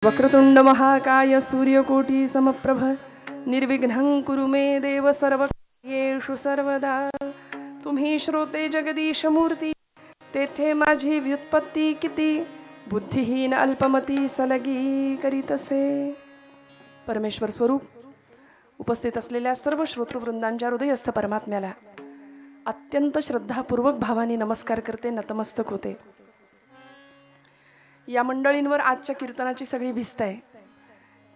वक्रतुंड महाकाय सूर्यकोटी समप्रभ निर्विघ्नं कुरु मे देव सर्वकार्येषु सर्वदा। तुम्ही श्रोते जगदीश मूर्ती, तेथे माझी व्युत्पत्ती किती, बुद्धिहीन अल्पमती सलगी करीतसे। परमेश्वर स्वरूप उपस्थित असलेल्या सर्व श्रोतृवृंदांच्या हृदयस्थ परमात्म्याला अत्यंत श्रद्धापूर्वक भावाने नमस्कार करते, नतमस्तक होते। या मंडळींवर आजच्या कीर्तनाची सगळी भिस्त आहे,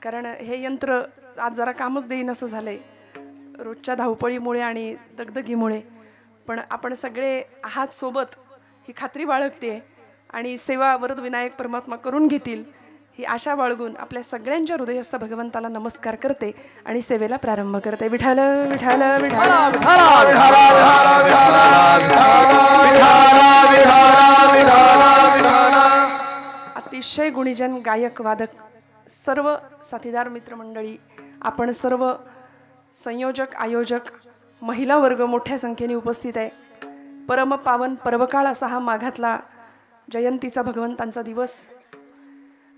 कारण हे यंत्र आज जरा कामच देईन असं झालंय रोजच्या धावपळीमुळे आणि दगदगीमुळे। पण आपण सगळे आहात सोबत ही खात्री बाळगते आणि सेवा वरद विनायक परमात्मा करून घेतील ही आशा बाळगून आपल्या सगळ्यांच्या हृदयस्थ भगवंताला नमस्कार करते आणि सेवेला प्रारंभ करते। विठाल विठाल विठाल अतिशय गुणीजन गायक वादक सर्व साथीदार मित्रमंडळी, आपण सर्व संयोजक आयोजक महिला वर्ग मोठ्या संख्येने उपस्थित आहे। परम पावन पर्वकाळ असा हा माघातला जयंतीचा भगवंतांचा दिवस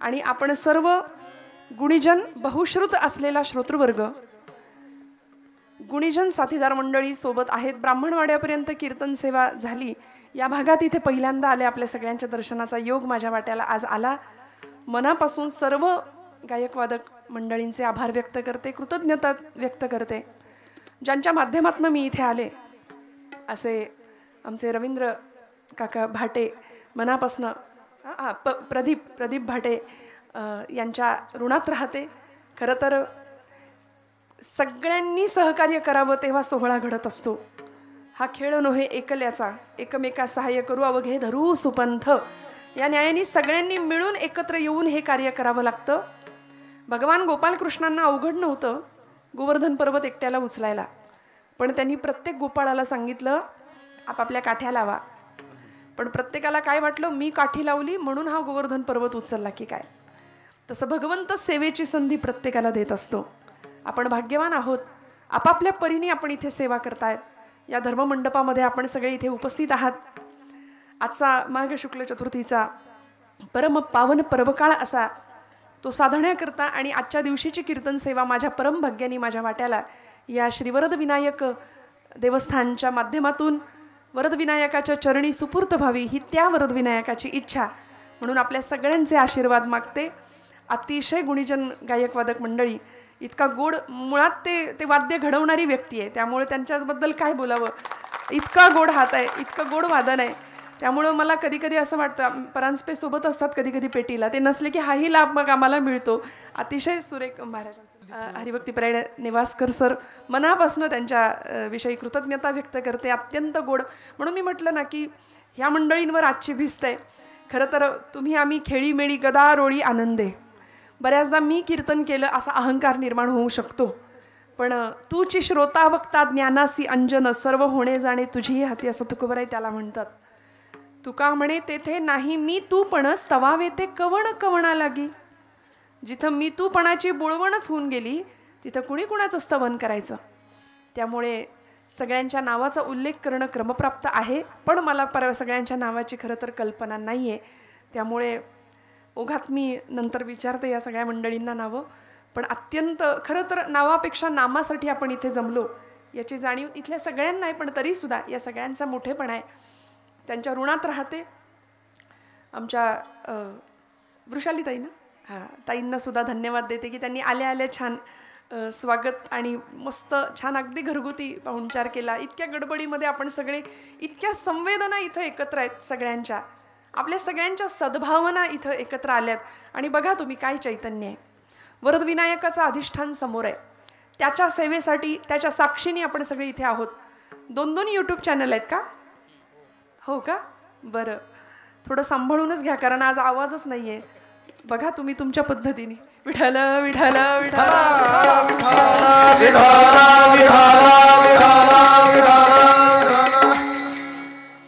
आणि आपण सर्व गुणीजन बहुश्रुत असलेला श्रोतृवर्ग, गुणीजन साथीदार मंडळी सोबत आहेत। ब्राह्मणवाड्यापर्यंत कीर्तन सेवा झाली, या भागात इथे पहिल्यांदा आले, आपल्या सगळ्यांच्या दर्शनाचा योग माझ्या वाट्याला आज आला। मनापासून सर्व गायकवादक मंडळींचे आभार व्यक्त करते, कृतज्ञता व्यक्त करते। ज्यांच्या माध्यमातून मी इथे आले असे आमचे रवींद्र काका भाटे, मनापासून प्रदीप भाटे यांच्या ऋणात राहते। खरं तर सगळ्यांनी सहकार्य करावं तेव्हा सोहळा घडत असतो। हा खेळ नव्हे एकल्याचा, एकमेका सहाय्य करू अवघे धरू सुपंथ, या न्यायाने सगळ्यांनी मिळून एकत्र येऊन हे कार्य करावं लागतं। भगवान गोपालकृष्णांना अवघड नव्हतं गोवर्धन पर्वत एकट्याला उचलायला, पण त्यांनी प्रत्येक गोपाळाला सांगितलं आपापल्या काठ्या लावा। पण प्रत्येकाला काय वाटलं, मी काठी लावली म्हणून हा गोवर्धन पर्वत उचलला की काय। तसं भगवंत सेवेची संधी प्रत्येकाला देत असतो। आपण भाग्यवान आहोत, आपापल्या परीने आपण इथे सेवा करतायत। या धर्ममंडपामध्ये आपण सगळे इथे उपस्थित आहात। आजचा माघ शुक्ल चतुर्थीचा परम पावन पर्वकाळ असा तो साधण्याकरता आणि आजच्या दिवशीची कीर्तन सेवा माझ्या परम भाग्याने माझ्या वाट्याला या श्री वरद विनायक देवस्थानच्या माध्यमातून वरद विनायकाच्या चरणी सुपूर्त व्हावी ही त्या वरद विनायकाची इच्छा, म्हणून आपल्या सगळ्यांचे आशीर्वाद मागते। अतिशय गुणीजन गायकवादक मंडळी, इतका गोड, मुळात ते वाद्य घडवणारी व्यक्ती आहे, त्यामुळे त्यांच्याबद्दल काय बोलावं, इतका गोड हात आहे, इतकं गोड वादन आहे। त्यामुळं मला कधी कधी असं वाटतं, परांजपे सोबत असतात कधी कधी पेटीला, ते नसले की हाही लाभ मग आम्हाला मिळतो। अतिशय सुरेख महाराजांचं हरिभक्तीपरायण निवासकर सर, मनापासून त्यांच्या विषयी कृतज्ञता व्यक्त करते, अत्यंत गोड। म्हणून मी म्हटलं ना की ह्या मंडळींवर आजची भिस्त आहे। खरं तर तुम्ही आम्ही खेळीमेळी गदारोळी आनंदे, बऱ्याचदा मी कीर्तन केलं असा अहंकार निर्माण होऊ शकतो, पण तूची श्रोता वक्ता ज्ञानासी अंजन, सर्व होणे जाणे तुझी हाती, असं तुकोबराय त्याला म्हणतात। तुका म्हणे तेथे नाही मी तू पण स्तवावे ते कवण कवणा लागी। जिथं मी तूपणाची बुळवणच होऊन गेली तिथं कुणी कुणाचं स्तवन करायचं। त्यामुळे सगळ्यांच्या नावाचा उल्लेख करणं क्रमप्राप्त आहे, पण मला सगळ्यांच्या नावाची खरं तर कल्पना नाही आहे। त्यामुळे ओघात मी नंतर विचारते या सगळ्या मंडळींना नावं, पण अत्यंत खरं तर नावापेक्षा नामासाठी आपण इथे जमलो याची जाणीव इथल्या सगळ्यांना आहे, पण तरीसुद्धा या सगळ्यांचा मोठेपणा आहे, त्यांच्या ऋणात राहते। आमच्या वृषालीताईंना ताईंना सुद्धा धन्यवाद देते की त्यांनी आल्या आल्या छान स्वागत आणि मस्त छान अगदी घरगुती पाहुणचार केला। इतक्या गडबडीमध्ये आपण सगळे, इतक्या संवेदना इथं एकत्र आहेत सगळ्यांच्या, आपल्या सगळ्यांच्या सद्भावना इथं एकत्र आल्यात। आणि बघा तुम्ही काय चैतन्य आहे, वरद विनायकाचं अधिष्ठान समोर आहे, त्याच्या सेवेसाठी त्याच्या साक्षीने आपण सगळे इथे आहोत। 2 यूट्यूब चॅनल आहेत का? हो का, बरं, थोडं सांभाळूनच घ्या कारण आज आवाजच नाही आहे। बघा तुम्ही तुमच्या पद्धतीने विठाल विठाल विठाल।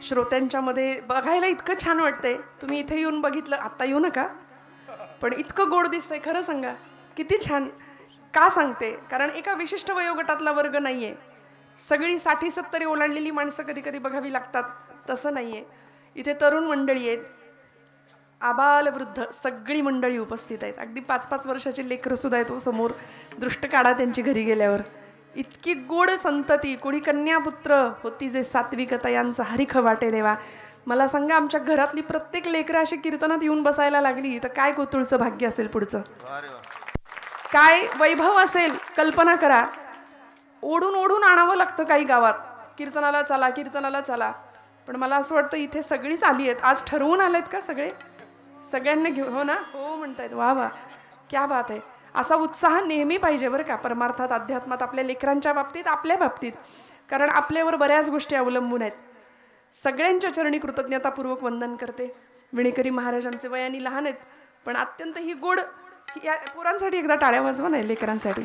श्रोत्यांच्या मध्ये बघायला इतकं छान वाटतंय, तुम्ही इथे येऊन बघितलं, आत्ता येऊ नका, पण इतकं गोड दिसतंय, खरं सांगा किती छान। का सांगते, कारण एका विशिष्ट वयोगटातला वर्ग नाहीये, सगळी 60-70 ओलांडलेली माणसं कधी कधी बघावी लागतात, तसं नाहीये। इथे तरुण मंडळी आहेत, आबाल वृद्ध सगळी मंडळी उपस्थित आहेत. अगदी 5-5 वर्षाचे लेकरं सुद्धा आहेत समोर. दृष्ट काढा त्यांची घरी गेल्यावर. इतकी गोड संतती. कोणी कन्यापुत्र होती जे सात्विकता यांचा हरिख वाटे देवा. मला सांगा, आमच्या घरातली प्रत्येक लेकरं अशी कीर्तनात येऊन बसायला लागली तर काय कोतुळचं भाग्य असेल पुढचं, काय वैभव असेल. कल्पना करा. ओढून ओढून आणावं लागतं काही गावात, कीर्तनाला चला कीर्तनाला चला. पण मला असं वाटतं इथे सगळीच आली आहेत. आज ठरवून आलेत का सगळे? सगळ्यांना घेऊ, हो ना? हो म्हणतायत. वा वा, क्या बात आहे. असा उत्साह नेहमी पाहिजे बरं का, परमार्थात, अध्यात्मात, आपल्या लेकरांच्या बाबतीत, आपल्या बाबतीत. कारण आपल्यावर बऱ्याच गोष्टी अवलंबून आहेत. सगळ्यांच्या चरणी कृतज्ञतापूर्वक वंदन करते. विणेकरी महाराजांचे वयाने लहान आहेत पण अत्यंत ही गोड. या पोरांसाठी एकदा टाळ्या वाजवा नाही, लेकरांसाठी.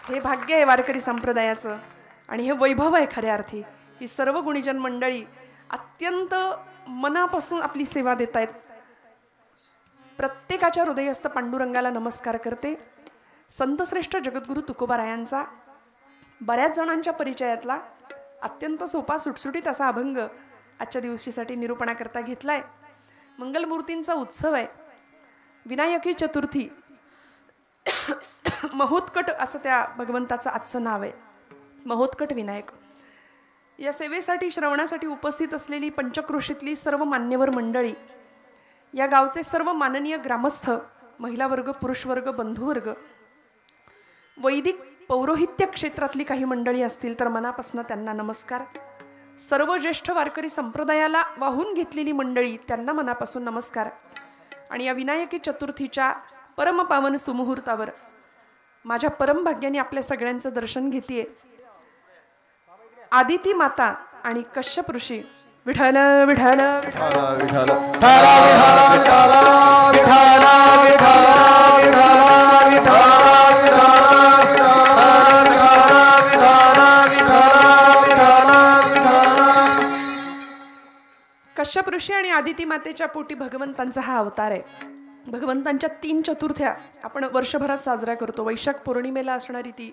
हे भाग्य आहे वारकरी संप्रदायाचं आणि हे वैभव आहे खऱ्या अर्थी. ही सर्व गुणीजन मंडळी अत्यंत मनापासून आपली सेवा देत आहेत. प्रत्येकाच्या हृदयस्थ पांडुरंगाला नमस्कार करते. संतश्रेष्ठ जगद्गुरु तुकोबारायांचा बऱ्याच जणांच्या परिचयातला अत्यंत सोपा सुटसुटीत असा अभंग आजच्या दिवशीसाठी निरूपणाकरता घेतलाय. मंगलमूर्तींचा उत्सव आहे. विनायकी चतुर्थी, महोत्कट असं त्या भगवंताचं आजचं नाव आहे. महोत्कट विनायक. या सेवेसाठी, श्रवणासाठी उपस्थित असलेली पंचक्रोशीतली सर्व मान्यवर मंडळी, या गावचे सर्व माननीय ग्रामस्थ, महिला वर्ग, पुरुष वर्ग, बंधुवर्ग, वैदिक पौरोहित्य क्षेत्रातली काही मंडळी असतील तर मनापासून त्यांना नमस्कार. सर्व ज्येष्ठ वारकरी संप्रदायाला वाहून घेतलेली मंडळी, त्यांना मनापासून नमस्कार. आणि या विनायकी चतुर्थीच्या परमपावन सुमुहूर्तावर माझ्या परमभाग्याने आपल्या सगळ्यांचं दर्शन घेतेय. आदिती माता आणि कश्यप ऋषी. विठ्ठल विठ्ठल विठ्ठल कश्यप ऋषी आणि आदिती मातेच्या पोटी भगवंतांचा हा अवतार आहे. भगवंतांच्या 3 चतुर्थ्या आपण वर्षभरात साजरा करतो. वैशाख पौर्णिमेला असणारी ती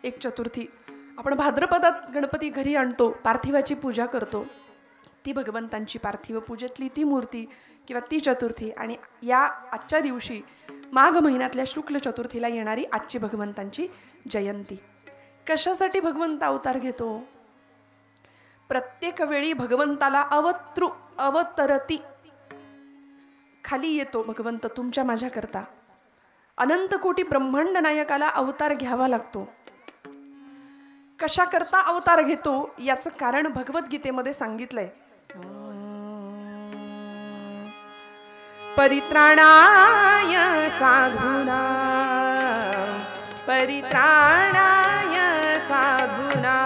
एक चतुर्थी, आपण भाद्रपदात गणपती घरी आणतो, पार्थिवाची पूजा करतो. ती भगवंतांची पार्थिव पूजेतली ती मूर्ती किंवा ती चतुर्थी. आणि या आजच्या दिवशी माघ महिन्यातल्या शुक्ल चतुर्थीला येणारी आजची भगवंतांची जयंती. कशासाठी भगवंत अवतार घेतो? प्रत्येक वेळी भगवंताला अवतरती, खाली येतो भगवंत तुमच्या माझ्या करता. अनंत कोटी ब्रह्मांड नायकाला अवतार घ्यावा लागतो. कशा करता अवतार घेतो याचं कारण भगवद्गीतेमध्ये सांगितलंय. परित्राणाय साधूना, परित्राणाय साधूना,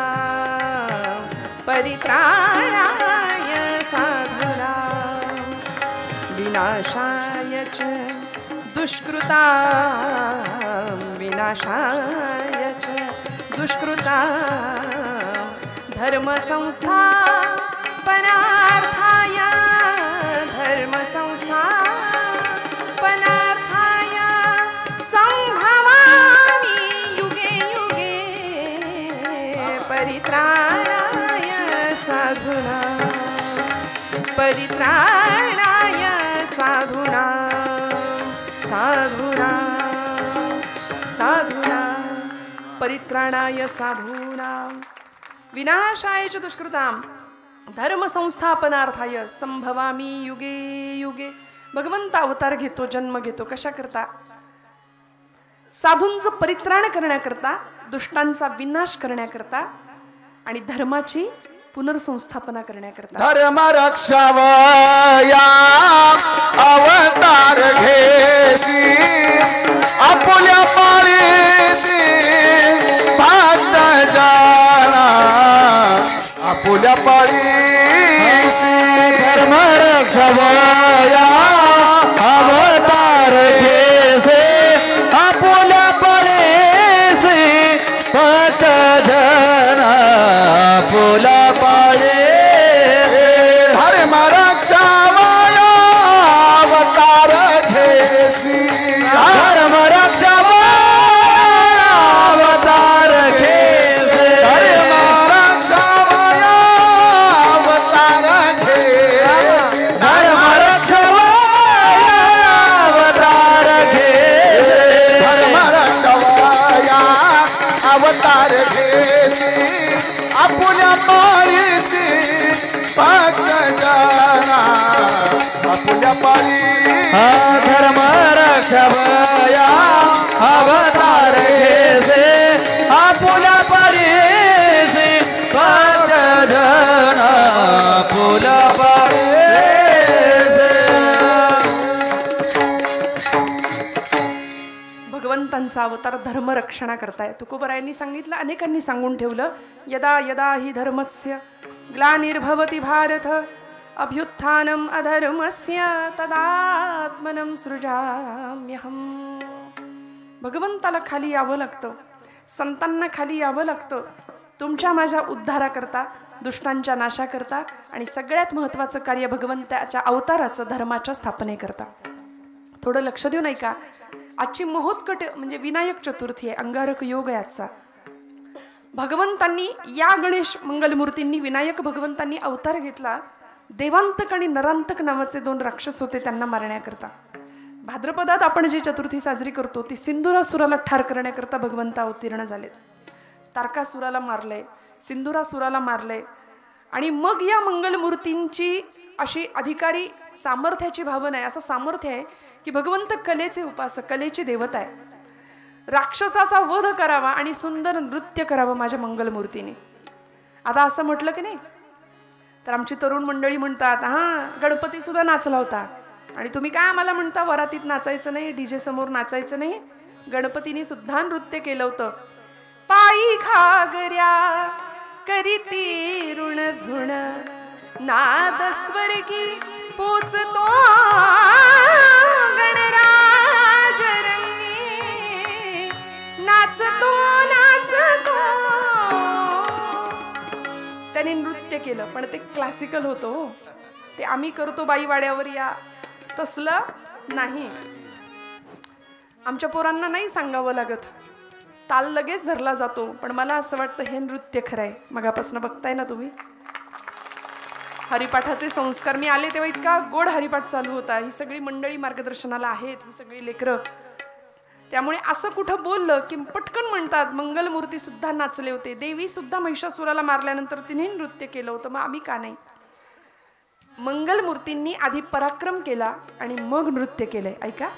परित्राणाय साधूना, विनाशाय च दुष्कृता, विनाशाय च दुष्कृता, धर्म संस्थापनार्थाय, धर्म संस्थापनार्थाय संभवामि युगे युगे, परित्राणाय साधूना, परित्राणाय साधूना, साधूना, साधूना, परित्राणाय साधूना, विनाशाय च दुष्कृताम, धर्म संस्थापनार्थाय संभवामी युगे युगे. भगवंत अवतार घेतो, जन्म घेतो. कशा करता? साधूंचं परित्राण करण्याकरता, दुष्टांचा विनाश करण्याकरता आणि धर्माची पुनर्संस्थापना करण्याकरता. धर्म रक्षावया अवतार घेसी, आपुल्या पाळीसी भक्त जना, आपुल्या पाळीसी. धर्म रक्षावया अवतार घेसी, आपुल्या पाळीसी भक्त जना, आपुल्या धर्म रक्षावया अवतार घेसी, धर्म रक्षावया अवतार घेसी, धर्म रक्षावया अवतार घेसी, धर्म रक्षावया आपुल्या पाळीसी भक्त जना आपुल्या पाळीसी धर्म रक्षभया अवतार घेसे आपुल्या पाळीसी भक्त जना आपुल्या भगवंतांचा अवतार धर्मरक्षणा करताय. तुकोबरायांनी सांगितलं, अनेकांनी सांगून ठेवलं, यदा यदा हि धर्मस्य ग्लानिर्भवति भारत अभ्युत्थानम अधर्मस्य तदात्मनं सृजाम्यहम्. भगवंताला खाली यावं लागतं, संतांना खाली यावं लागतं, तुमच्या माझ्या उद्धाराकरता, दुष्टांच्या नाशाकरता, आणि सगळ्यात महत्त्वाचं कार्य भगवंताच्या अवताराचं धर्माच्या स्थापनेकरता. थोडं लक्ष देऊन ऐका. आजची महोत्कट म्हणजे विनायक चतुर्थी आहे, अंगारक योग आहे आजचा. भगवंतांनी या गणेश मंगलमूर्तींनी विनायक भगवंतांनी अवतार घेतला. देवांतक आणि नरांतक नावाचे 2 राक्षस होते, त्यांना मारण्याकरता. भाद्रपदात आपण जी चतुर्थी साजरी करतो ती सिंधुरासुराला ठार करण्याकरता भगवंत अवतीर्ण झालेत. तारकासुराला मारलंय, सिंधुरासुराला मारलंय, आणि मग या मंगलमूर्तींची अशी अधिकारी सामर्थ्याची भावना आहे, असं सामर्थ्य आहे की भगवंत कलेचे उपासक, कलेची देवता आहे. राक्षसाचा वध करावा आणि सुंदर नृत्य करावं माझ्या मंगलमूर्तीने. आता असं म्हटलं की नाही तर आमची तरुण मंडळी म्हणतात, हा गणपती सुद्धा नाचला होता आणि तुम्ही काय आम्हाला म्हणता वरातीत नाचायचं नाही, डीजे समोर नाचायचं नाही. गणपतीने सुद्धा नृत्य केलं होतं. पायी घागऱ्या करीती ऋण झुण नाद स्वर्गी पोचतो गणराज रंगी नाचतो नाचतो. त्याने नृत्य केलं पण ते क्लासिकल होतं, ते आम्ही करतो बाईवाड्यावर या तसलं नाही. आमच्या पोरांना नाही सांगावं लागत, ताल लगेच धरला जातो. पण मला असं वाटतं हे नृत्य खरं आहे. मगापासून बघताय ना तुम्ही हरिपाठाचे संस्कार. मी आले तेव्हा इतका गोड हरिपाठ चालू होता. ही सगळी मंडळी मार्गदर्शनाला आहेत, ही सगळी लेकरं. त्यामुळे असं कुठं बोललं की पटकन म्हणतात मंगलमूर्ती सुद्धा नाचले होते, देवी सुद्धा महिषासुराला मारल्यानंतर तिने नृत्य केलं होतं, मग आम्ही का नाही. मंगलमूर्तींनी आधी पराक्रम केला आणि मग नृत्य केलंय. ऐका,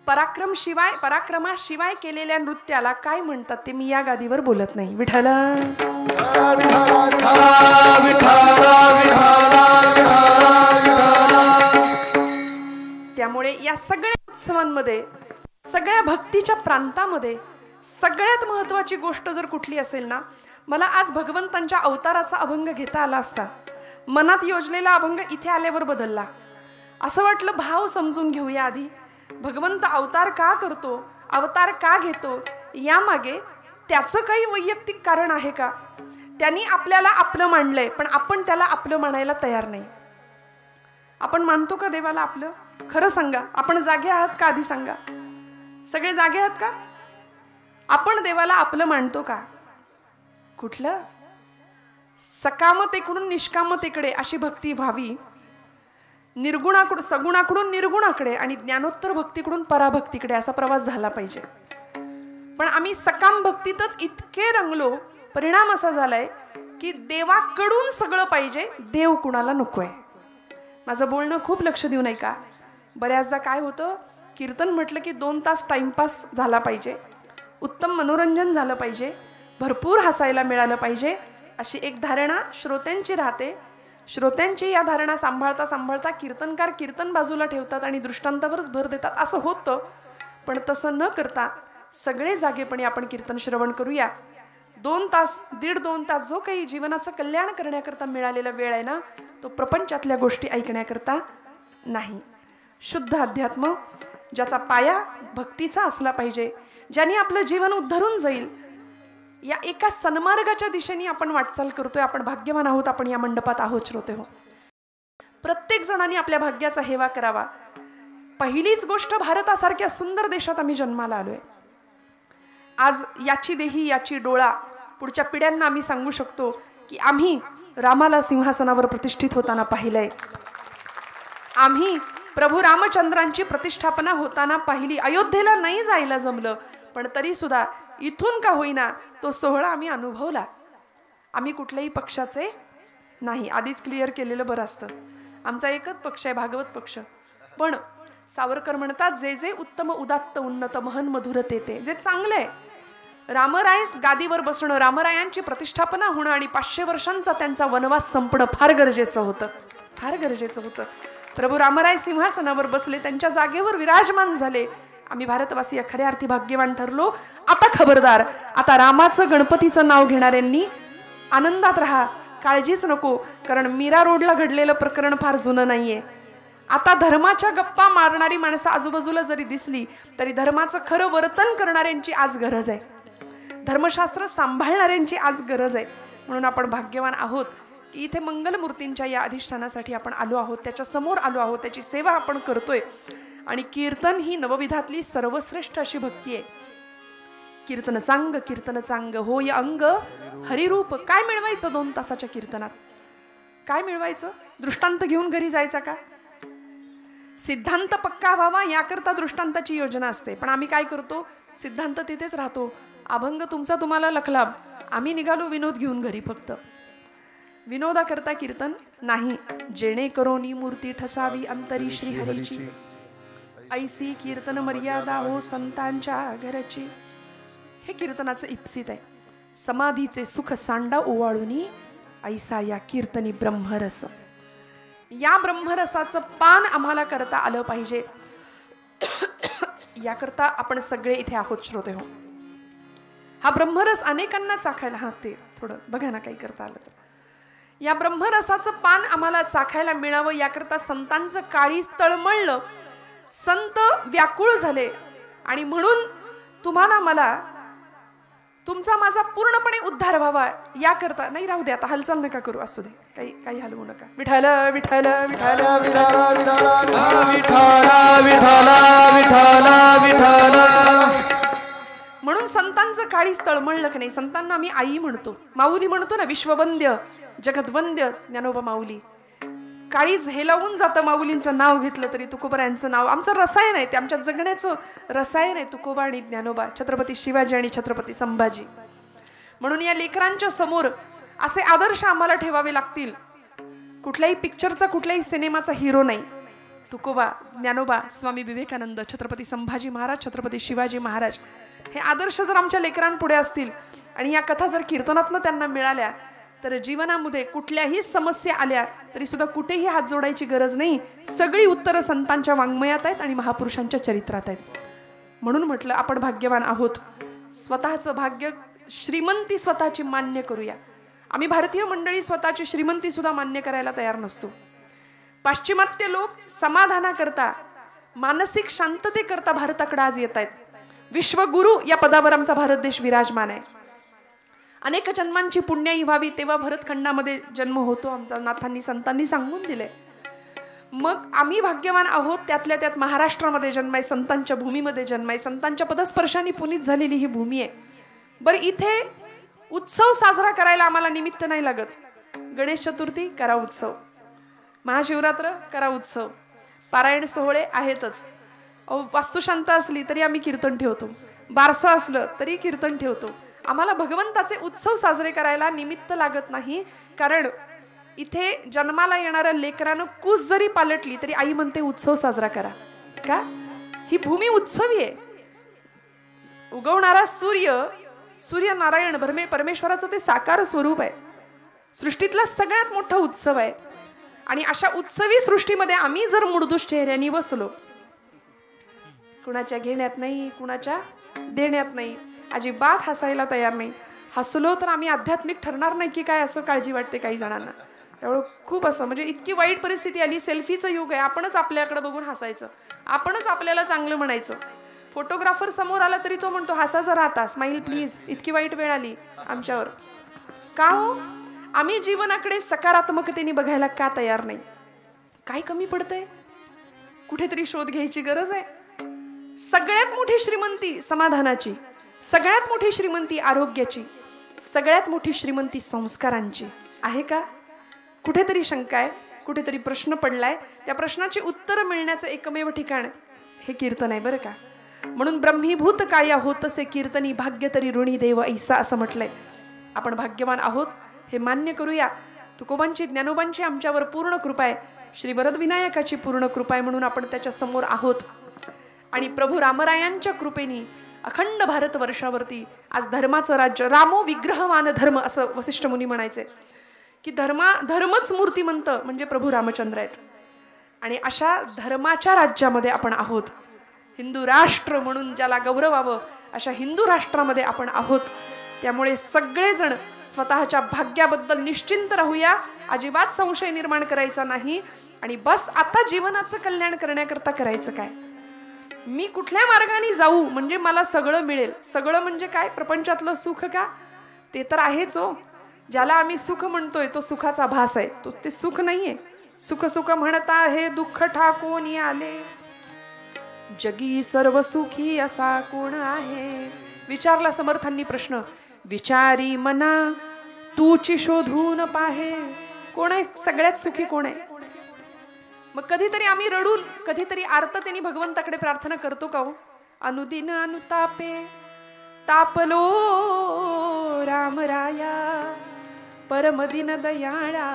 पराक्रमाशिवाय केलेल्या नृत्याला काय म्हणतात ते मी या गादीवर बोलत नाही. विठ्ठल त्यामुळे या सगळ्या उत्सवांमध्ये, सगळ्या भक्तीच्या प्रांतामध्ये सगळ्यात महत्वाची गोष्ट जर कुठली असेल ना, मला आज भगवंतांच्या अवताराचा अभंग घेता आला असता. मनात योजलेला अभंग इथे आल्यावर बदलला. असं वाटलं भाव समजून घेऊया आधी. भगवंत अवतार का करतो, अवतार का घेतो, यामागे त्याचं काही वैयक्तिक कारण आहे का? त्यांनी आपल्याला आपलं मानलंय पण आपण त्याला आपलं म्हणायला तयार नाही. आपण मानतो का देवाला आपलं? खरं सांगा, आपण जागे आहात का? आधी सांगा, सगळे जागे आहात का? आपण देवाला आपलं मानतो का? कुठलं? सकामतेकडून निष्कामतेकडे अशी भक्ती व्हावी, निर्गुणाकडून सगुणाकडून निर्गुणाकडे आणि ज्ञानोत्तर भक्तीकडून पराभक्तीकडे असा प्रवास झाला पाहिजे. पण आम्ही सकाम भक्तीतच इतके रंगलो, परिणाम असा झालाय की देवाकडून सगळं पाहिजे, देव कुणाला नकोय. माझं बोलणं खूप लक्ष देऊन ऐका. बऱ्याचदा काय होतं, कीर्तन म्हटलं की 2 तास टाइमपास झाला पाहिजे, उत्तम मनोरंजन झालं पाहिजे, भरपूर हसायला मिळालं पाहिजे, अशी एक धारणा श्रोत्यांची राहते. श्रोत्यांची या धारणा सांभाळता सांभाळता कीर्तनकार कीर्तन बाजूला ठेवतात आणि दृष्टांतावरच भर देतात. असं होतं. पण तसं न करता सगळे जागेपणे आपण कीर्तन श्रवण करूया. 2 तास, 1.5-2 तास जो काही जीवनाचं कल्याण करण्याकरता मिळालेला वेळ आहे ना, तो प्रपंचातल्या गोष्टी ऐकण्याकरता नाही. शुद्ध अध्यात्म ज्याचा पाया भक्तीचा असला पाहिजे, ज्याने आपलं जीवन उद्धरून जाईल, या एका सन्मार्गाच्या दिशेने आपण वाटचाल करतोय. आपण भाग्यवान आहोत, आपण या मंडपात आहोत श्रोते हो. प्रत्येक जणांनी आपल्या भाग्याचा हेवा करावा. पहिलीच गोष्ट, भारतासारख्या सुंदर देशात आम्ही जन्माला आलोय. आज याची देही याची डोळा पुढच्या पिढ्यांना आम्ही सांगू शकतो की आम्ही रामाला सिंहासनावर प्रतिष्ठित होताना पाहिलंय, आम्ही प्रभू रामचंद्रांची प्रतिष्ठापना होताना पाहिली. अयोध्येला नाही जायला जमलं पण तरी सुद्धा इथून का होईना तो सोहळा आम्ही अनुभवला. आम्ही कुठल्याही पक्षाचे नाही, आधीच क्लिअर केलेलं बरं असतं. आमचा एकच पक्ष आहे, भागवत पक्ष. पण सावरकर म्हणतात, जे जे उत्तम उदात्त उन्नत महन मधुर ते जे चांगलं आहे. रामराय गादीवर बसणं, रामरायांची प्रतिष्ठापना होणं आणि 500 वर्षांचा त्यांचा वनवास संपणं फार गरजेचं होतं, फार गरजेचं होतं. प्रभू रामराय सिंहासनावर बसले, त्यांच्या जागेवर विराजमान झाले. आम्ही भारतवासी खऱ्या अर्थी भाग्यवान ठरलो. आता खबरदार, आता रामाचं गणपतीचं नाव घेणाऱ्यांनी आनंदात राहा, काळजीच नको, कारण मीरा रोडला घडलेलं प्रकरण फार जुनं नाहीये. आता धर्माच्या गप्पा मारणारी माणसं आजूबाजूला जरी दिसली तरी धर्माचं खरं वर्तन करणाऱ्यांची आज गरज आहे, धर्मशास्त्र सांभाळणाऱ्यांची आज गरज आहे. म्हणून आपण भाग्यवान आहोत की इथे मंगलमूर्तींच्या या अधिष्ठानासाठी आपण आलो आहोत, त्याच्या समोर आलो आहोत, त्याची सेवा आपण करतोय. आणि कीर्तन ही नवविधातली सर्वश्रेष्ठ अशी भक्ती आहे. कीर्तन चांग, कीर्तन चांग होय अंग हरिरूप. काय मिळवायचं 2 तासाच्या कीर्तनात? काय मिळवायचं? दृष्टांत घेऊन घरी जायचा का? सिद्धांत पक्का व्हावा याकरता दृष्टांताची योजना असते. पण आम्ही काय करतो? सिद्धांत तिथेच राहतो. अभंग तुमचा तुम्हाला लखलाभ, आम्ही निघालो विनोद घेऊन घरी. फक्त विनोदाकरता कीर्तन नाही. जेणेकरून मूर्ती ठसावी अंतरी श्रीहरीची, ऐसी कीर्तन मर्यादा हो संतांच्या घराची. हे कीर्तनाचं इप्सित आहे. समाधीचे सुख सांडा ओवाळूनी, ऐसा या कीर्तनी ब्रह्मरस. या ब्रह्मरसाचं पान आम्हाला करता आलं पाहिजे. याकरता आपण सगळे इथे आहोत श्रोते हो. हा ब्रह्मरस अनेकांना चाखायला, हा ते थोडं बघा ना काही करता आलं तर. या ब्रह्मरसाचं पान आम्हाला चाखायला मिळावं याकरता संतांचं काळीज तळमळलं, संत व्याकुळ झाले. आणि म्हणून तुम्हाला मला तुमचा माझा पूर्णपणे उद्धार व्हावा याकरता. नाही राहू दे आता, हालचाल नका करू, असू दे, काही हलवू नका. विठ्ठल विठ्ठल विठ्ठल म्हणून संतांचं काळीज तळमळलं की नाही. संतांना आम्ही आई म्हणतो, माऊली म्हणतो ना, विश्ववंद्य जगद्वंद्य ज्ञानोबा माऊली. काळीज हेलावून जातं माऊलींचं नाव घेतलं तरी. तुकोबरायांचं नाव आमचं रसायन आहे, ते आमच्या जगण्याचं रसायन आहे. तुकोबा आणि ज्ञानोबा, छत्रपती शिवाजी आणि छत्रपती संभाजी. म्हणून या लेकरांच्या समोर असे आदर्श आम्हाला ठेवावे लागतील. कुठल्याही पिक्चरचा, कुठल्याही सिनेमाचा हिरो नाही. तुकोबा, ज्ञानोबा, स्वामी विवेकानंद, छत्रपती संभाजी महाराज, छत्रपती शिवाजी महाराज, हे आदर्श जर आमच्या लेकरांपुढे असतील आणि या कथा जर कीर्तनातनं त्यांना मिळाल्या तर जीवनामध्ये कुठल्याही समस्या आल्या तरी सुद्धा कुठेही हात जोडायची गरज नाही. सगळी उत्तरं संतांच्या वाङ्मयात आहेत आणि महापुरुषांच्या चरित्रात आहेत. म्हणून म्हटलं आपण भाग्यवान आहोत. स्वतःचं भाग्य, श्रीमंती स्वतःची मान्य करूया. आम्ही भारतीय मंडळी स्वतःची श्रीमंती सुद्धा मान्य करायला तयार नसतो. पाश्चिमात्य लोक समाधानाकरता, मानसिक शांततेकरता भारताकडे आज येत आहेत. विश्वगुरु या पदावर आमचा भारत देश विराजमान आहे. अनेक जन्मांची पुण्याई व्हावी तेव्हा भरतखंडामध्ये जन्म होतो आमचा, नाथांनी संतांनी सांगून दिले. मग आम्ही भाग्यवान आहोत, त्यातल्या त्यात महाराष्ट्रामध्ये जन्म आहे, संतांच्या भूमीमध्ये जन्म आहे, संतांच्या पदस्पर्शाने पुनीत झालेली ही भूमी आहे. बरं, इथे उत्सव साजरा करायला आम्हाला निमित्त नाही लागत. गणेश चतुर्थी करा उत्सव, महाशिवरात्र करा उत्सव, पारायण सोहळे आहेतच. वास्तुशांत असली तरी आम्ही कीर्तन ठेवतो, बारसा असलं तरी कीर्तन ठेवतो. आम्हाला भगवंताचे उत्सव साजरे करायला निमित्त लागत नाही. कारण इथे जन्माला येणाऱ्या लेकरानं कूस जरी पालटली तरी आई म्हणते उत्सव साजरा करा. का? ही भूमी उत्सवी आहे. उगवणारा सूर्य नारायण परमेश्वराचं ते साकार स्वरूप आहे. सृष्टीतला सगळ्यात मोठा उत्सव आहे. आणि अशा उत्सवी सृष्टीमध्ये आम्ही जर मुडदुष चेहऱ्याने बसलो, कुणाच्या घेण्यात नाही, कुणाच्या देण्यात नाही, अजिबात हसायला तयार नाही, हसलो तर आम्ही आध्यात्मिक ठरणार नाही की काय, असं काळजी वाटते काही जणांना. त्यामुळं खूप असं म्हणजे इतकी वाईट परिस्थिती आली. सेल्फीचं युग आहे. आपणच आपल्याकडे बघून हसायचं, आपणच आपल्याला चांगलं म्हणायचं. फोटोग्राफर समोर आला तरी तो म्हणतो हसा जरा आता, स्माईल प्लीज. इतकी वाईट वेळ आली आमच्यावर. का हो? आम्ही जीवनाकडे सकारात्मकतेने बघायला का तयार नाही? काय कमी पडतंय? कुठेतरी शोध घ्यायची गरज आहे. सगळ्यात मोठी श्रीमंती समाधानाची, सगळ्यात मोठी श्रीमंती आरोग्याची, सगळ्यात मोठी श्रीमंती संस्कारांची आहे का? कुठेतरी शंका आहे, कुठेतरी प्रश्न पडलाय. त्या प्रश्नाची उत्तर मिळण्याचं एकमेव ठिकाण हे कीर्तन आहे बरं का. म्हणून ब्रह्मीभूत काया होतसे कीर्तनी भाग्य तरी ऋणी देव ऐसा असं म्हटलंय. आपण भाग्यवान आहोत हे मान्य करूया. तुकोबांची ज्ञानोबांची आमच्यावर पूर्ण कृपा आहे, श्री वरदविनायकाची पूर्ण कृपा आहे, म्हणून आपण त्याच्या समोर आहोत. आणि प्रभू रामरायांच्या कृपेने अखंड भारतवर्षावरती आज धर्माचं राज्य, रामो विग्रहवान धर्म असं वसिष्ठ मुनी म्हणायचे की धर्मच मूर्तिमंत म्हणजे प्रभू रामचंद्र आहेत. आणि अशा धर्माच्या राज्यामध्ये आपण आहोत. हिंदू राष्ट्र म्हणून ज्याला गौरवावं अशा हिंदू राष्ट्रामध्ये आपण आहोत. त्यामुळे सगळेजण स्वतःच्या भाग्याबद्दल निश्चिंत राहूया, अजिबात संशय निर्माण करायचा नाही. आणि बस आता जीवनाचं कल्याण करण्याकरता करायचं काय, मी कुठल्या मार्गाने जाऊ म्हणजे मला सगळं मिळेल. सगळं म्हणजे काय, प्रपंचातलं सुख का, ते तर आहेच हो. ज्याला आम्ही सुख म्हणतोय तो सुखाचा भास आहे, तो ते सुख नाहीये. सुख सुख म्हणता हे दुःख ठाकून आले, जगी सर्व सुखी असा कोण आहे. विचारला समर्थांनी प्रश्न, विचारी मना तूची शोधून पाहे, कोण आहे सगळ्यात सुखी, कोण आहे. मग कधीतरी आम्ही रडून कधीतरी आर्ततेने भगवंताकडे प्रार्थना करतो का हो. अनुदिन अनुतापे तापलो रामराया, परमदिन दयाळा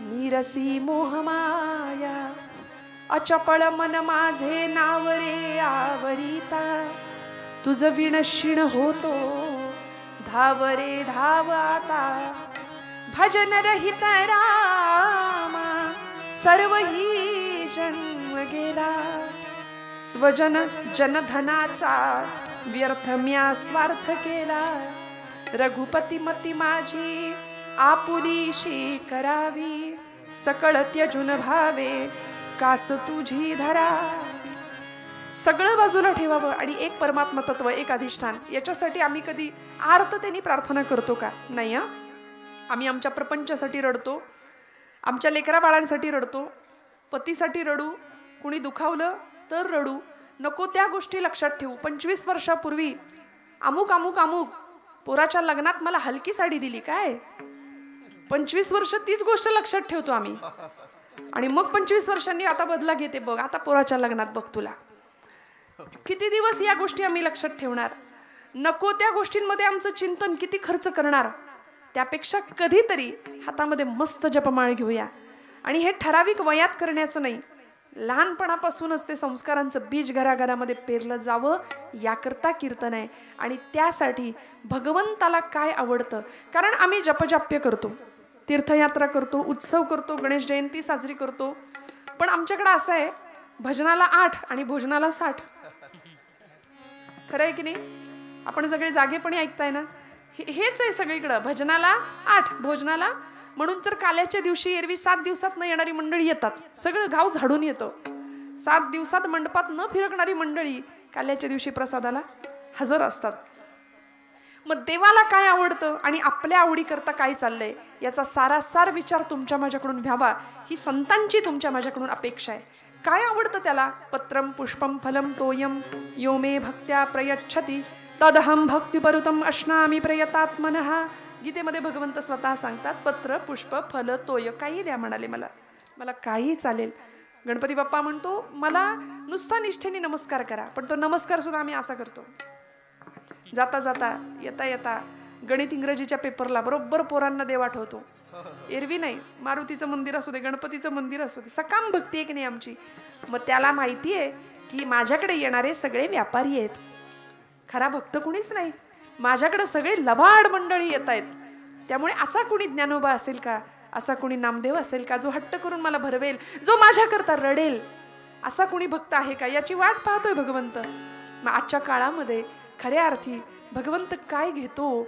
निरसी मोहमाया. अचपळ मन माझे नाव रे आवरिता, तुझ विणशिण होतो धाव रे धाव आता. भजन रहित रामा सर्व ही जन्म गेला, स्वजन जनधनाचा व्यर्थ म्या स्वार्थ केला. रघुपती मती माझी आपुलीशी करावी, सकळ त्यजून भावे कास तुझी धरा. सगळं बाजूला ठेवावं आणि एक परमात्मा तत्व, एक अधिष्ठान, याच्यासाठी आम्ही कधी आर्ततेने प्रार्थना करतो का, नाही. आम्ही आमच्या प्रपंचासाठी रडतो, आमच्या लेकरा बाळांसाठी रडतो, पतीसाठी रडू, कुणी दुखावलं तर रडू. नको त्या गोष्टी लक्षात ठेवू. 25 वर्षापूर्वी अमुक अमुक अमुक पोराच्या लग्नात मला हलकी साडी दिली, काय 25 वर्ष तीच गोष्ट लक्षात ठेवतो आम्ही. आणि मग 25 वर्षांनी आता बदला घेते, बघ आता पोराच्या लग्नात बघ तुला. किती दिवस या गोष्टी आम्ही लक्षात ठेवणार. नको त्या गोष्टींमध्ये आमचं चिंतन किती खर्च करणार. त्यापेक्षा कधीतरी हातामध्ये मस्त जपमाळ घेऊया. आणि हे ठराविक वयात करण्याचं नाही, लहानपणापासूनच ते संस्कारांचं बीज घराघरामध्ये पेरलं जावं याकरता कीर्तन आहे. आणि त्यासाठी भगवंताला काय आवडतं, कारण आम्ही जपजाप्य करतो, तीर्थयात्रा करतो, उत्सव करतो, गणेश जयंती साजरी करतो, पण आमच्याकडे असं आहे भजनाला 8 आणि भोजनाला 60. खरं आहे की नाही. आपण सगळे जागेपणी ऐकताय ना, हेच आहे सगळीकडं, भजनाला 8 भोजनाला. म्हणून तर काल्याच्या दिवशी एरवी 7 दिवसात न येणारी मंडळी येतात, सगळं गाव झाडून येतं. 7 दिवसात मंडपात न फिरकणारी मंडळी काल्याच्या दिवशी प्रसादाला हजर असतात. मग देवाला काय आवडतं आणि आपल्या आवडीकरता काय चाललंय याचा सारासार विचार तुमच्या माझ्याकडून व्हावा, ही संतांची तुमच्या माझ्याकडून अपेक्षा आहे. काय आवडतं त्याला, पत्रम पुष्पम फलम तोयम यो मे भक्त्या प्रयच्छति तदहम भक्तिपरुतम अश्नामी प्रयतात्मनः. गीतेमध्ये भगवंत स्वतः सांगतात, पत्र पुष्प फल तोय काही द्या म्हणाले, मला काही चालेल. गणपती बाप्पा म्हणतो मला नुसता निष्ठेने नमस्कार करा, पण तो नमस्कार सुद्धा आम्ही असा करतो. जाता जाता येता येता गणित इंग्रजीच्या पेपरला बरोबर पोरांना देव आठवतो. एरवी नाही, मारुतीचं मंदिर असू दे, गणपतीचं मंदिर असू दे, सकाम भक्ती आहे की नाही आमची. मग त्याला माहिती आहे की माझ्याकडे येणारे सगळे व्यापारी आहेत, खरा भक्त कुणीच नाही. माझ्याकडे सगळे लबाड मंडळी येत आहेत. त्यामुळे असा कुणी ज्ञानोबा असेल का, असा कुणी नामदेव असेल का जो हट्ट करून मला भरवेल, जो माझ्याकरता रडेल, असा कुणी भक्त आहे का, याची वाट पाहतोय भगवंत. मग आजच्या काळामध्ये खऱ्या अर्थी भगवंत काय घेतो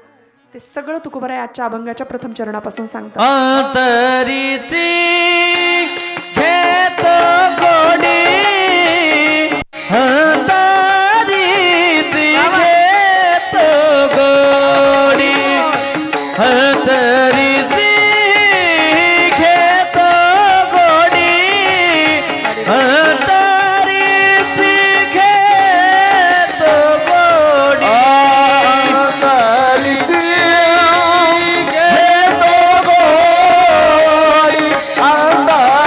ते सगळं तुकोबाराय आजच्या अभंगाच्या प्रथम चरणापासून सांगतात. अंतरीची घेतो गोडी, अंतरीची घेतो गोडी, अंतरीची घेतो गोडी, अंतरीची घेतो गोडी, अंतरीची घेतो गोडी, अंतरीची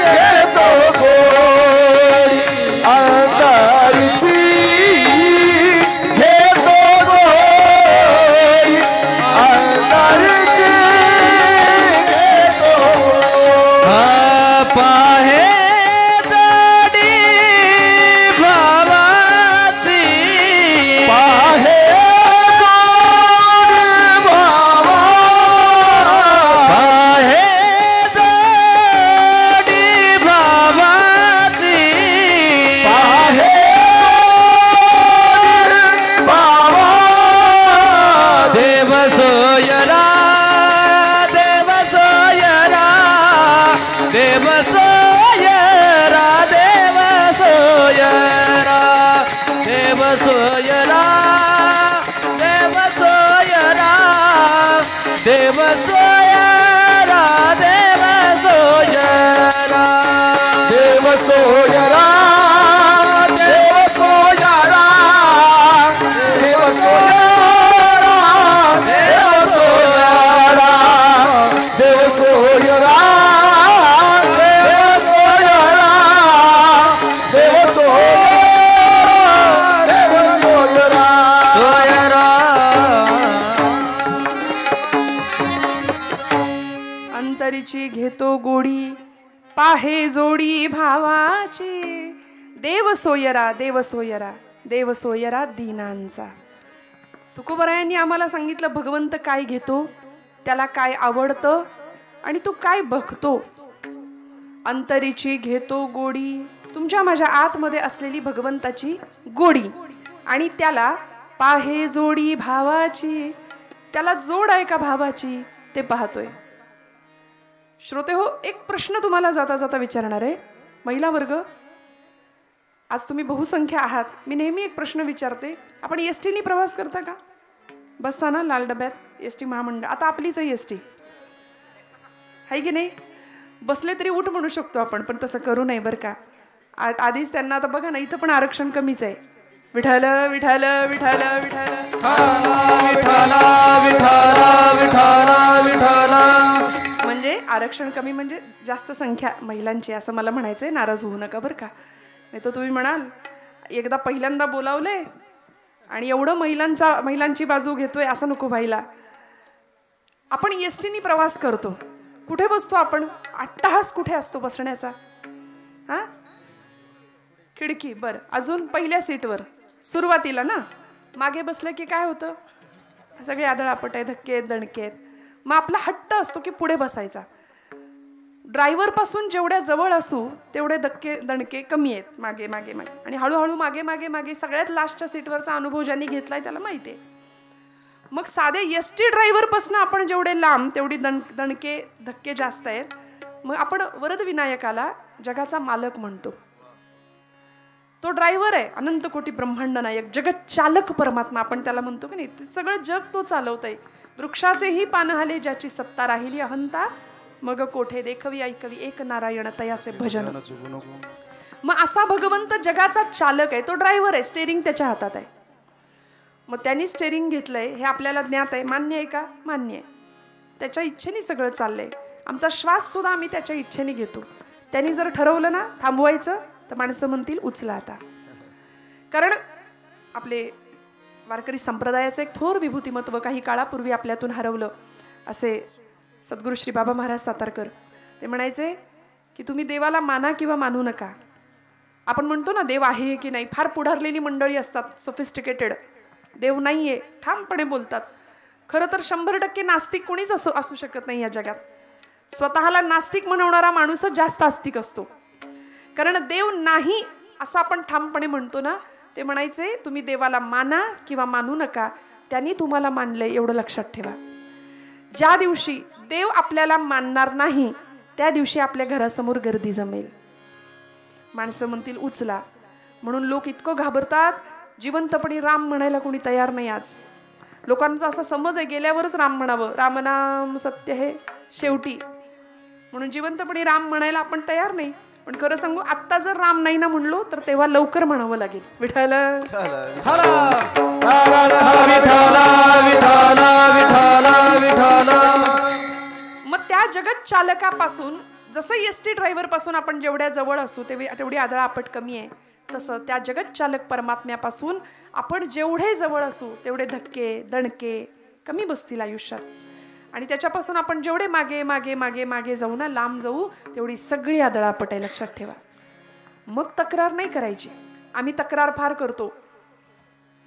घेतो गोडी. देव सोयरा देव सोयरा देव सोयरा देव सोयरा देव सोयरा देव सोयरा देव सोयरा देव सोयरा देव सोयरा देव सोयरा सोयरा अंतरीची घेतो गोडी पाहे जोडी भावाची देव सोयरा देव सोयरा देव सोयरा दीनांचा. तुकोबरायांनी आम्हाला सांगितलं भगवंत काय घेतो, त्याला काय आवडतं आणि तू काय बघतो. अंतरीची घेतो गोडी, तुमच्या माझ्या आतमध्ये असलेली भगवंताची गोडी, आणि त्याला पाहे जोडी भावाची, त्याला जोड आहे का भावाची ते पाहतोय. श्रोते हो, एक प्रश्न तुम्हाला जाता जाता विचारणार आहे. महिला वर्ग, आज तुम्ही बहुसंख्य आहात. मी नेहमी एक प्रश्न विचारते, आपण एसटीने प्रवास करता का? बसता ना लाल डब्यात, एसटी महामंडळ. आता आपलीच आहे एसटी, आहे की नाही? बसले तरी उठ म्हणू शकतो आपण, पण तसं करू नये बरं का. आधीच त्यांना आता बघा ना, इथं पण आरक्षण कमीच आहे. विठ्ठल विठ्ठल विठ्ठल विठ्ठल म्हणजे आरक्षण कमी म्हणजे जास्त संख्या महिलांची, असं मला म्हणायचंय. नाराज होऊ नका बरं का, नाही तर तुम्ही म्हणाल एकदा पहिल्यांदा बोलावले आणि एवढं महिलांची बाजू घेतोय, असं नको व्हायला. आपण एसटीने प्रवास करतो, कुठे बसतो आपण? अट्टाहास कुठे असतो बसण्याचा? हा, खिडकी. बरं, अजून पहिल्या सीटवर सुरुवातीला ना. मागे बसलं की काय होतं? सगळे आदळापट आहे, धक्के आहेत, दणके आहेत. मग आपला हट्ट असतो की पुढे बसायचा. ड्रायव्हर पासून जेवढ्या जवळ असू तेवढे धक्के दणके कमी आहेत, मागे मागे मागे. आणि हळूहळू मागे मागे मागे सगळ्यात लास्टच्या सीटवरचा अनुभव ज्यांनी घेतलाय त्याला माहिती आहे. मग साधे एसटी ड्रायव्हर पासून आपण जेवढे लांब तेवढी दणके धक्के जास्त आहेत. मग आपण वरदविनायकाला जगाचा मालक म्हणतो. तो ड्रायव्हर आहे, अनंत कोटी ब्रह्मांड नायक, जगत चालक परमात्मा आपण त्याला म्हणतो की नाही. सगळं जग तो चालवतोय. वृक्षाचेही पान हाले ज्याची सत्ता राहिली अहंता, मग कोठे देखवी ऐकवी एक नारायण तयाचे भजन. मग असा भगवंत जगाचा चालक आहे, तो ड्रायव्हर आहे, स्टेरिंग त्याच्या हातात आहे. मग त्यांनी स्टेरिंग घेतलंय हे आपल्याला ज्ञात आहे. मान्य आहे का? मान्य आहे. त्याच्या इच्छेने सगळं चाललंय. आमचा श्वास सुद्धा आम्ही त्याच्या इच्छेने घेतो. त्यांनी जर ठरवलं ना थांबवायचं, तर माणसं म्हणतील उचला आता. कारण आपले वारकरी संप्रदायाचं एक थोर विभूतिमत्व काही काळापूर्वी आपल्यातून हरवलं. असे सद्गुरू श्री बाबा महाराज सातारकर ते म्हणायचे की तुम्ही देवाला माना किंवा मानू नका. आपण म्हणतो ना देव आहे की नाही, फार पुढारलेली मंडळी असतात, सोफिस्टिकेटेड. देव नाहीये ठामपणे बोलतात. खरं तर 100% नास्तिक कोणीच असू शकत नाही या जगात. स्वतःला नास्तिक म्हणवणारा माणूसच जास्त आस्तिक असतो. कारण देव नाही असं आपण ठामपणे म्हणतो ना. ते म्हणायचे तुम्ही देवाला माना किंवा मानू नका, त्यांनी तुम्हाला मानलंय एवढं लक्षात ठेवा. ज्या दिवशी देव आपल्याला मानणार नाही त्या दिवशी आपल्या घरासमोर गर्दी जमेल. माणसं म्हणतील उचला, म्हणून लोक इतकं घाबरतात. जिवंतपणी राम म्हणायला कोणी तयार नाही. आज लोकांचा असा समज आहे गेल्यावरच राम म्हणावं, रामनाम सत्य हे शेवटी, म्हणून जिवंतपणी राम म्हणायला आपण तयार नाही. पण खरं सांगू, आत्ता जर राम नाही ना म्हणलो तर तेव्हा लवकर म्हणावं लागेल विठ्ठल. मग त्या जगत चालकापासून, जसं एसटी ड्रायव्हर पासून आपण जेवढ्या जवळ असू तेवढी आदळापट कमी आहे, तसं त्या जगत चालक परमात्म्यापासून आपण जेवढे जवळ असू तेवढे धक्के दणके कमी बसतील आयुष्यात. आणि त्याच्यापासून आपण जेवढे मागे मागे मागे मागे जाऊ ना, लांब जाऊ, तेवढी सगळी आदळापट आहे, लक्षात ठेवा. मग तक्रार नाही करायची. आम्ही तक्रार फार करतो,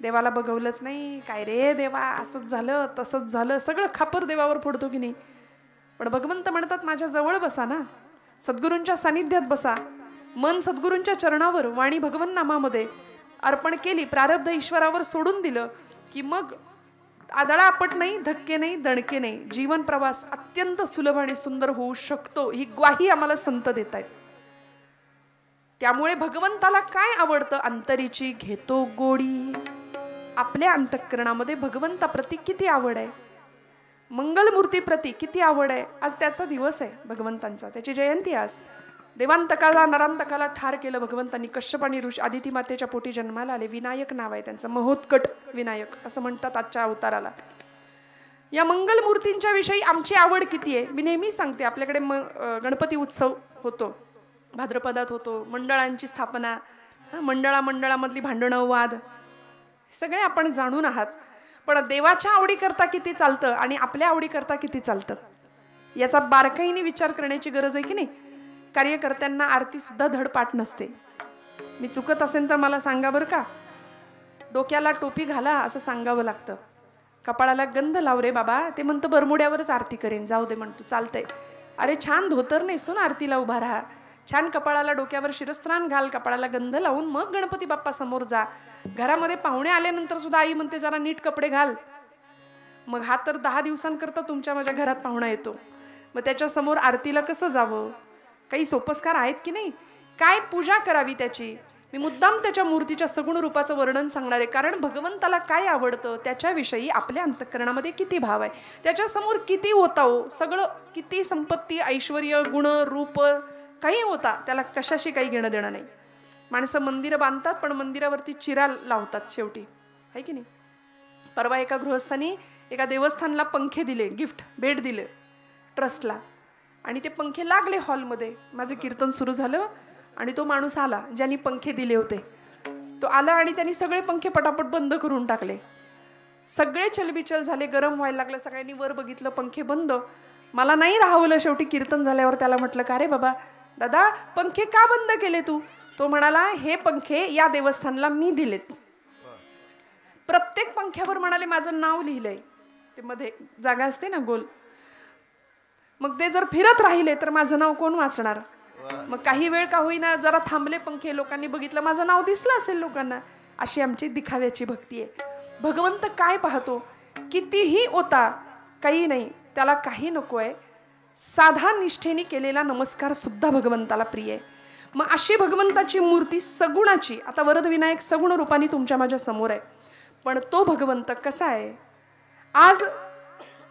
देवाला बघवलंच नाही, काय रे देवा असंच झालं तसंच झालं, सगळं खापर देवावर फोडतो की नाही. पण भगवंत म्हणतात माझ्या जवळ बसा ना, सद्गुरूंच्या सानिध्यात बसा. मन सद्गुरूंच्या चरणावर, वाणी भगवंत नामामध्ये अर्पण केली, प्रारब्ध ईश्वरावर सोडून दिलं की मग आदळापट नाही, धक्के नाही, दणके नाही, जीवन प्रवास अत्यंत सुलभ आणि सुंदर होऊ शकतो. ही ग्वाही आम्हाला संत देत आहेत. त्यामुळे भगवंताला काय आवडतं? अंतरीची घेतो गोडी. आपल्या अंतःकरणामध्ये भगवंताप्रती किती आवड आहे. मंगलमूर्ती प्रती किती आवड आहे. आज त्याचा दिवस आहे भगवंतांचा, त्याची जयंती आज. देवांतकाला नरांतकाला ठार केलं भगवंतांनी. कश्यप आणि ऋषी आदिती मातेच्या पोटी जन्माला आले. विनायक नाव आहे त्यांचं, महोत्कट विनायक असं म्हणतात आजच्या अवताराला. या मंगलमूर्तींच्या विषयी आमची आवड किती आहे. मी नेहमी सांगते, आपल्याकडे गणपती उत्सव होतो, भाद्रपदात होतो, मंडळांची स्थापना, मंडळामधली भांडणं वाद सगळे आपण जाणून आहात. पण देवाच्या आवडीकरता किती चालतं आणि आपल्या आवडीकरता किती चालतं याचा बारकाईने विचार करण्याची गरज आहे की नाही. कार्यकर्त्यांना आरती सुद्धा धडपाठ नसते. मी चुकत असेल तर मला सांगा बरं का. डोक्याला टोपी घाला असं सांगावं लागतं. कपाळाला गंध लाव रे बाबा, ते म्हणतं बरमुड्यावरच आरती करेन, जाऊ दे म्हणतो, चालतंय. अरे छान धोतर नेसून आरतीला उभा राहा, छान कपाळाला डोक्यावर शिरस्त्राण घाल, कपाळाला गंध लावून मग गणपती बाप्पा समोर जा. घरामध्ये पाहुणे आल्यानंतर सुद्धा आई म्हणते जरा नीट कपडे घाल. मग हा तर 10 दिवसांकरता तुमच्या माझ्या घरात पाहुणा येतो, मग त्याच्या समोर आरतीला कसं जावं. काही सोपस्कार आहेत की नाही. काय पूजा करावी त्याची. मी मुद्दाम त्याच्या मूर्तीच्या सगुण रूपाचं वर्णन सांगणार आहे, कारण भगवंताला काय आवडतं त्याच्याविषयी आपल्या अंतःकरणामध्ये किती भाव आहे, त्याच्यासमोर किती होता हो. सगळं किती संपत्ती ऐश्वर्य गुण रूप काही होता, त्याला कशाशी काही घेणं देणं नाही. माणसं मंदिरं बांधतात पण मंदिरावरती चिरा लावतात शेवटी, आहे की नाही. परवा एका गृहस्थांनी एका देवस्थानला पंखे दिले, गिफ्ट भेट दिले ट्रस्टला, आणि ते पंखे लागले हॉलमध्ये. माझं कीर्तन सुरू झालं आणि तो माणूस आला ज्यांनी पंखे दिले होते. तो आला आणि त्यांनी सगळे पंखे पटापट बंद करून टाकले. सगळे चलबिचल झाले, गरम व्हायला लागलं. सगळ्यांनी वर बघितलं, पंखे बंद. मला नाही राहवलं. शेवटी कीर्तन झाल्यावर त्याला म्हटलं, का रे बाबा दादा पंखे का बंद केले तू. तो म्हणाला, हे पंखे या देवस्थानला मी दिलेत. प्रत्येक पंख्यावर म्हणाले माझं नाव लिहिलंय. ते मध्ये जागा असते ना गोल, मग ते जर फिरत राहिले तर माझं नाव कोण वाचणार. मग काही वेळ का होईना जरा थांबले पंखे, लोकांनी बघितलं माझं नाव दिसलं असेल लोकांना. अशी आमची दिखाव्याची भक्ती आहे. भगवंत काय पाहतो, कितीही ओता काही नाही, त्याला काही नको आहे. साधा निष्ठेने केलेला नमस्कार सुद्धा भगवंताला प्रिय आहे. मग अशी भगवंताची मूर्ती सगुणाची, आता वरद विनायक सगुण रूपाने तुमच्या माझ्या समोर आहे. पण तो भगवंत कसा आहे. आज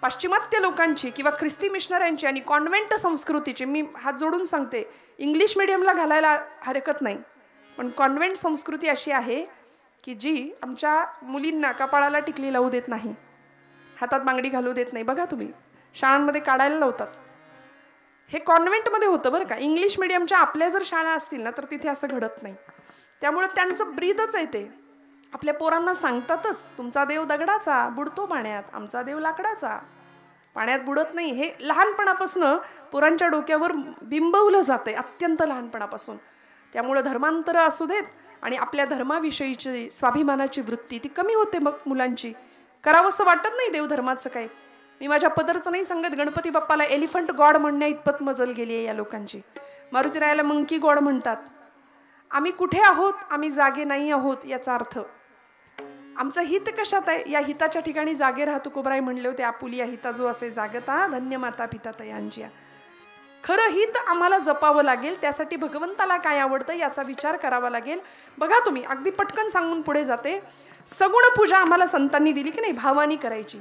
पाश्चिमात्य लोकांची किंवा ख्रिस्ती मिशनऱ्यांची आणि कॉन्व्हेंट संस्कृतीची, मी हात जोडून सांगते, इंग्लिश मिडियमला घालायला हरकत नाही, पण कॉन्व्हेंट संस्कृती अशी आहे की जी आमच्या मुलींना कपाळाला टिकली लावू देत नाही, हातात बांगडी घालू देत नाही. बघा तुम्ही, शाळांमध्ये काढायला लावतात. हे कॉन्व्हेंटमध्ये होतं बरं का. इंग्लिश मिडियमच्या आपल्या जर शाळा असतील ना तर तिथे असं घडत नाही. त्यामुळे त्यांचं ब्रीदच आहे ते. आपल्या पोरांना सांगतातच, तुमचा देव दगडाचा बुडतो पाण्यात, आमचा देव लाकडाचा पाण्यात बुडत नाही. हे लहानपणापासून पोरांच्या डोक्यावर बिंबवलं जातंय, अत्यंत लहानपणापासून. त्यामुळे धर्मांतर असू देत आणि आपल्या धर्माविषयीची स्वाभिमानाची वृत्ती ती कमी होते. मग मुलांची करावंसं वाटत नाही देवधर्माचं काय. मी माझ्या पदरचं नाही सांगत, गणपती बाप्पाला एलिफंट गॉड म्हणण्या इतपत मजल गेली आहे या लोकांची. मारुतीरायाला मंकी गॉड म्हणतात. आम्ही कुठे आहोत, आम्ही जागे नाही आहोत याचा अर्थ. आमचं हित कशात आहे, या हिताच्या ठिकाणी जागे राहा. तुकोबराय म्हणले होते, आपुलिया हिता जो असे जागता धन्य माता पिता तयांजिया. खरं हित आम्हाला जपावं लागेल. त्यासाठी भगवंताला काय आवडतं याचा विचार करावा लागेल. बघा तुम्ही, अगदी पटकन सांगून पुढे जाते. सगुण पूजा आम्हाला संतांनी दिली की नाही, भावानी करायची.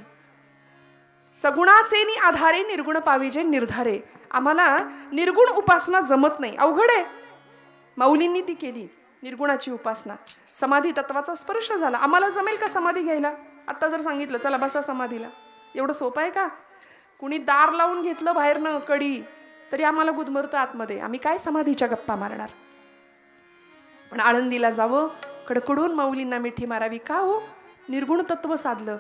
सगुणाचे आधारे निर्गुण पाविजे निर्धारे. आम्हाला निर्गुण उपासना जमत नाही, अवघड आहे. माऊलींनी ती केली निर्गुणाची उपासना. समाधी तत्वाचा स्पर्श झाला. आम्हाला जमेल का समाधी घ्यायला. आता जर सांगितलं चला बसा समाधीला, एवढं सोपं आहे का. कुणी दार लावून घेतलं बाहेरनं कडी तरी आम्हाला गुदमरतं आतमध्ये. आम्ही काय समाधीच्या गप्पा मारणार. पण आळंदीला जावं, कडकडून माऊलींना मिठी मारावी. का हो, निर्गुण तत्व साधलं,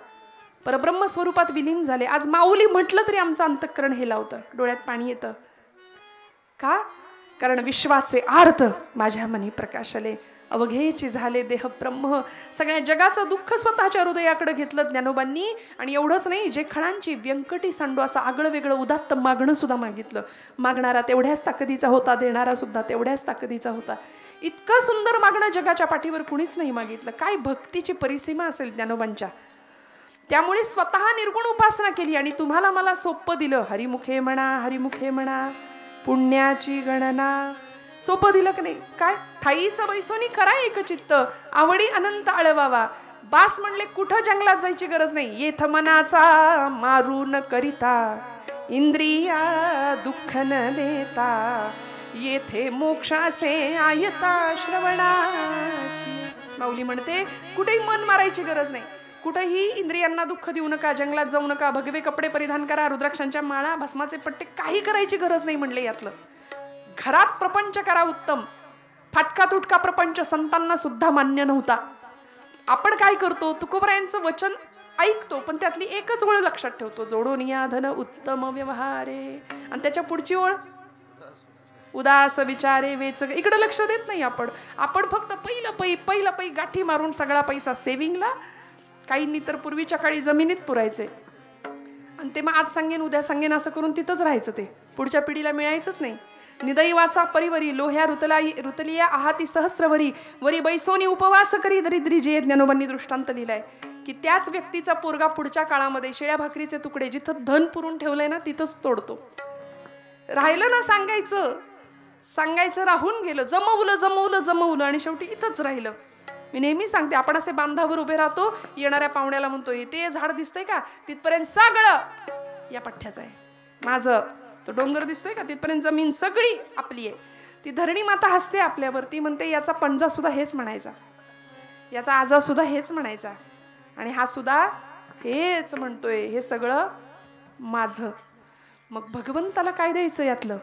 परब्रह्म स्वरूपात विलीन झाले. आज माऊली म्हटलं तरी आमचं अंतःकरण हे लावतं, डोळ्यात पाणी येतं. का, कारण विश्वाचे आर्त माझ्या मनी प्रकाशले, अवघेची झाले देह ब्रह्म. सगळ्या जगाचं दुःख स्वतःच्या हृदयाकडे घेतलं ज्ञानोबांनी. आणि एवढंच नाही, जे खणांची व्यंकटी सांडो असं आगळं वेगळं उदात्त मागणं सुद्धा मागितलं. मागणारा तेवढ्याच ताकदीचा होता, देणारा सुद्धा तेवढ्याच ताकदीचा होता. इतकं सुंदर मागणं जगाच्या पाठीवर कुणीच नाही मागितलं. काय भक्तीची परिसीमा असेल ज्ञानोबांच्या. त्यामुळे स्वतः निर्गुण उपासना केली आणि तुम्हाला मला सोपं दिलं. हरिमुखे म्हणा, हरिमुखे म्हणा, पुण्याची गणना. सोपं दिलं की नाही. काय ठाईचं बैसोनी करा एक चित्त, आवडी अनंत आळवावा. बास म्हणले कुठं जंगलात जायची गरज नाही. येथ मनाचा मारून करिता इंद्रिया दुःख न देता येथे मोक्ष असे आयता श्रवणाची. माऊली म्हणते कुठेही मन मारायची गरज नाही, कुठेही इंद्रियांना दुःख देऊ नका, जंगलात जाऊ नका, भगवे कपडे परिधान करा, रुद्राक्षांच्या माळा भस्माचे पट्टे काही करायची गरज नाही म्हणले. यातलं घरात प्रपंच करा उत्तम. फाटका तुटका प्रपंच संतांना सुद्धा मान्य नव्हता. आपण काय करतो, तुकोबरायांचं वचन ऐकतो पण त्यातली एकच ओळ लक्षात ठेवतो, जोडून या धन उत्तम व्यवहारे, आणि त्याच्या पुढची ओळ उदास विचारे वेच. इकडे लक्ष देत नाही आपण. आपण फक्त पहिलं पै गाठी मारून सगळा पैसा सेव्हिंगला, काहींनी तर पूर्वीच्या काळी जमिनीत पुरायचे आणि ते मग आज सांगेन उद्या सांगेन असं करून तिथंच राहायचं. ते पुढच्या पिढीला मिळायचंच नाही. निदैवाचा परिवरी लोह्या रुतलिया आहाती सहस्रवरी वरी बैसोनी उपवास करी दरिद्री जे. ज्ञानोबांनी दृष्टांत लिहिलाय की त्याच व्यक्तीचा पोरगा पुढच्या काळामध्ये शिळ्या भाकरीचे तुकडे जिथं धन पुरून ठेवलंय ना तिथंच तोडतो. राहिलं ना सांगायचं राहून गेलं, जमवलं आणि शेवटी इथंच राहिलं. मी नेहमी सांगते, आपण असे बांधावर उभे राहतो, येणाऱ्या पाहुण्याला म्हणतो ते झाड दिसतंय का, तिथपर्यंत सगळं या पठ्ठ्याचं आहे माझं. तो डोंगर दिसतोय का, तिथपर्यंत जमीन सगळी आपली आहे. ती धरणी माता हसते आपल्यावरती, म्हणते याचा पंजा सुद्धा हेच म्हणायचा, याचा आजा सुद्धा हेच म्हणायचा, आणि हा सुद्धा हेच म्हणतोय, हे सगळं माझं. मग भगवंताला काय द्यायचं यातलं?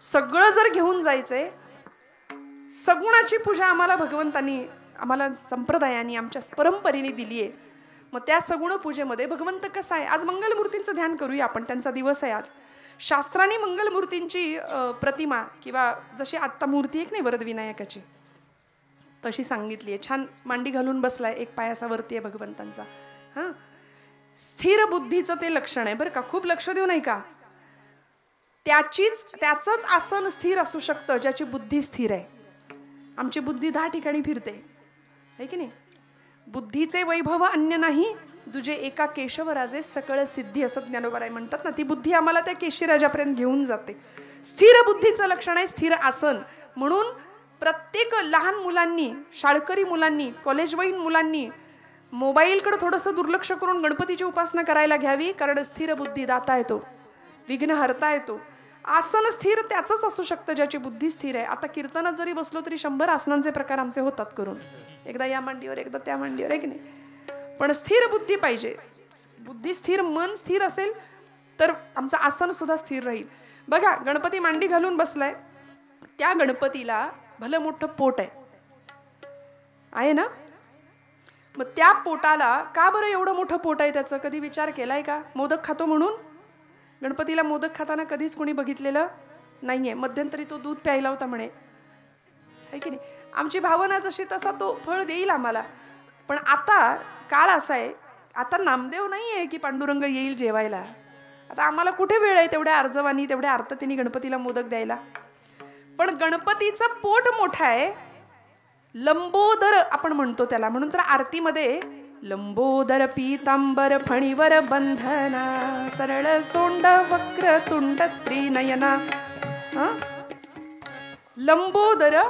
सगळं जर घेऊन जायचंय, सगुणाची पूजा आम्हाला भगवंतांनी, आम्हाला संप्रदायाने, आमच्या परंपरेने दिली आहे. मग त्या सगुण पूजेमध्ये भगवंत कसा आहे? आज मंगलमूर्तींचं ध्यान करूया आपण, त्यांचा दिवस आहे आज. शास्त्राने मंगलमूर्तींची प्रतिमा किंवा जशी आत्ता मूर्ती एक नाही वरदविनायकाची तशी सांगितली आहे. छान मांडी घालून बसलाय, एक पायासा वरती आहे भगवंतांचा. हां, स्थिर बुद्धीचं ते लक्षण आहे बरं का, खूप लक्ष देऊ नाही का. त्याचंच आसन स्थिर असू शकतं ज्याची बुद्धी स्थिर आहे. आमची बुद्धी 10 ठिकाणी फिरते है की नाही. बुद्धीचे वैभव अन्य नाही तुझे एका केशवराजे सकळ सिद्धी, असं ज्ञानोबाराय म्हणतात ना. ती बुद्धी आम्हाला त्या केशराजापर्यंत घेऊन जाते. स्थिर बुद्धीचं लक्षण आहे स्थिर आसन. म्हणून प्रत्येक लहान मुलांनी, शाळकरी मुलांनी, कॉलेजवयीन मुलांनी मोबाईलकडे थोडंसं दुर्लक्ष करून गणपतीची उपासना करायला घ्यावी, कारण स्थिर बुद्धी दाता येतो, विघ्न हरता येतो. आसन स्थिर त्याचंच असू शकतं ज्याची बुद्धी स्थिर आहे. आता कीर्तनात जरी बसलो तरी 100 आसनांचे प्रकार आमचे होतात करून, एकदा या मांडीवर एकदा त्या मांडीवर, आहे की नाही. पण स्थिर बुद्धी पाहिजे. बुद्धी स्थिर, मन स्थिर असेल तर आमचं आसन सुद्धा स्थिर राहील. बघा, गणपती मांडी घालून बसलाय, त्या गणपतीला भलं मोठं पोट आहे ना. मग त्या पोटाला का बरं एवढं मोठं पोट आहे त्याचं, कधी विचार केलाय का? मोदक खातो म्हणून. गणपतीला मोदक खाताना कधीच कोणी बघितलेलं नाहीये. मध्यंतरी तो दूध प्यायला होता म्हणे, है की नाही. आमची भावना जशी तसा तो फळ देईल आम्हाला. पण आता काळ असा आहे, आता नामदेव नाही आहे की पांडुरंग येईल जेवायला. आता आम्हाला कुठे वेळ आहे तेवढ्या अर्जवानी, तेवढ्या अर्थतेने गणपतीला मोदक द्यायला. पण गणपतीचं पोट मोठं आहे, लंबोदर आपण म्हणतो त्याला. म्हणून तर आरतीमध्ये लंबोदर पीतांबर फणीवर बंधना सरळ सोंड वक्र तुंड त्रिनयना. लंबोदर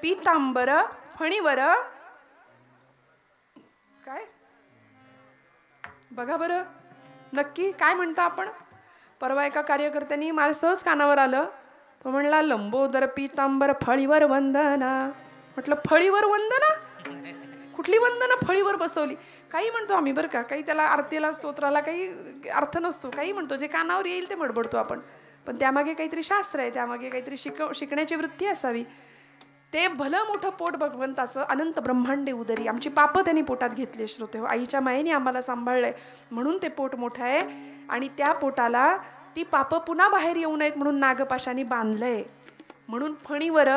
पीतांबर फणीवर, काय बघा बरं नक्की काय म्हणता आपण. परवा एका कार्यकर्त्यांनी मला सहज कानावर आलं, तो म्हणला लंबोदर पीतांबर फळीवर वंदना. म्हटलं फळीवर वंदना, कुठली वंदना फळीवर बसवली? काही म्हणतो आम्ही बरं का, काही त्याला आरतीला स्तोत्राला काही अर्थ नसतो, काही म्हणतो जे कानावर येईल ते बडबडतो आपण. पण त्यामागे काहीतरी शास्त्र आहे, त्यामागे काहीतरी शिकण्याची वृत्ती असावी. ते भलं मोठं पोट भगवंताचं, अनंत ब्रह्मांडे उदरी. आमची पापं त्यांनी पोटात घेतली श्रोते हो. आईच्या मायेने आम्हाला सांभाळलंय म्हणून ते पोट मोठं आहे. आणि त्या पोटाला ती पापं पुन्हा बाहेर येऊ नयेत म्हणून नागपाशाने बांधलंय. म्हणून फणीवर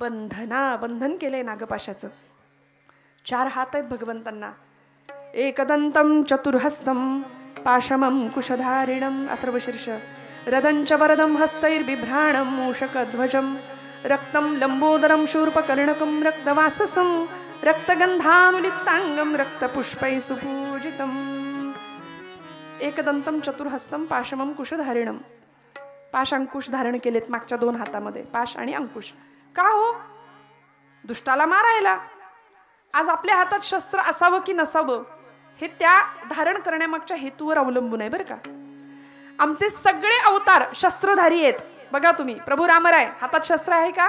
बंधना, बंधन केलंय नागपाशाचं. 4 हात आहेत भगवंतांना. एकदंतम चतुर्हस्तम पाशमं कुशधारिणम अथर्वशीर्ष रदंच वरदं हस्तैर्बिभ्राणं मूषकध्वजं रक्तं लंबोदरं शूर्पकर्णकं रक्तवाससं रक्तगंधानुलिप्तांगं रक्तपुष्पैः सुपूजितम्. एकदंतम चतुर्हस्तम पाशमं कुशधारिणम. पाश अंकुश धारण केलेत मागच्या 2 हातामध्ये, पाश आणि अंकुश. का हो? दुष्टाला मारायला. आज आपल्या हातात शस्त्र असावं की नसावं हे त्या धारण करण्यामागच्या हेतूवर अवलंबून आहे बरं का. आमचे सगळे अवतार शस्त्रधारी आहेत. बघा तुम्ही, प्रभू रामराय हातात शस्त्र आहे का?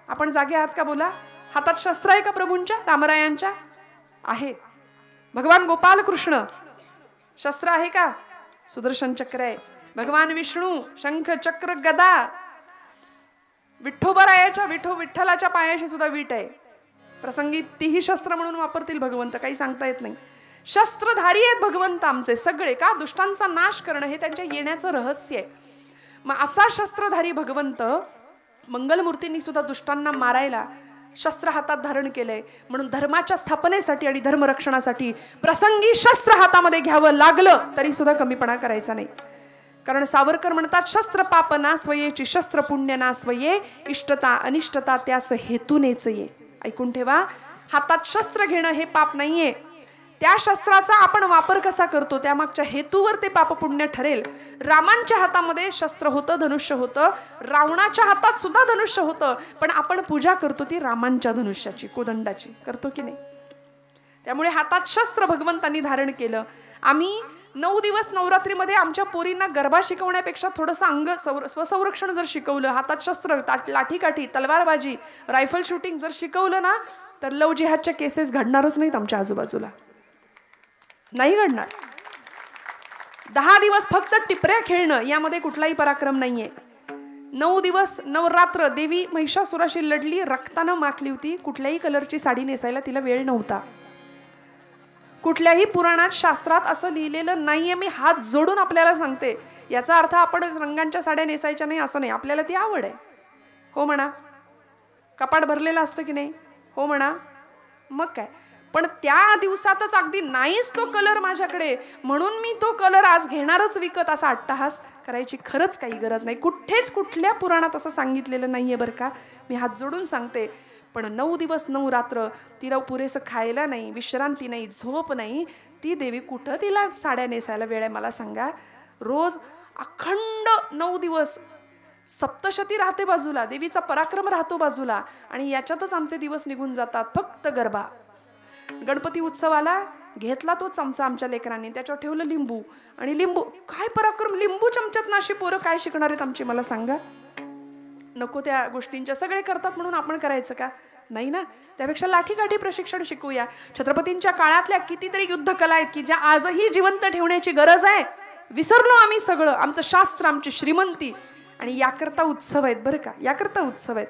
आपण जागे आहात का? बोला. हातात शस्त्र आहे का प्रभूंच्या, रामरायांच्या? आहे. भगवान गोपाल कृष्ण शस्त्र आहे का? सुदर्शन चक्र आहे. भगवान विष्णू शंख चक्र गदा. विठ्ठोबरायाच्या विठ्ठलाच्या पायाशी सुद्धा वीट आहे. प्रसंगी तीही शस्त्र म्हणून वापरतील भगवंत, काही सांगता येत नाही. शस्त्रधारी आहेत भगवंत आमचे सगळे. का? दुष्टांचा नाश करणं हे त्यांच्या येण्याचं रहस्य आहे. मग असा शस्त्रधारी भगवंत मंगलमूर्तींनी सुद्धा दुष्टांना मारायला शस्त्र हातात धारण केलंय. म्हणून धर्माच्या स्थापनेसाठी आणि धर्मरक्षणासाठी प्रसंगी शस्त्र हातामध्ये घ्यावं लागलं तरी सुद्धा कमीपणा करायचा नाही. कारण सावरकर म्हणतात, शस्त्र पाप ना स्वयेची शस्त्र पुण्य ना स्वये, इष्टता अनिष्टता त्यास हेतूनेच ये. ऐकून ठेवा, हातात शस्त्र घेणं हे पाप नाहीये. त्या शस्त्राचा आपण वापर कसा करतो त्यामागच्या हेतूवर ते पाप पुण्य ठरेल. रामांच्या हातामध्ये शस्त्र होतं, धनुष्य होतं. रावणाच्या हातात सुद्धा धनुष्य होतं, पण आपण पूजा करतो ती रामांच्या धनुष्याची, कोदंडाची करतो की नाही. त्यामुळे हातात शस्त्र भगवंतांनी धारण केलं. आम्ही 9 दिवस नवरात्रीमध्ये आमच्या पोरींना गरबा शिकवण्यापेक्षा थोडंसं स्वसंरक्षण जर शिकवलं, हातात शस्त्र, लाठीकाठी, तलवारबाजी, रायफल शूटिंग जर शिकवलं ना, तर लव जिहादच्या केसेस घडणारच नाहीत आमच्या आजूबाजूला. नाही घडणार. 10 दिवस फक्त टिपऱ्या खेळणं यामध्ये कुठलाही पराक्रम नाहीये. 9 दिवस नवरात्र देवी महिषासुराशी लढली, रक्तानं माखली होती. कुठल्याही कलरची साडी नेसायला तिला वेळ नव्हता. कुठल्याही पुराणात शास्त्रात असं लिहिलेलं नाहीये. मी हात जोडून आपल्याला सांगते. याचा अर्थ आपण रंगांच्या साड्या नेसायच्या नाही असं नाही. आपल्याला ती आवड आहे. हो म्हणा. कपाट भरलेलं असतं की नाही? हो म्हणा. मग काय, पण त्या दिवसातच अगदी नाहीच तो कलर माझ्याकडे म्हणून मी तो कलर आज घेणारच विकत, असा अट्टहास करायची खरंच काही गरज नाही. कुठेच कुठल्या पुराणात असं सांगितलेलं नाहीये बरं का. मी हात जोडून सांगते. पण 9 दिवस 9 रात्र तिला पुरेसं खायला नाही, विश्रांती नाही, झोप नाही. ती देवी कुठं तिला साड्या नेसायला वेळ आहे मला सांगा. रोज अखंड 9 दिवस सप्तशती राहते बाजूला, देवीचा पराक्रम राहतो बाजूला, आणि याच्यातच आमचे दिवस निघून जातात. फक्त गरबा. गणपती उत्सवाला घेतला तो चमचा आमच्या लेकरांनी, त्याच्यावर ठेवलं लिंबू, आणि लिंबू काय पराक्रम. लिंबू चमच्यात नाशी पोरं काय शिकणार आहेत आमची मला सांगा. नको त्या गोष्टींच्या. सगळे करतात म्हणून आपण करायचं का? नाही ना. त्यापेक्षा लाठीकाठी प्रशिक्षण शिकूया. छत्रपतींच्या काळातल्या कितीतरी युद्ध कला आहेत की ज्या आजही जिवंत ठेवण्याची गरज आहे. विसरलो आम्ही सगळं. आमचं शास्त्र, आमची श्रीमंती, आणि याकरता उत्सव आहेत बरं का. याकरता उत्सव आहेत.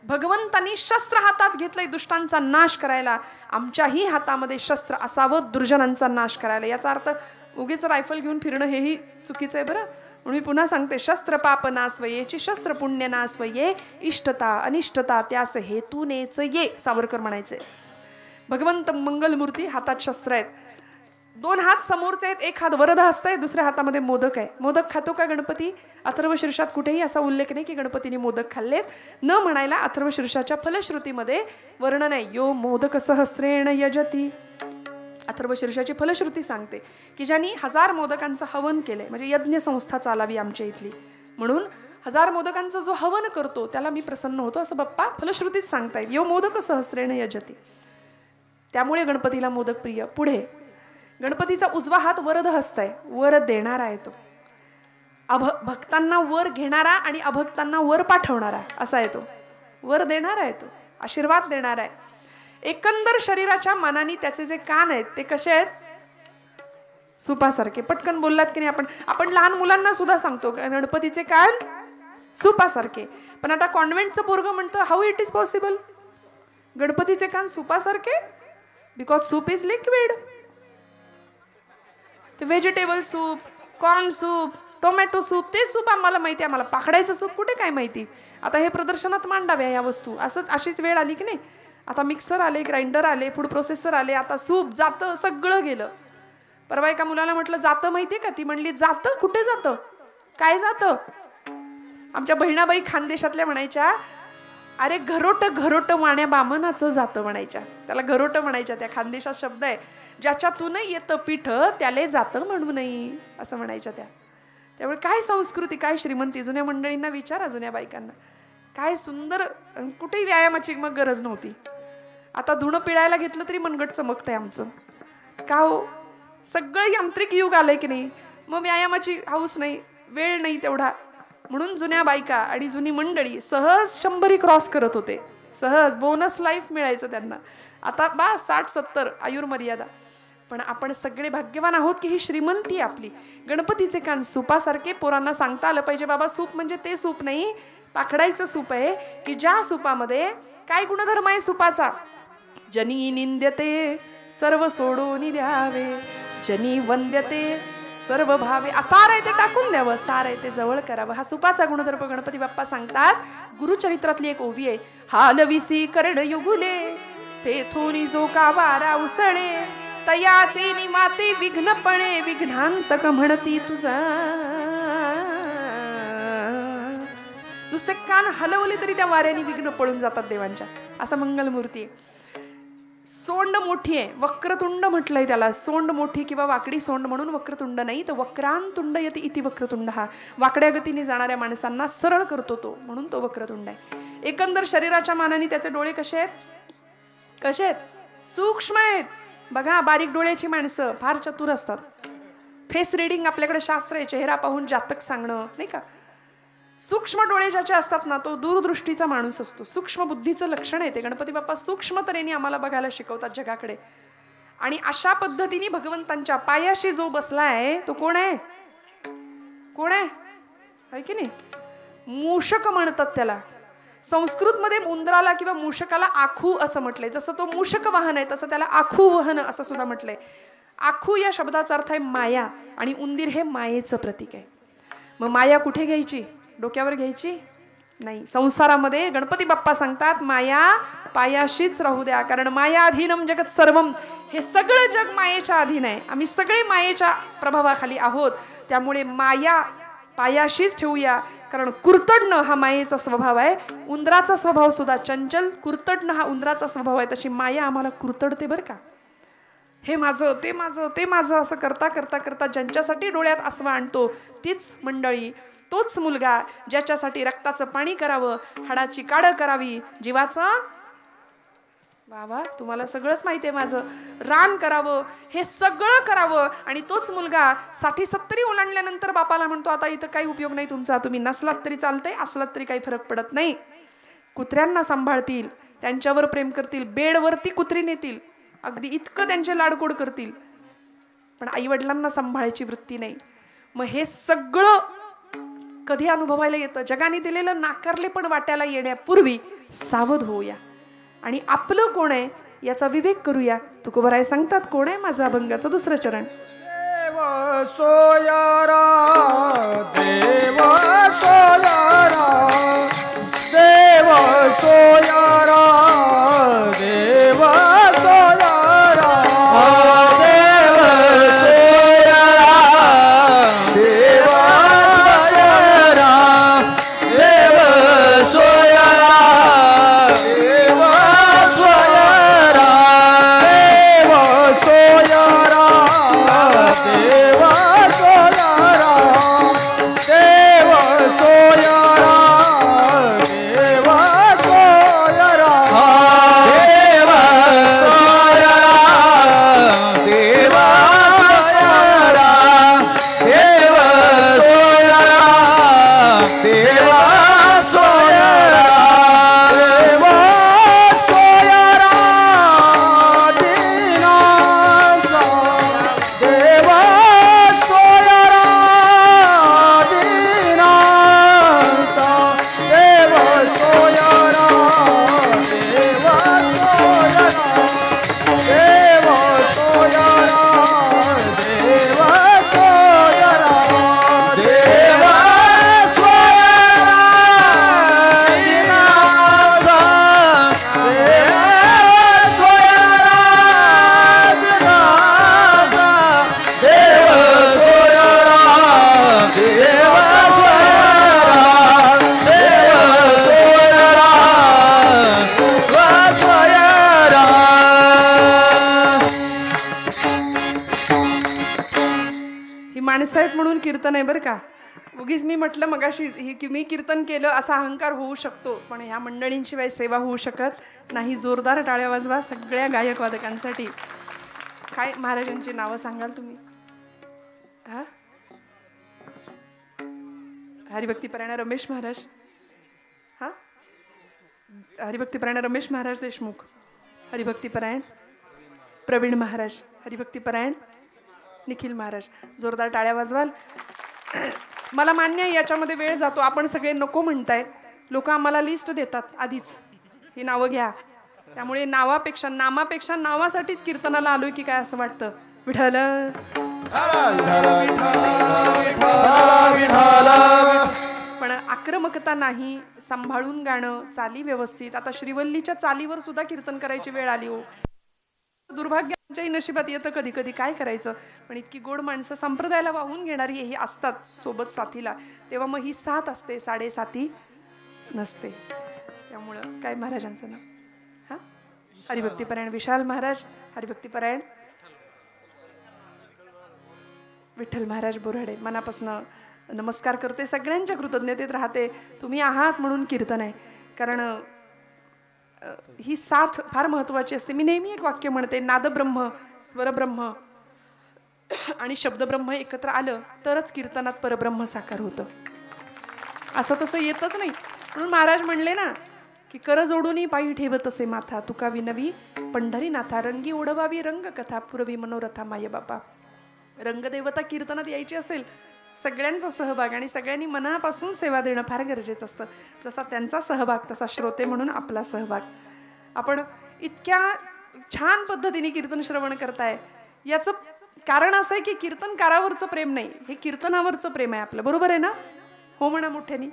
भगवंतांनी शस्त्र हातात घेतलंय दुष्टांचा नाश करायला. आमच्याही हातामध्ये शस्त्र असावं दुर्जनांचा नाश करायला. याचा अर्थ उगीच रायफल घेऊन फिरणं हेही चुकीचं आहे बरं. म्हणून मी पुन्हा सांगते, शस्त्र पाप ना स्वयेची शस्त्र पुण्य ना स्वये, इष्टता अनिष्टता त्यास हेतूनेच ये. सावरकर म्हणायचे. भगवंत मंगलमूर्ती हातात शस्त्र आहेत. 2 हात समोरचे आहेत, 1 हात वरद हस्त आहे, दुसऱ्या हातामध्ये मोदक आहे. मोदक खातो का गणपती? अथर्वशीर्षात कुठेही असा उल्लेख नाही की गणपतीने मोदक खाल्लेत. न म्हणायला अथर्वशीर्षाच्या फलश्रुतीमध्ये वर्णन आहे. यो मोदक सहस्रेण यजती. अथर्वशीर्षाची फलश्रुती सांगते की ज्यांनी 1000 मोदकांचं हवन केलंय, म्हणजे यज्ञ संस्था चालावी आमच्या इथली, म्हणून 1000 मोदकांचं जो हवन करतो त्याला मी प्रसन्न होतो, असं बाप्पा फलश्रुतीत सांगतायत. यो मोदक सहस्रेण यजती. त्यामुळे गणपतीला मोदक प्रिय. पुढे गणपतीचा उजवा हात वरद हस्त आहे. वर देणारा आहे तो. भक्तांना वर घेणारा आणि अभक्तांना वर पाठवणारा असा आहे तो. वर देणारा आहे तो, आशीर्वाद देणारा आहे. एकंदर शरीराच्या मानाने त्याचे जे कान आहेत ते कसे आहेत? सुपासारखे. पटकन बोललात की नाही. आपण लहान मुलांना सुद्धा सांगतो गणपतीचे कान सुपासारखे. पण आता कॉन्व्हेंटचं पोरगं म्हणतं हाऊ इट इज पॉसिबल? गणपतीचे कान सुपासारखे? Because soup is liquid. ते vegetable soup, corn soup, tomato soup, ते सूप आम्हाला माहिती आहे. आम्हाला पाकडायचं सूप कुठे काय माहिती. आता हे प्रदर्शनात मांडाव्या या वस्तू. अशीच वेळ आली की नाही. आता मिक्सर आले, ग्राइंडर आले, फूड प्रोसेसर आले. आता सूप जातं, सगळं गेलं. परवा एका मुलाला म्हटलं जातं माहितीये का? ती म्हणली जातं? कुठे जातं? काय जातं? आमच्या बहिणाबाई खानदेशातल्या म्हणायच्या, अरे घरोट घरोट वाण्या बामनाचं जातं म्हणायच्या. त्याला घरोट म्हणायच्या. त्या खानदेशात शब्द आहे. ज्याच्यातून येतं पीठ त्याले जातं म्हणू नये असं म्हणायच्या त्या. त्यामुळे काय संस्कृती, काय श्रीमंती. जुन्या मंडळींना विचारा, जुन्या बायकांना. काय सुंदर. कुठेही व्यायामाची मग गरज नव्हती. आता धुणं पिळायला घेतलं तरी मनगट चमकतंय आमचं. का हो, सगळं यांत्रिक युग आलंय की नाही. मग व्यायामाची हाऊस नाही, वेळ नाही तेवढा. म्हणून जुन्या बायका आणि जुनी मंडळी सहज 100 क्रॉस करत होते. सहज बोनस लाईफ मिळायचं त्यांना. आता 60-70 आयुर्मर्यादा. पण आपण सगळे भाग्यवान आहोत की ही श्रीमंती आपली. गणपतीचे कान सुपासारखे. पोरांना सांगता आलं पाहिजे, बाबा सूप म्हणजे ते सूप नाही, पाखडायचं सूप आहे की ज्या सुपामध्ये काय गुणधर्म आहे सुपाचा. जनी निंद्यते सर्व सोडून द्यावे, जनी वंद्यते सर्व भावे. सार आहे ते टाकून द्यावं, सार आहे ते जवळ करावं. हा सुपाचा गुणधर्म गणपती बाप्पा सांगतात. गुरुचरित्रातली एक ओवी आहे. हालविसी कर्ण युगुले, तेथून जो का वारा उसळे, तयाचे निमाते विघ्नपणे, विघ्नांतक म्हणती तुझा. नुसते कान हलवले तरी त्या वाऱ्याने विघ्न पळून जातात देवांच्या. असा मंगलमूर्ती आहे. सोंड मोठी आहे, वक्रतुंड म्हटलंय त्याला. सोंड मोठी किंवा वाकडी सोंड म्हणून वक्रतुंड नाही, तर वक्रांतुंड यती इति वक्रतुंड. हा वाकड्या गतीने जाणाऱ्या माणसांना सरळ करतो तो, म्हणून तो वक्रतुंड आहे. एकंदर शरीराच्या मानाने त्याचे डोळे कसे आहेत? कसे आहेत? सूक्ष्म आहेत. बघा, बारीक डोळ्याची माणसं फार चतुर असतात. फेस रिडिंग आपल्याकडे शास्त्र आहे, चेहरा पाहून जातक सांगणं नाही का. सूक्ष्म डोळे ज्याचे असतात ना, तो दूरदृष्टीचा माणूस असतो. सूक्ष्म बुद्धीचं लक्षण आहे ते. गणपती बाप्पा सूक्ष्म तऱ्हेने आम्हाला बघायला शिकवतात जगाकडे. आणि अशा पद्धतीने भगवंतांच्या पायाशी जो बसलाय तो कोण आहे? कोण आहे की नाही? मूषक म्हणतात त्याला. संस्कृतमध्ये उंदराला किंवा मूषकाला आखू असं म्हटलंय. जसं तो मूषक वाहन आहे तसं त्याला आखू वाहन असं सुद्धा म्हटलंय. आखू या शब्दाचा अर्थ आहे माया, आणि उंदीर हे मायेचं प्रतीक आहे. मग माया कुठे घ्यायची? डोक्यावर घ्यायची नाही. संसारामध्ये गणपती बाप्पा सांगतात माया पायाशीच राहू द्या, कारण माया अधीनम जगत सर्वम. हे सगळं जग मायेच्या अधीन आहे. आम्ही सगळे मायेच्या प्रभावाखाली आहोत. त्यामुळे माया पायाशीच ठेवूया, कारण कुरतडणं हा मायेचा स्वभाव आहे. उंदराचा स्वभाव सुद्धा चंचल, कुरतडणं हा उंदराचा स्वभाव आहे. तशी माया आम्हाला कुरतडते बरं का. हे माझं, ते माझं, ते माझं असं करता करता करता ज्यांच्यासाठी डोळ्यात आसवा आणतो तीच मंडळी, तोच मुलगा ज्याच्यासाठी रक्ताचं पाणी करावं, हाडाची काढ करावी, जीवाचं बाबा तुम्हाला सगळंच माहिती आहे माझं, रान करावं, हे सगळं करावं. आणि तोच मुलगा 60-70 ओलांडल्यानंतर बापाला म्हणतो आता इथं काही उपयोग नाही तुमचा, तुम्ही नसलात तरी चालतंय, असलात तरी काही फरक पडत नाही. कुत्र्यांना सांभाळतील, त्यांच्यावर प्रेम करतील, बेडवरती कुत्री नेतील, अगदी इतकं त्यांचे लाडकोड करतील, पण आईवडिलांना सांभाळायची वृत्ती नाही. मग हे सगळं कधी अनुभवायला येतं? जगाने दिलेलं नाकारले पण वाट्याला येण्यापूर्वी सावध होऊया आणि आपलं कोण आहे याचा विवेक करूया. तुकोबराय सांगतात कोण आहे माझं अभंगाचं दुसरं चरण. देव सोयारा, देव सोयारा, देव सोयारा, देव सोयारा, देव सोयारा, देव सोयारा, देव सोयारा, देव सोयारा, देव सोयारा, देव सोयारा, देव सोयारा, देव सोयारा, देव सोयारा, देव सोयारा, देव सोयारा, देव सोयारा, देव सोयारा, दीनांचा देव सोयारा, दीनांचा देव सोयारा, देव सोयारा, देव सोयारा, देव सोयारा, देव ही माणसं आहेत म्हणून कीर्तन आहे बरं का. उगीच मी म्हटलं मगाशी की मी कीर्तन केलं असा अहंकार होऊ शकतो, पण ह्या मंडळींशिवाय सेवा होऊ शकत नाही. जोरदार टाळ्या वाजवा सगळ्या गायक वादकांसाठी. काय महाराजांची नावं सांगाल तुम्ही? हा, हरिभक्तीपरायण रमेश महाराज, हा हरिभक्तीपरायण रमेश महाराज देशमुख, हरिभक्तीपरायण प्रवीण महाराज, हरिभक्तीपरायण निखिल महाराज. जोरदार टाळ्या वाजवाल. मला मान्य आहे याच्यामध्ये वेळ जातो, आपण सगळे नको म्हणताय. लोक आम्हाला लिस्ट देतात आधीच, ही नावं घ्या. त्यामुळे नावापेक्षा नामापेक्षा नावासाठीच कीर्तनाला आलोय की काय असं वाटतं. विठ्ठल पण आक्रमकता नाही, सांभाळून गाणं, चाली व्यवस्थित. आता श्रीवल्लीच्या चालीवर सुद्धा कीर्तन करायची वेळ आली हो. दुर्भाग्य आमच्याही नशिबात येतं कधी कधी, काय करायचं. पण इतकी गोड माणसं संप्रदायाला वाहून घेणारी ही असतात सोबत साथीला, तेव्हा मग ही साथ असते, साडेसाती नसते. त्यामुळं काय महाराजांचं नाव, हा हरिभक्तीपरायण विशाल महाराज, हरिभक्तीपरायण विठ्ठल महाराज बोराडे. मनापासून नमस्कार करते, सगळ्यांच्या कृतज्ञतेत राहते. तुम्ही आहात म्हणून कीर्तन आहे. कारण ही साथ फार महत्वाची असते. मी नेहमी एक वाक्य म्हणते, नादब्रह्म, स्वरब्रह्म आणि शब्दब्रह्म एकत्र आलं तरच कीर्तनात परब्रह्म साकार होतं. असं तसं येतच नाही. म्हणून महाराज म्हणले ना की कर जोडून पायी ठेवत असे माथा, तुका विनवी पंढरीनाथा, रंगी ओढवावी रंग कथा, पुरवी मनोरथा माय बापा. रंगदेवता कीर्तनात यायची असेल, सगळ्यांचा सहभाग आणि सगळ्यांनी मनापासून सेवा देणं फार गरजेचं असतं. जसा त्यांचा सहभाग तसा श्रोते म्हणून आपला सहभाग. आपण इतक्या छान पद्धतीने कीर्तन श्रवण करताय, याचं कारण असं आहे की कीर्तनकारावरचं प्रेम नाही, हे कीर्तनावरचं प्रेम आहे आपलं. बरोबर आहे ना? हो म्हणा मोठ्यानी.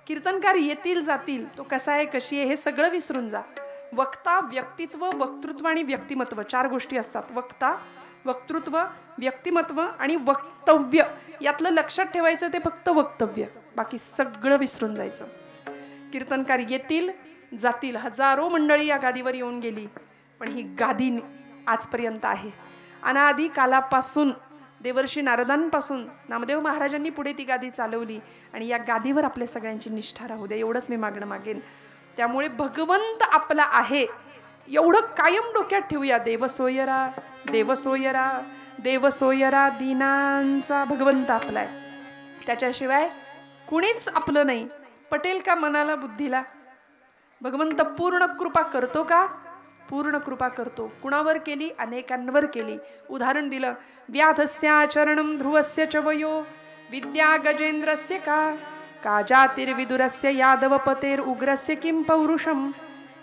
कीर्तनकार येतील जातील, तो कसा आहे कशी आहे हे सगळं विसरून जा. वक्ता, व्यक्तित्व, वक्तृत्व आणि व्यक्तिमत्व, 4 गोष्टी असतात. वक्ता, वक्तृत्व, व्यक्तिमत्व आणि वक्तव्य. यातलं लक्षात ठेवायचं ते फक्त वक्तव्य, बाकी सगळं विसरून जायचं. कीर्तनकार येतील जातील, हजारो मंडळी या गादीवर येऊन गेली, पण ही गादी आजपर्यंत आहे. अनादी कालापासून, देवर्षी नारदांपासून नामदेव महाराजांनी पुढे ती गादी चालवली आणि या गादीवर आपल्या सगळ्यांची निष्ठा राहू दे, एवढंच मी मागणं मागेन. त्यामुळे भगवंत आपला आहे एवढं कायम डोक्यात ठेवूया. देवसोयरा देवसोयरा देवसोयरा, दीनांचा भगवंत आपलाय, त्याच्याशिवाय कुणीच आपलं नाही. पटेल का मनाला बुद्धीला? भगवंत पूर्ण कृपा करतो का? पूर्ण कृपा करतो. कुणावर केली? अनेकांवर केली. उदाहरण दिलं, व्याधस्याचरणं ध्रुवस्य च वयो विद्या गजेंद्रस्य का जातिर्विदुरस्य यादवपतेर उग्रस्य किं पौरुषम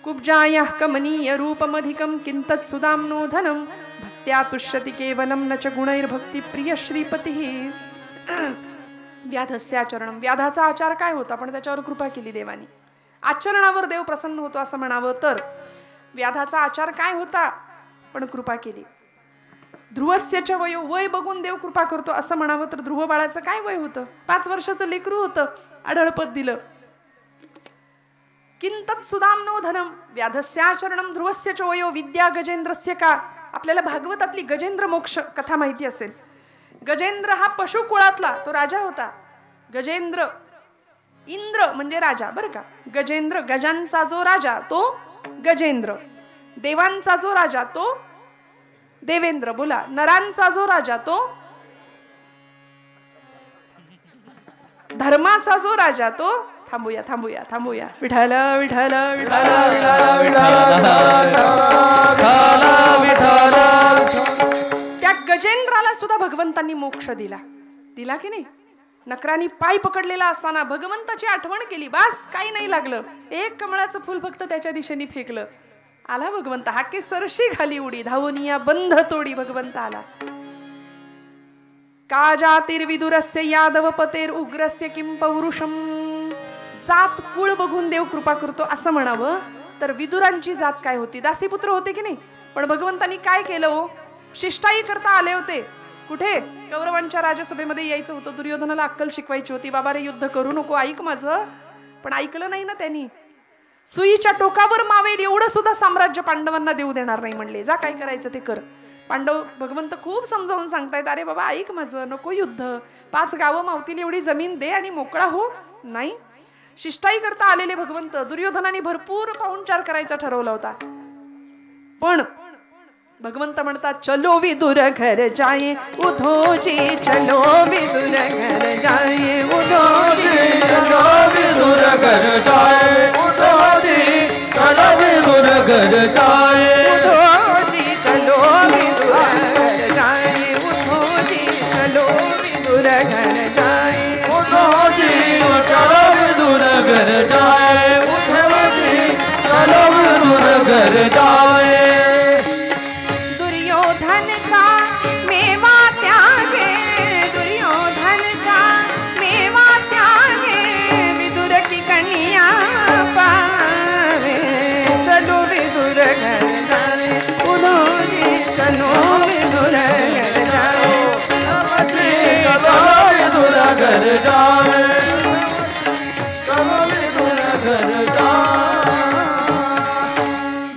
कुब्जायाः कमनीय रूपमधिकं किंतत् सुदाम्नो धनं भक्त्या तुष्यति केवलं न च गुणैर्भक्ती प्रिय श्रीपतिः. व्याधस्याचरणं, व्याधाचा आचार काय होता पण त्याच्यावर कृपा केली देवानी. आचरणावर देव प्रसन्न होतो असं म्हणावं तर व्याधाचा आचार काय होता पण कृपा केली. ध्रुवस्यच वयो, वय बघून देव कृपा करतो असं म्हणावं तर ध्रुव बाळाचं काय वय होतं? 5 वर्षाचं लेकरू होतं, आढळपद दिलं. किंतत् सुदाम्नो धनम व्याधस्याचरणं ध्रुवस्यच वयो विद्या गजेंद्रस्य का. आपल्याला भागवतातली गजेंद्र मोक्ष कथा माहिती असेल. गजेंद्र हा पशुकुळातला तो राजा होता. गजेंद्र, इंद्र म्हणजे राजा बरं का. गजेंद्र, गजांचा जो राजा तो गजेंद्र, देवांचा जो राजा तो देवेंद्र. बोला, नरांचा जो राजा तो धर्माचा जो राजा तो थांबूया थांबूया थांबूया विठ्ठल विठ्ठल त्या गजेंद्राला सुद्धा भगवंतांनी मोक्ष दिला. दिला की नाही? नकरानी पाय पकडलेला असताना भगवंताची आठवण केली, बास काही नाही लागलं. एक कमळाचं फुल फक्त त्याच्या दिशेने फेकलं, आला भगवंत. हाके सरशी घाली उडी धावनिया बंध तोडी भगवंत आला. का जातिर्विदुरस्य यादवपतेर उग्रस्य किं पौरुषम. जात कुळ बघून देव कृपा करतो असं म्हणावं तर विदुरांची जात काय होती? दासीपुत्र होते की नाही? पण भगवंतांनी काय केलं हो? शिष्टाई करता आले होते. कुठे? कौरवांच्या राजसभेमध्ये यायचं होतं. दुर्योधनाला अक्कल शिकवायची होती. बाबा रे युद्ध करू नको, ऐक माझं. पण ऐकलं नाही ना त्यांनी. सुईच्या टोकावर मावेल एवढं सुद्धा साम्राज्य पांडवांना देऊ देणार नाही म्हणले. जा काय करायचं ते कर. पांडव भगवंत खूप समजावून सांगतायत, अरे बाबा ऐक माझं, नको युद्ध, 5 गावं मावतील एवढी जमीन दे आणि मोकळा हो. नाही, शिष्टाई करता आलेले भगवंत, दुर्योधनाने भरपूर पाहुणचार करायचा ठरवला होता, पण भगवंत म्हणतात चलो विदुर घर जाये उधोजी, चलो विदुर घर जाये उधोजी, चलो विदुर घर जाए उधोजी, चलो विदुर घर जाए उधोजी, चलो विदुर घर जाए उधोजी, चलो विदुर घर जाए उधोजी, चलो विदुर घर जाए उधोजी, चलो विदुर घर जाए. दुर्योधन का मेवा त्यागे, दुर्योधन का मेवा त्यागे, विदुर की कन्या पावे, चलो विदुर घर जाए उधोजी, चलो विदुर घर जाए चलो विदुर घर जाए, चलो विदुर घर जाए.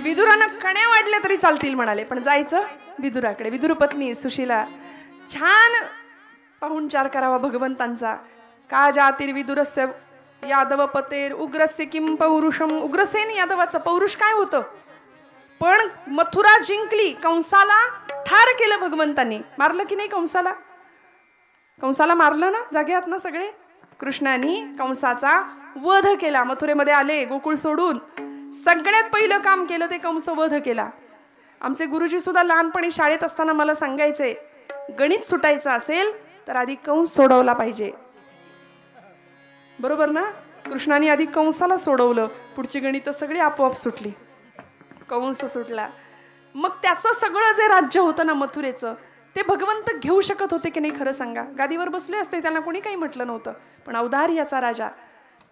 विदुरानं कण्या वाढल्या तरी चालतील म्हणाले, पण जायचं विदुराकडे. विदुर पत्नी सुशीला छान पाहुणचार करावा भगवंतांचा. का जातिर्विदुरस्य यादव पतेर उग्रस्य किं पौरुषम. उग्रसेन यादवाचं पौरुष काय होतं, पण मथुरा जिंकली, कंसाला ठार केलं भगवंतांनी. मारलं की नाही कंसाला? कंसाला मारलं ना, जागे आहात ना सगळे. कृष्णाने कंसाचा वध केला. मथुरेमध्ये आले गोकुळ सोडून, सगळ्यात पहिलं काम केलं ते कंस वध केला. आमचे गुरुजी सुद्धा लहानपणी शाळेत असताना मला सांगायचे, गणित सुटायचं असेल तर आधी कंस सोडवला पाहिजे. बरोबर ना? कृष्णाने आधी कंसाला सोडवलं, पुढची गणित सगळी आपोआप सुटली. कंस सुटला, मग त्याचं सगळं जे राज्य होतं ना मथुरेचं, ते भगवंत घेऊ शकत होते की नाही खरं सांगा? गादीवर बसले असते, त्यांना कोणी काही म्हटलं नव्हतं, पण औदार्याचा राजा,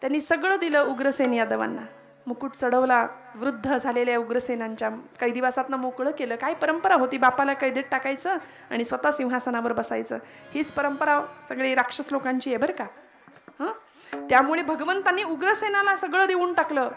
त्यांनी सगळं दिलं उग्रसेन यादवांना. मुकुट चढवला, वृद्ध झालेल्या उग्रसेनांच्या काही दिवसातनं मोकळं केलं. काय परंपरा होती, बापाला कैदेत टाकायचं आणि स्वतः सिंहासनावर बसायचं, हीच परंपरा सगळी राक्षस लोकांची आहे बरं का. त्यामुळे भगवंतांनी उग्रसेनाला सगळं देऊन टाकलं.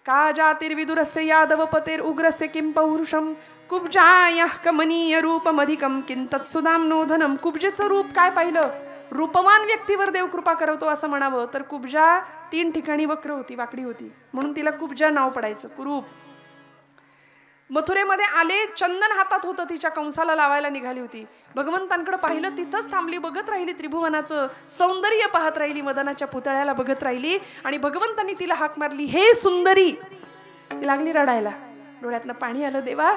का जातिर्विदुरस्य यादव पतेर उग्रस्य किं पौरुषम कुब्जायाः कमनीय रूपमधिकं किं तत्सुदां नोधनम. कुब्जेचं रूप काय पाहिलं, रूपवान व्यक्तीवर देव कृपा करतो असं म्हणावं तर कुब्जा 3 ठिकाणी वक्र होती, वाकडी होती, म्हणून तिला कुब्जा नाव पडायचं, कुरूप. मथुरेमध्ये आले, चंदन हातात होतं, तिच्या कंसाला लावायला निघाली होती. भगवंतांकडे पाहिलं, तिथंच थांबली, बघत राहिली, त्रिभुवनाचं सौंदर्य पाहत राहिली, मदनाच्या पुतळ्याला बघत राहिली, आणि भगवंतांनी तिला हाक मारली, हे सुंदरी. ती लागली रडायला, डोळ्यातनं पाणी आलं. देवा,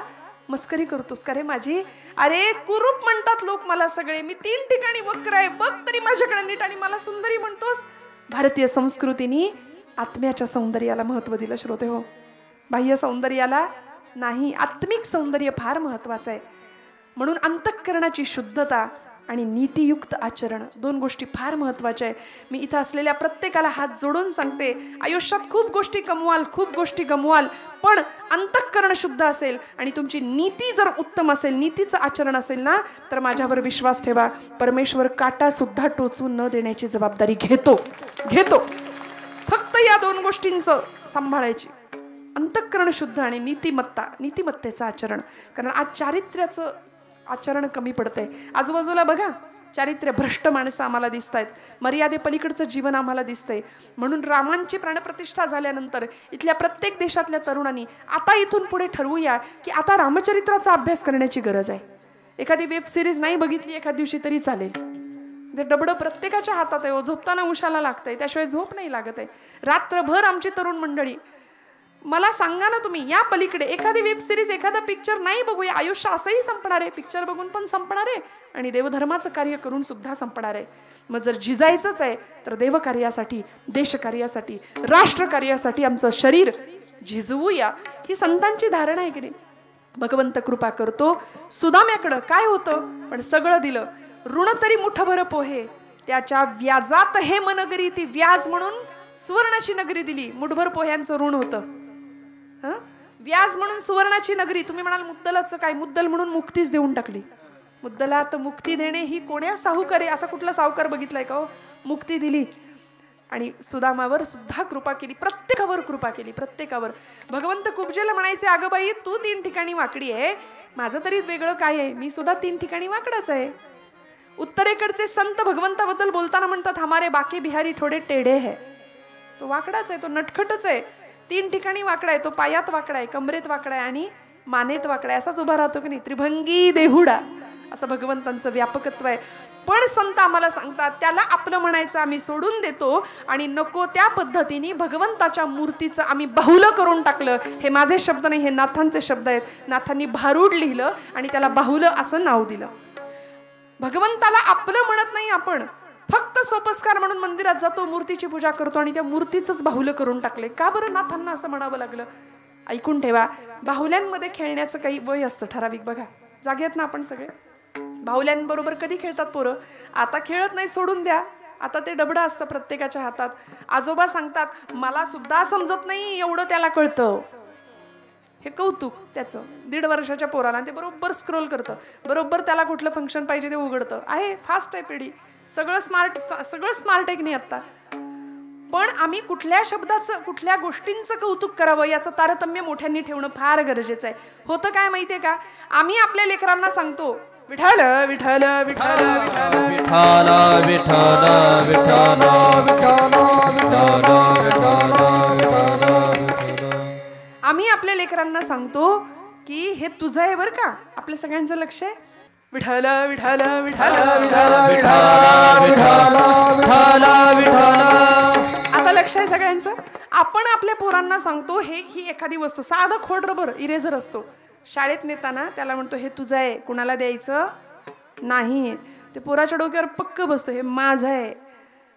मस्करी करतोस का रे माझी? अरे कुरूप म्हणतात लोक मला सगळे, मी 3 ठिकाणी वक्र आहे, बघ तरी माझ्याकडे नीट, आणि मला सुंदरी म्हणतोस. भारतीय संस्कृतीने आत्म्याच्या सौंदर्याला महत्व दिलं श्रोते हो, बाह्य सौंदर्याला नाही. आत्मिक सौंदर्य फार महत्वाचं आहे. म्हणून अंतःकरणाची शुद्धता आणि नीतियुक्त आचरण 2 गोष्टी फार महत्वाच्या आहे. मी इथं असलेल्या प्रत्येकाला हात जोडून सांगते, आयुष्यात खूप गोष्टी कमवाल, खूप गोष्टी गमवाल, पण अंतःकरण शुद्ध असेल आणि तुमची नीती जर उत्तम असेल, नीतीचं आचरण असेल ना, तर माझ्यावर विश्वास ठेवा, परमेश्वर काटा सुद्धा टोचून न देण्याची जबाबदारी घेतो. फक्त या 2 गोष्टींचं सांभाळायची, अंतःकरण शुद्ध आणि नीतिमत्तेचं आचरण. कारण आज चारित्र्याचं आचरण कमी पडतंय. आजूबाजूला बघा, चारित्र्य भ्रष्ट माणसं आम्हाला दिसत आहेत, मर्यादे पलीकडचं जीवन आम्हाला दिसतंय. म्हणून रामांची प्राणप्रतिष्ठा झाल्यानंतर इथल्या प्रत्येक देशातल्या तरुणांनी आता इथून पुढे ठरवूया की आता रामचरित्राचा अभ्यास करण्याची गरज आहे. एखादी वेब सिरीज नाही बघितली एखाद दिवशी तरी चालेल, ते डबडं प्रत्येकाच्या हातात आहे. झोपताना उशाला लागतंय, त्याशिवाय झोप नाही लागत आहे. रात्रभर आमची तरुण मंडळी, मला सांगा ना तुम्ही, या पलीकडे एखादी वेब सिरीज, एखादा पिक्चर नाही बघूया, आयुष्य असंही संपणार आहे, पिक्चर बघून पण संपणार आहे आणि देवधर्माचं कार्य करून सुद्धा संपणार आहे. मग जर झिजायचंच आहे तर देवकार्यासाठी, देशकार्यासाठी, राष्ट्रकार्यासाठी आमचं शरीर झिजवूया, ही संतांची धारणा आहे की नाही. भगवंत कृपा करतो. सुदाम्याकडं काय होतं, पण सगळं दिलं. ऋण तरी मुठभर पोहे, त्याच्या व्याजात हे मनगरी, ती व्याज म्हणून सुवर्णाची नगरी दिली. मुठभर पोह्यांचं ऋण होतं, व्याज म्हणून सुवर्णाची नगरी. तुम्ही म्हणाल मुद्दलाचं काय, मुद्दल म्हणून मुक्तीच देऊन टाकली. मुद्दलात मुक्ती देणे ही कोण्या साहुकारे, असा कुठला साहुकार बघितलाय का हो? मुक्ती दिली. आणि सुदामावर सुद्धा कृपा केली, प्रत्येकावर कृपा केली, प्रत्येकावर. भगवंत कुब्जेला म्हणायचे, अगं बाई तू 3 ठिकाणी वाकडी आहे, माझं तरी वेगळं काय आहे, मी सुद्धा 3 ठिकाणी वाकडाच आहे. उत्तरेकडचे संत भगवंताबद्दल बोलताना म्हणतात, हमारे बाकी बिहारी थोडे टेढ़े है. तो वाकडाच आहे, तो नटखटच आहे, 3 ठिकाणी वाकडा आहे. तो पायात वाकडा आहे, कमरेत वाकडा आहे आणि मानेत वाकडा आहे. असाच उभा राहतो की नाही, त्रिभंगी देहुडा, असं भगवंतांचं व्यापकत्व आहे. पण संत आम्हाला सांगतात, त्याला आपलं म्हणायचं आम्ही सोडून देतो आणि नको त्या पद्धतीने भगवंताच्या मूर्तीचं आम्ही बाहुलं करून टाकलं. हे माझे शब्द नाही, हे नाथांचे शब्द आहेत. नाथांनी भारूड लिहिलं आणि त्याला बाहुलं असं नाव दिलं. भगवंताला आपलं म्हणत नाही आपण, फक्त सोपस्कार म्हणून मंदिरात जातो, मूर्तीची पूजा करतो आणि त्या मूर्तीचंच बाहुलं करून टाकले. का बरं नाथांना असं म्हणावं लागलं? ऐकून ठेवा, बाहुल्यांमध्ये खेळण्याचं काही वय असतं ठराविक. बघा, जागेत ना आपण सगळे, बाहुल्यांबरोबर कधी खेळतात पोरं? आता खेळत नाही, सोडून द्या. आता ते डबडं असतं प्रत्येकाच्या हातात. आजोबा सांगतात, मला सुद्धा समजत नाही एवढं त्याला कळतं. हे कौतुक त्याचं 1.5 वर्षाच्या पोराला, ते बरोबर स्क्रोल करतं, बरोबर त्याला कुठलं फंक्शन पाहिजे ते उघडतं. आहे, फास्ट आहे पिढी, सगळं स्मार्ट आहे की नाही आत्ता. पण आम्ही कुठल्या शब्दाचं, कुठल्या गोष्टींचं कौतुक करावं याचं तारतम्य मोठ्यांनी ठेवणं फार गरजेचं आहे. होतं काय माहितीये का, आम्ही आपल्या लेकरांना सांगतो, विठ्ठल विठ्ठल विठ्ठल विठ्ठल विठ्ठल आम्ही आपल्या लेकरांना सांगतो की हे तुझं आहे बरं का, आपल्या सगळ्यांचं लक्ष आहे. विठ्ठल विठ्ठल विठ्ठल आता लक्ष आहे सगळ्यांचं. आपण आपल्या पोरांना सांगतो, ही एखादी वस्तू, साधं खोड रबर इरेझर असतो, शाळेत नेताना त्याला म्हणतो हे तुझं आहे, कुणाला द्यायचं नाही. ते पोराच्या डोक्यावर पक्क बसतं, हे माझं आहे.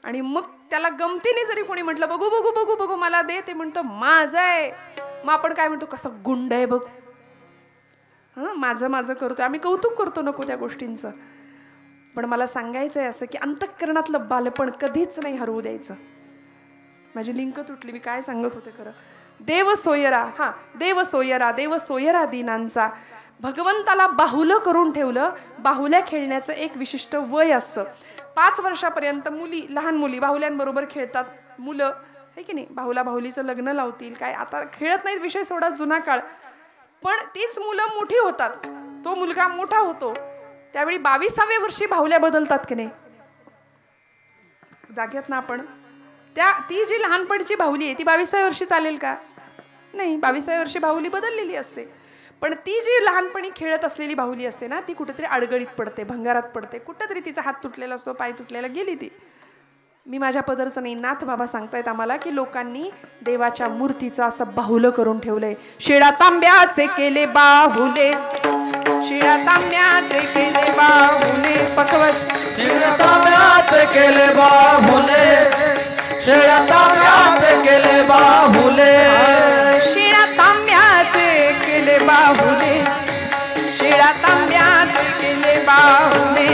आणि मग त्याला गमतीने जरी कोणी म्हटलं बघू बघू बघू बघू मला दे, ते म्हणतं माझं आहे. मग आपण काय म्हणतो, कसं गुंड आहे बघ, माझं माझं करतोय. आम्ही कौतुक करतो नको त्या गोष्टींचं. पण मला सांगायचं आहे असं की अंतःकरणातलं बालपण कधीच नाही हरवू द्यायचं. माझी लिंक तुटली, मी काय सांगत होते खरं. देव सोयरा, देव सोयरा, देव सोयरा दीनांचा. भगवंताला बाहुलं करून ठेवलं. बाहुल्या खेळण्याचं एक विशिष्ट वय असतं. 5 वर्षापर्यंत मुली, लहान मुली बाहुल्यांबरोबर खेळतात. मुलं आहे की नाही, बाहुला बाहुलीचं लग्न लावतील काय, आता खेळत नाहीत, विषय सोडा, जुना काळ. पण तीच मुलं मोठी होतात, तो मुलगा मोठा होतो, त्यावेळी 22व्या वर्षी बाहुल्या बदलतात की नाही, जाग्यात ना आपण. ती जी लहानपणीची बाहुली आहे ती 22व्या वर्षी चालेल का? नाही, 22व्या वर्षी बाहुली बदललेली असते. पण ती जी लहानपणी खेळत असलेली बाहुली असते ना, ती कुठेतरी अडगळीत पडते, भंगारात पडते, कुठेतरी तिचा हात तुटलेला असतो, पाय तुटलेला, गेली ती. मी माझ्या पदरचं नाही, नाथ बाबा सांगतायत आम्हाला की लोकांनी देवाच्या मूर्तीचं असं बाहुलं करून ठेवलंय. शिळा तांब्याचे केले बाहुले, शिळा तांब्याचे केले बाहुले, पकवत शिळा तांब्याचे केले बाहुले, शिळा तांब्याचे केले बाहुले, शिळा तांब्याचे केले बाहुले, शिळा तांब्याचे केले बाहुले,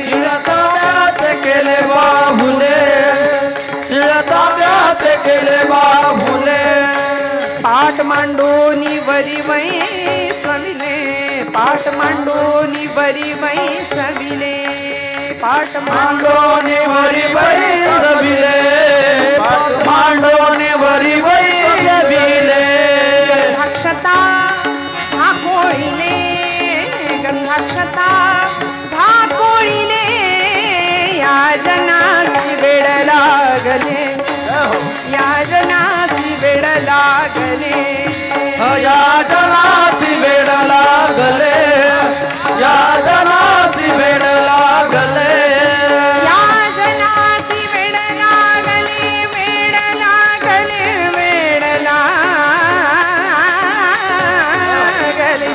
शिळा तांब्याचे केले बाहुले, शिळा तांब्याचे केले बाहुले. पाठ मांडोनी वरी वै सविले, पाठ मांडोनी वरी वै सविले, पाठ मांडोनी वरी वै सविले, पाठ मांडोनी वरी वै सविले. गंधाक्षता झाकोळीले, गंधाक्षता झाकोळीले, या जनासी वेळ लागले, या जनासी वेळ लागले, या जनासी वेळ लागले, या जनासी वेळ लागले, या जनासी वेळ लागले, वेळ लागले, वेळ लागले.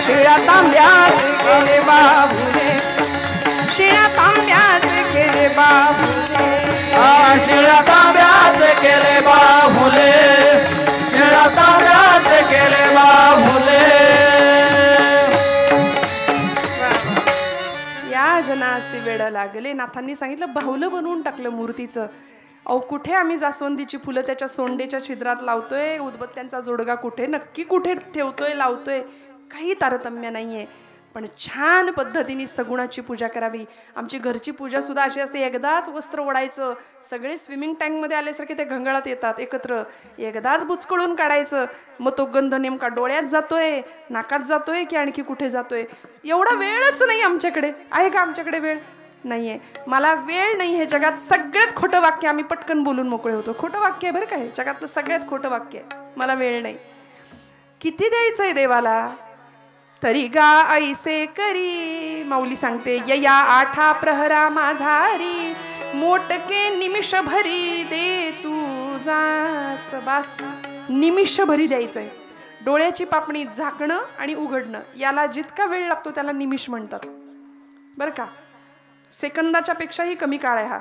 शिळा तांब्याचे केले बाहुले, शिळा तांब्याचे केले बाहुले, शिळा तांब्याचे केले बाहुले, शिळा तांब्याचे केले बाहुले. या जनासी वेळ लागले. नाथांनी सांगितलं बाहुलं बनवून टाकलं मूर्तीचं. अहो कुठे आम्ही जास्वंदीची फुलं त्याच्या सोंडेच्या छिद्रात लावतोय, उदबत्त्यांचा जोडगा कुठे नक्की कुठे ठेवतोय, लावतोय, काही तारतम्य नाहीये. पण छान पद्धतीने सगुणाची पूजा करावी. आमची घरची पूजा सुद्धा अशी असते, एकदाच वस्त्र ओढायचं, सगळे स्विमिंग टँकमध्ये आल्यासारखे ते घंगळात येतात एकत्र, एकदाच बुचकळून काढायचं. मग तो गंध नेमका डोळ्यात जातोय, नाकात जातोय की आणखी कुठे जातोय, एवढा वेळच नाही आमच्याकडे. आहे का आमच्याकडे वेळ? नाहीये. मला वेळ नाही हे जगात सगळ्यात खोटं वाक्य आम्ही पटकन बोलून मोकळे होतो. खोटं वाक्य आहे बरं का हे, जगातलं सगळ्यात खोटं वाक्य आहे. मला वेळ नाही. किती द्यायचंय देवाला? तरी गा ऐसे करी. माऊली सांगते, यया आठा प्रहरा माझारी, मोटके निमिष भरी दे तुझाच. बास, निमिष भरी द्यायचंय. डोळ्याची पापणी झाकणं आणि उघडणं याला जितका वेळ लागतो त्याला निमिष म्हणतात बरं का. सेकंदाच्या पेक्षाही कमी काळ आहे हा.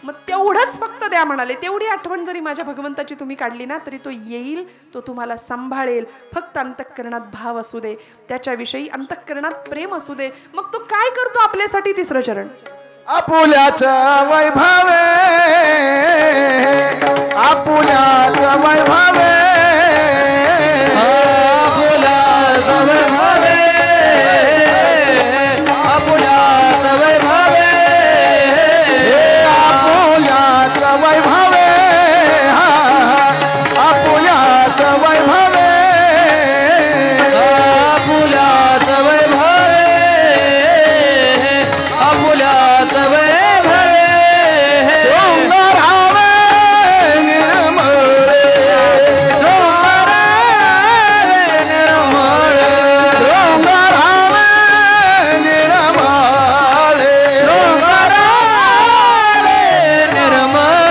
मग तेवढंच फक्त द्या म्हणाले. तेवढी आठवण जरी माझ्या भगवंताची तुम्ही काढली ना तरी तो येईल, तो तुम्हाला सांभाळेल. फक्त अंतःकरणात भाव असू दे, त्याच्याविषयी अंतःकरणात प्रेम असू दे. मग तो काय करतो आपल्यासाठी? तिसरं चरण. आपुल्याचं वैभवे, आपुल्याचं वैभवे, आपुल्याचं वैभवे, आपुल्याचं वैभवे, आपुल्याचं वैभवे, आपुल्याचं वैभवे, आपुल्याचं वैभवे, आपुल्याचं वैभवे, डोंगरावे निर्मळे, डोंगरावे निर्मळे, डोंगरावे निर्मळे, डोंगरावे निर्मळे.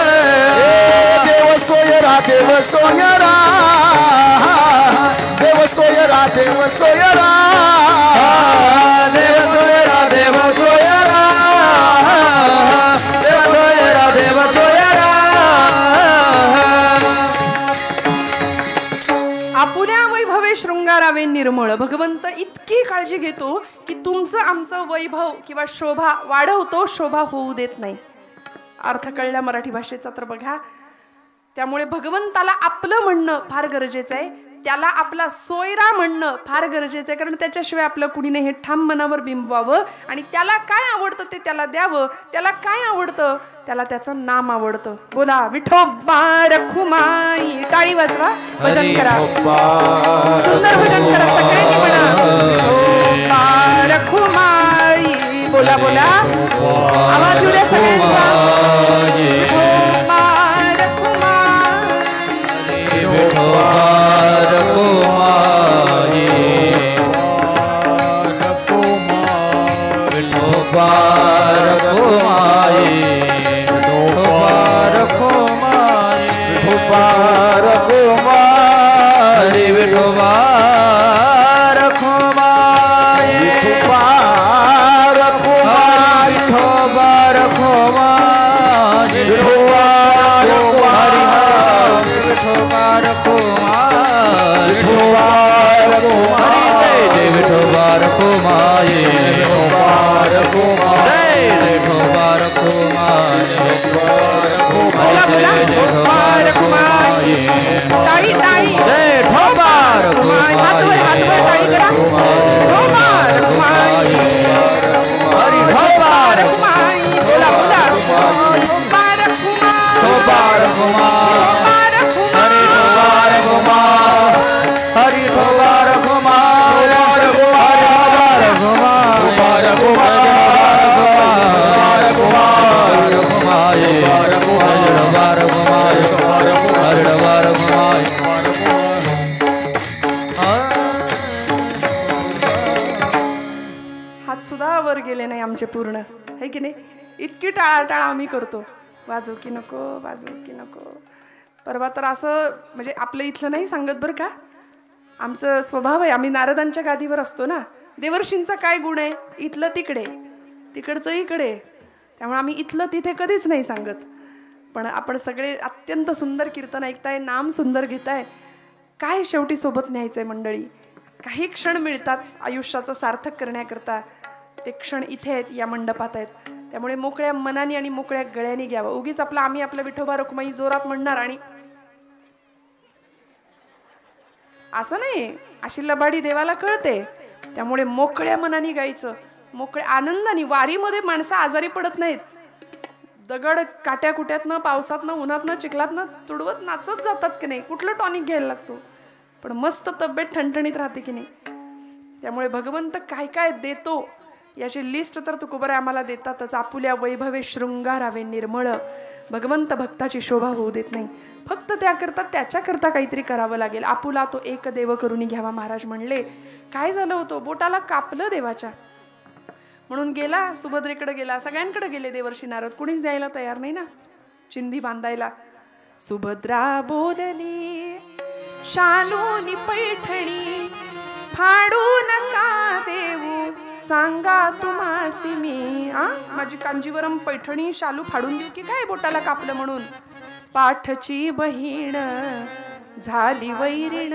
देव सोयरा, देव सोयरा, देव सोयरा, देव सोयरा, देव सोयरा, देव सोयरा, देव सोयरा, देव सोयरा. आपुल्या वैभवे शृंगारावे निर्मळ. भगवंत इतकी काळजी घेतो की तुमचं आमचं वैभव किंवा शोभा वाढवतो, शोभा होऊ देत नाही. अर्थ कळला मराठी भाषेचा तर बघा. त्यामुळे भगवंताला आपलं म्हणणं फार गरजेचं आहे, त्याला आपला सोयरा म्हणणं फार गरजेचं आहे. कारण त्याच्याशिवाय आपलं कुणी नाही हे ठाम मनावर बिंबवावं आणि त्याला काय आवडतं ते त्याला द्यावं. त्याला काय आवडतं? त्याला त्याचं नाम आवडतं. बोला विठोबा रखुमाई. टाळी वाजवा, भजन करा, सुंदर भजन करा सगळ्यांनी म्हणा. विठोबा रखुमाई. बोला बोला, आवाज येऊ द्या सगळ्यांचा. विठोबा हात सुद्धा वर गेले नाही आमचे पूर्ण, है की नाही? इतकी टाळाटाळ आम्ही करतो, वाजव की नको, वाजव की नको. परवा तर असं म्हणजे आपलं इथलं नाही सांगत बरं का, आमचं स्वभाव आहे, आम्ही नारदांच्या गादीवर असतो ना. देवर्षींचा काय गुण आहे? इथलं तिकडे, तिकडचं इकडे. त्यामुळे आम्ही इथलं तिथे कधीच नाही सांगत. पण आपण सगळे अत्यंत सुंदर कीर्तन ऐकताय, नाम सुंदर घेताय. काय शेवटी सोबत न्यायचंय मंडळी. काही क्षण मिळतात आयुष्याचं सार्थक करण्याकरता, ते क्षण इथे आहेत, या मंडपात आहेत. त्यामुळे मोकळ्या मनाने आणि मोकळ्या गळ्याने घ्यावं. उगीच आम्ही आपलं विठोबा रखुमाई जोरात म्हणणार आणि असं नाही. अशी लबाडी देवाला कळते, त्यामुळे मोकळ्या मनाने गायचं, मोकळ्या आनंदाने. वारीमध्ये माणसं आजारी पडत नाहीत. दगड काट्या कुट्यातनं, पावसातनं, उन्हातनं, चिखलातनं तुडवत नाचत जातात की नाही. कुठलं टॉनिक घ्यायला लागतो, पण मस्त तब्येत ठणठणीत राहते की नाही. त्यामुळे भगवंत काय काय देतो याची लिस्ट तर तुकोबरे आम्हाला देतातच. आपुल्या वैभवे शृंगारावे निर्मळ. भगवंत भक्ताची शोभा होऊ देत नाही. फक्त त्याकरता त्याच्याकरता काहीतरी करावं लागेल. आपुला तो एक देव करून घ्यावा महाराज म्हणले. काय झालं होतं, बोटाला कापलं देवाच्या, म्हणून गेला सुभद्रेकडे गेला. सगळ्यांकडे गेले देवर्षी नारद, कुणीच द्यायला तयार नाही ना चिंधी बांधायला. सुभद्रा बोलली शालूनी पैठणी फाडू नका देऊ, सांगा तुम्हासी मी. माझी कांजीवरम पैठणी शालू फाडून देऊ की काय बोटाला कापलं म्हणून. पाठची बहीण झाली वैरीण.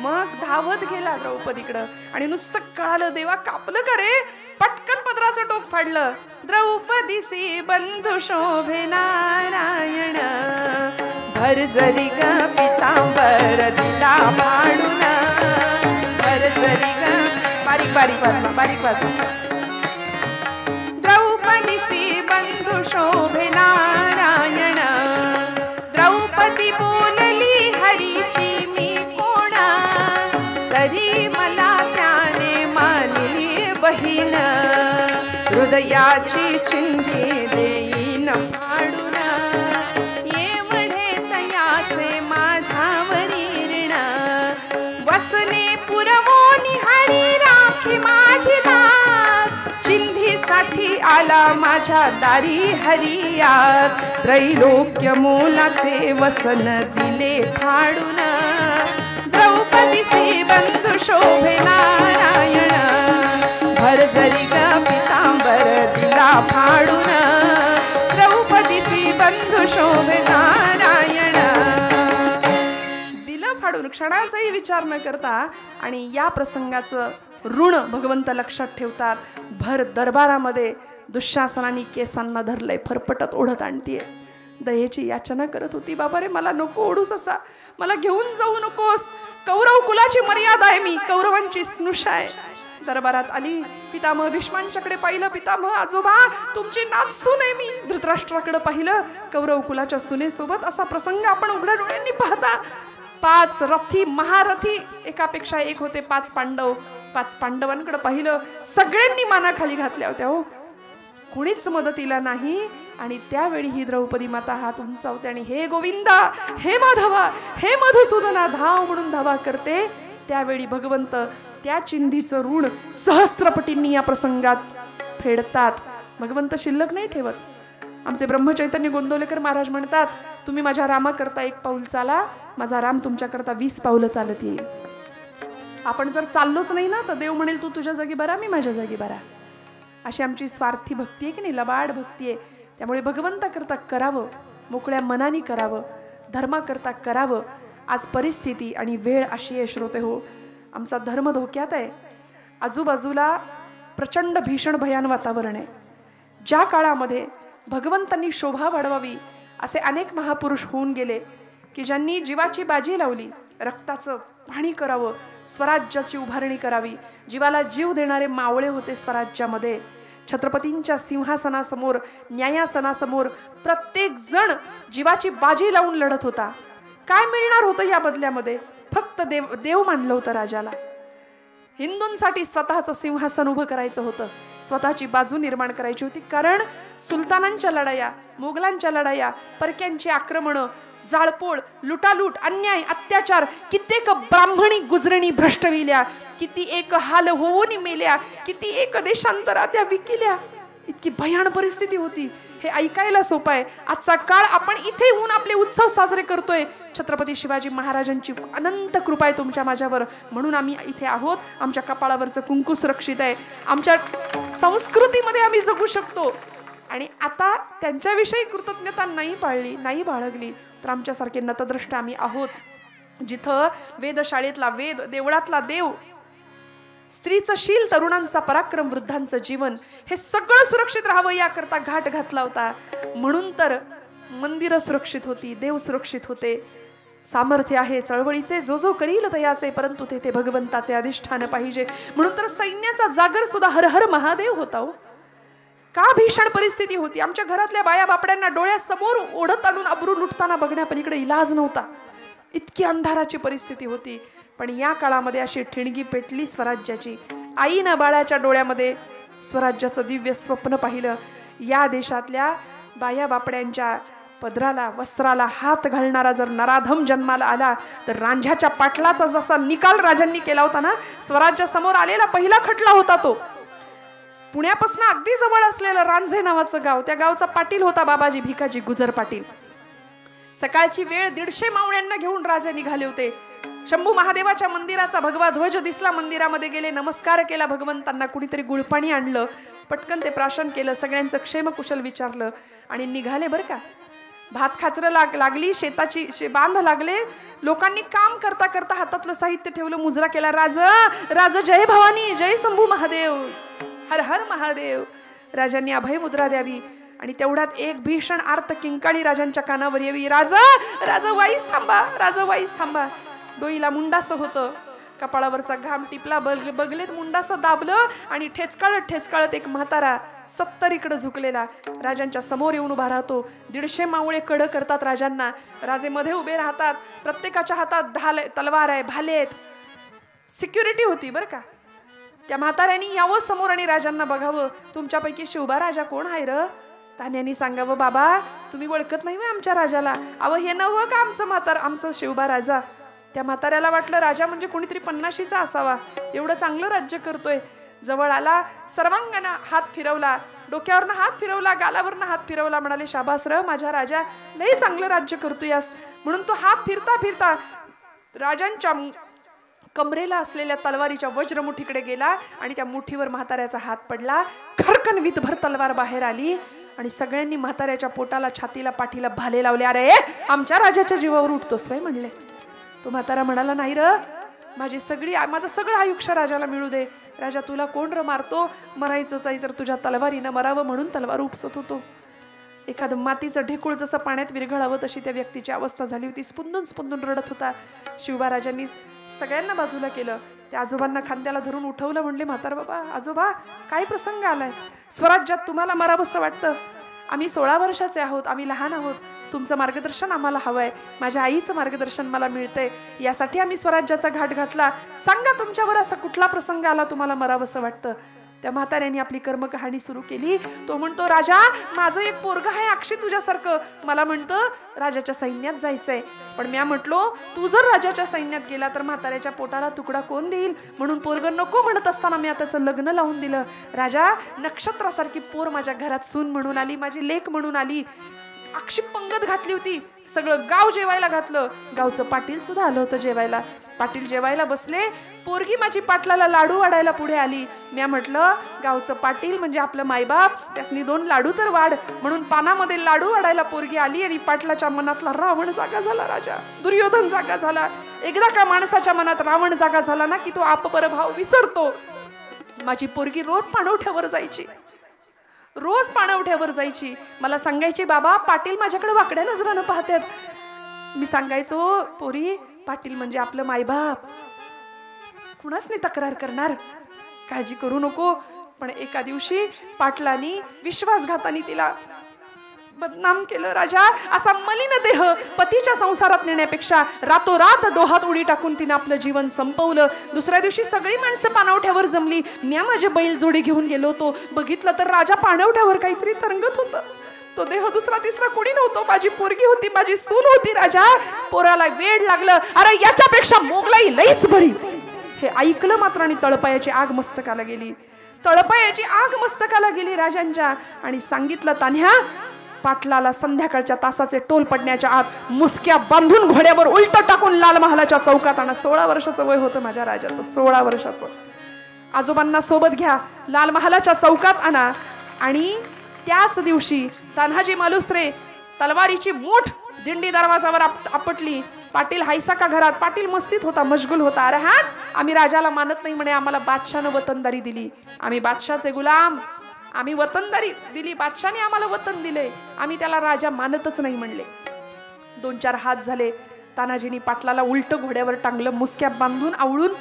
मग धावत गेला द्रौपदीकडं आणि नुसतं कळालं देवा कापलं का रे. पटकन पदराचं टोक फाडलं. द्रौपदीसी बंधू शोभे नारायण, भरजरी ग पितांबर दिला फाडून. भरजरी ग बारीक बारीक वाजवा, बारीक वाजवा. द्रौपदीसी बंधू शोभे नारायण, द्रौपदी बोलली हरीची मी कोण, तरी मला त्याने मानली बहीण. हृदयाची चिंधी देईन फाडून, एवढे तयाचे माझ्यावरी ऋण. वसने पुरवोनी हरी राखी माझी दास, चिंधीसाठी आला माझ्या दारी हरियास. त्रैलोक्य मोलाचे वसन दिले फाडून, द्रौपदीसी बंधू शोभे नारायण, भरजरी ग पितांबर दिला फाडून. द्रौपदीसी बंधू शोभे नारायण, दिलं फाडून क्षणाचाही विचार न करता. आणि या प्रसंगाचं ऋण भगवंत लक्षात ठेवतात. भर दरबारामध्ये दुःशासनाने केसांना धरलंय, फरफटत ओढत आणतीये. दयेची याचना करत होती, बाबा रे मला नको ओढूस असा, मला घेऊन जाऊ नकोस. कौरव कुलाची मर्यादा आहे मी, कौरवांची स्नुषा आहे. दरबारात आली, पितामह भीष्मांच्याकडे पाहिलं. पितामह आजोबा तुमची नात सून आहे मी. धृतराष्ट्राकडे पाहिलं, कौरव कुलाच्या सुनेसोबत असा प्रसंग आपण उघड्या डोळ्यांनी पाहता. 5 रथी महारथी एकापेक्षा एक होते, 5 पांडव. 5 पांडवांकडे पाहिलं, सगळ्यांनी मानाखाली घातल्या होत्या हो, कुणीच मदतीला नाही. आणि त्यावेळी ही द्रौपदी माता हात उंचावते आणि हे गोविंदा, हे माधवा, हे मधुसूदना, धाव म्हणून धावा करते. त्यावेळी भगवंत त्या चिंधीचं ऋण सहस्त्रपटींनी या प्रसंगात फेडतात. भगवंत शिल्लक नाही ठेवत. आमचे ब्रह्मचैतन्य गोंदवलेकर महाराज म्हणतात, तुम्ही माझ्या रामाकरता 1 पाऊल चाला, माझा राम तुमच्याकरता 20 पावलं चालत येईल. आपण जर चाललोच नाही ना तर देव म्हणेल तू तुझ्या जागी बरा, मी माझ्या जागी बरा. अशी आमची स्वार्थी भक्ती आहे की नाही, लबाड भक्ती आहे. त्यामुळे भगवंताकरता करावं, मोकळ्या मनाने करावं, धर्माकरता करावं. आज परिस्थिती आणि वेळ अशी आहे श्रोते हो, आमचा धर्म धोक्यात आहे. आजूबाजूला प्रचंड भीषण भयान वातावरण आहे. ज्या काळामध्ये भगवंतांनी शोभा वाढवावी असे अनेक महापुरुष होऊन गेले की ज्यांनी जीवाची बाजी लावली, रक्ताचं पाणी करावं, स्वराज्याची उभारणी करावी. जीवाला जीव देणारे मावळे होते स्वराज्यामध्ये. छत्रपतींच्या सिंहासनासमोर, न्यायासनासमोर प्रत्येक जण जीवाची बाजी लावून लढत होता. काय मिळणार होतं या बदल्यामध्ये? फक्त देव मानलं होतं राजाला. हिंदूंसाठी स्वतःचं सिंहासन उभं करायचं होतं, स्वतःची बाजू निर्माण करायची होती. कारण सुलतानांच्या लढाया, मोगलांच्या लढाया, परक्यांची आक्रमणं, जाळपोळ, लुटालूट, अन्याय, अत्याचार, कित्येक ब्राह्मणी गुजरणी भ्रष्टविल्या, किती एक हाल होऊन मेल्या, किती एक देशांतरा त्या विकिल्या. इतकी भयान परिस्थिती होती. हे ऐकायला सोपं आहे. आजचा काळ आपण इथे येऊन आपले उत्सव साजरे करतोय. छत्रपती शिवाजी महाराजांची अनंत कृपा आहे तुमच्या माझ्यावर, म्हणून आम्ही इथे आहोत. आमच्या कपाळावरचं कुंकू सुरक्षित आहे, आमच्या संस्कृतीमध्ये आम्ही जगू शकतो. आणि आता त्यांच्याविषयी कृतज्ञता नाही पाळली, नाही बाळगली तर आमच्यासारखे नतद्रष्ट आम्ही आहोत. जिथं वेधशाळेतला वेद, देवळातला देव, स्त्रीचं शील, तरुणांचा पराक्रम, वृद्धांचं जीवन, हे सगळं सुरक्षित राहावं याकरता घाट घातला होता. म्हणून तर मंदिरं सुरक्षित होती, देव सुरक्षित होते. सामर्थ्य आहे चळवळीचे, जो जो करील तयाचे, परंतु तेथे भगवंताचे अधिष्ठान पाहिजे. म्हणून तर सैन्याचा जागर सुद्धा हर हर महादेव होता हो. का भीषण परिस्थिती होती. आमच्या घरातल्या बाया बापड्यांना डोळ्यासमोर ओढत आणून अब्रू लुटताना बघण्यापलीकडे इलाज नव्हता. इतकी अंधाराची परिस्थिती होती. पण या काळामध्ये अशी ठिणगी पेटली स्वराज्याची. आईनं बाळाच्या डोळ्यामध्ये स्वराज्याचं दिव्य स्वप्न पाहिलं. या देशातल्या बाया बापड्यांच्या पदराला वस्त्राला हात घालणारा जर नराधम जन्माला आला तर रांझ्याच्या पाटलाचा जसा निकाल राजांनी केला होता ना, स्वराज्यासमोर आलेला पहिला खटला होता तो. पुण्यापासून अगदी जवळ असलेलं रांझे नावाचं गाव, त्या गावचा पाटील होता बाबाजी भिकाजी गुजर पाटील. सकाळची वेळ 150 मावळ्यांना घेऊन राजे निघाले होते. शंभू महादेवाच्या मंदिराचा भगवा ध्वज दिसला. मंदिरामध्ये गेले, नमस्कार केला भगवंतांना. कुणीतरी गुळपाणी आणलं, पटकन ते प्राशन केलं, सगळ्यांचं क्षेमकुशल विचारलं आणि निघाले. बरं का, भात खाचरं लागली, शेताची बांध लागले. लोकांनी काम करता करता हातातलं साहित्य ठेवलं, मुजरा केला. राज जय भवानी, जय शंभू महादेव, हर हर महादेव. राजांनी अभय मुद्रा द्यावी आणि तेवढ्यात एक भीषण आर्त किंकाळी राजांच्या कानावर यावी. राज वाईस थांबा, राज वाईस थांबा. डोईला मुंडासं होतं, कपाळावरचा घाम टिपला, बगलेत मुंडासं दाबलं आणि ठेचकाळत एक म्हातारा 70 इकडे झुकलेला राजांच्या समोर येऊन उभा राहतो. 150 मावळे कड करतात राजांना. राजे मध्ये उभे राहतात. प्रत्येकाच्या हातात तलवार आहे, भाले आहेत. सिक्युरिटी होती बरं का. त्या म्हाताऱ्यांनी यावं समोर आणि राजांना बघावं. तुमच्यापैकी शिवबा राजा कोण आहे र? तान्यांनी सांगावं, बाबा तुम्ही ओळखत नाही आमच्या राजाला. अव हे नव्ह का आमचं शिवबा राजा. त्या म्हाताऱ्याला वाटलं राजा म्हणजे कोणीतरी 50शीचा असावा, एवढं चांगलं राज्य करतोय. जवळ आला, सर्वांगानं हात फिरवला, डोक्यावरनं हात फिरवला, गालावरनं हात फिरवला. म्हणाले, शाबास र माझ्या राजा, लय चांगलं राज्य करतोयस. म्हणून तो हात फिरता फिरता राजांच्या कमरेला असलेल्या तलवारीच्या वज्रमुठीकडे गेला आणि त्या मुठीवर म्हाताऱ्याचा हात पडला. खरकन विधभर तलवार बाहेर आली आणि सगळ्यांनी म्हाताऱ्याच्या पोटाला, छातीला, पाठीला भाले लावले. अरे आमच्या राजाच्या जीवावर उठतोस वय म्हणले. तो म्हातारा म्हणाला, नाही र, माझं सगळं आयुष्य राजाला मिळू दे. राजा तुला कोण र मारतो? मरायचंच आहे तर तुझ्या तलवारीनं मरावं म्हणून तलवार उपसत होतो. एखादं मातीचं ढेकूळ जसं पाण्यात विरघळावं तशी त्या व्यक्तीची अवस्था झाली होती. स्पुंदून रडत होता. शिवबा राजांनी सगळ्यांना बाजूला केलं. त्या आजोबांना खांद्याला धरून उठवलं. म्हणले, म्हातार बाबा, आजोबा काय प्रसंग आलाय? स्वराज्यात तुम्हाला मरावंसं वाटतं? आम्ही 16 वर्षाचे आहोत, आम्ही लहान आहोत. तुमचं मार्गदर्शन आम्हाला हवंय. माझ्या आईचं मार्गदर्शन मला मिळतंय, यासाठी आम्ही स्वराज्याचा घाट घातला. सांगा तुमच्यावर असा कुठला प्रसंग आला तुम्हाला मरावंसं वाटतं? त्या म्हाताऱ्याने आपली कर्मकहाणी सुरू केली. तो म्हणतो, राजा माझं एक पोरग आहे अक्षय तुझ्यासारखं. मला म्हणतं राजाच्या सैन्यात जायचंय. पण मी म्हटलो, तू जर राजाच्या सैन्यात गेला तर म्हाताऱ्याच्या पोटाला तुकडा कोण देईल? म्हणून पोरग नको म्हणत असताना मी त्याचं लग्न लावून दिलं. राजा नक्षत्रासारखी पोर माझ्या घरात सून म्हणून आली, माझी लेक म्हणून आली. अक्षी पंगत घातली होती, सगळं गाव जेवायला घातलं. गावचं पाटील सुद्धा आलं होतं जेवायला. पाटील जेवायला बसले. पोरगी माझी पाटलाला लाडू वाढायला पुढे आली. मी म्हटलं, गावचं पाटील म्हणजे आपलं मायबाप, त्यासनी 2 लाडू तर वाढ. म्हणून पानामध्ये लाडू वाढायला पोरगी आली आणि पाटलाच्या मनातला रावण जागा झाला. राजा दुर्योधन जागा झाला. एकदा का माणसाच्या मनात रावण जागा झाला ना की तो आपपरभाव विसरतो. माझी पोरगी रोज पाणवठ्यावर जायची. मला सांगायची, बाबा पाटील माझ्याकडे वाकड्या नजरानं पाहतात. मी सांगायचो, पोरी पाटील म्हणजे आपलं मायबाप, कुणाच नाही तक्रार करणार, काळजी करू नको. पण एका दिवशी पाटलांनी विश्वासघाताने तिला बदनाम केलं. राजा असा मलिन देह पतीच्या संसारात नेण्यापेक्षा रातोरात डोहात उडी टाकून तिने आपलं जीवन संपवलं. दुसऱ्या दिवशी सगळी माणसं पाणवठ्यावर जमली. मी माझे बैल जोडी घेऊन गेलो होतो. बघितलं तर राजा पाणवठ्यावर काहीतरी तरंगत होतं. तो देह दुसरा तिसरा कोणी नव्हतो. माझी पोरगी होती, माझी सून होती. राजा पोराला वेड लागलं. अरे याच्यापेक्षा मोगलाई लईच बरी. हे ऐकलं मात्र आणि तळपायाची आग मस्तकाला गेली राजांच्या. आणि सांगितलं, तान्ह्या पाटलाला संध्याकाळच्या तासाचे टोल पडण्याच्या आत मुसक्या बांधून घोड्यावर उलट टाकून लाल महालाच्या चौकात आणा. 16 वर्षाचं वय होतं माझ्या राजाचं, 16 वर्षाचं. आजोबांना सोबत घ्या, लाल महालाच्या चौकात आणा. आणि त्याच दिवशी तान्हाजी मालुसरे तलवारीची मूठ दिंडी दरवाजावर आपटली. पाटील हायसा का घरात? पाटील मस्तीत होता, मशगुल होता. अरे हा, आम्ही राजाला मानत नाही म्हणे, आम्हाला बादशाहनं वतनदारी दिली, आम्ही बादशाहचे गुलाम, आम्ही वतनदारी दिली, बादशाहने आम्हाला वतन दिले, आम्ही त्याला राजा मानतच नाही म्हणले. 2-4 हात झाले. तानाजीनी पाटलाला उलट घोड्यावर टांगलं, मुसक्या बांधून आवळून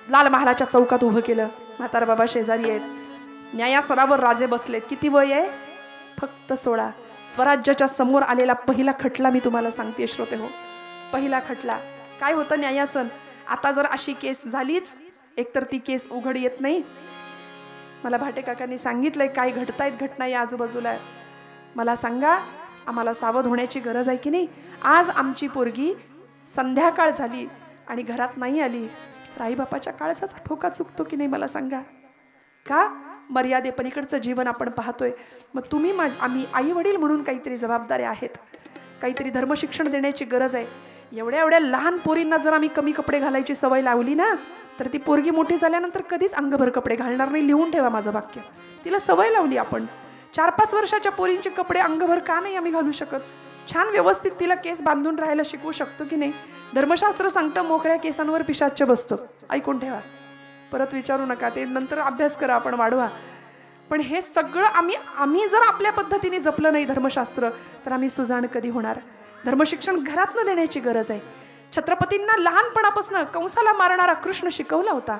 लाल महालाच्या चौकात उभं केलं. म्हातारा बाबा शेजारी आहेत. न्यायासनावर राजे बसलेत. किती वय आहे? फक्त 16. स्वराज्याच्या समोर आलेला पहिला खटला मी तुम्हाला सांगते श्रोते हो. पहिला खटला काय होतं? न्यायासन. आता जर अशी केस झालीच, एकतर ती केस उघड येत नाही. मला भाटे काकांनी सांगितलंय काय घडतायत घटना या आजूबाजूला. मला सांगा, आम्हाला सावध होण्याची गरज आहे की नाही? आज आमची पोरगी संध्याकाळ झाली आणि घरात नाही आली तर आईबापाच्या काळजाचा ठोका चुकतो की नाही? मला सांगा. का? मर्यादेपलीकडचं जीवन आपण पाहतोय. मग तुम्ही आम्ही आई वडील म्हणून काहीतरी जबाबदाऱ्या आहेत, काहीतरी धर्मशिक्षण देण्याची गरज आहे. एवढ्या एवढ्या लहान पोरींना जर आम्ही कमी कपडे घालायची सवय लावली ना, तर ती पोरगी मोठी झाल्यानंतर कधीच अंगभर कपडे घालणार नाही. लिहून ठेवा माझं वाक्य. तिला सवय लावली आपण. 4-5 वर्षाच्या पोरींचे कपडे अंगभर का नाही आम्ही घालू शकत? छान व्यवस्थित तिला केस बांधून राहायला शिकवू शकतो की नाही? धर्मशास्त्र सांगतं मोकळ्या केसांवर पिशाच्य बसतं. ऐकून ठेवा. परत विचारू नका, ते नंतर अभ्यास करा, आपण वाढवा. पण हे सगळं आम्ही जर आपल्या पद्धतीने जपलं नाही धर्मशास्त्र, तर आम्ही सुजाण कधी होणार? धर्मशिक्षण घरातनं देण्याची गरज आहे. छत्रपतींना लहानपणापासून कंसाला मारणारा कृष्ण शिकवला होता.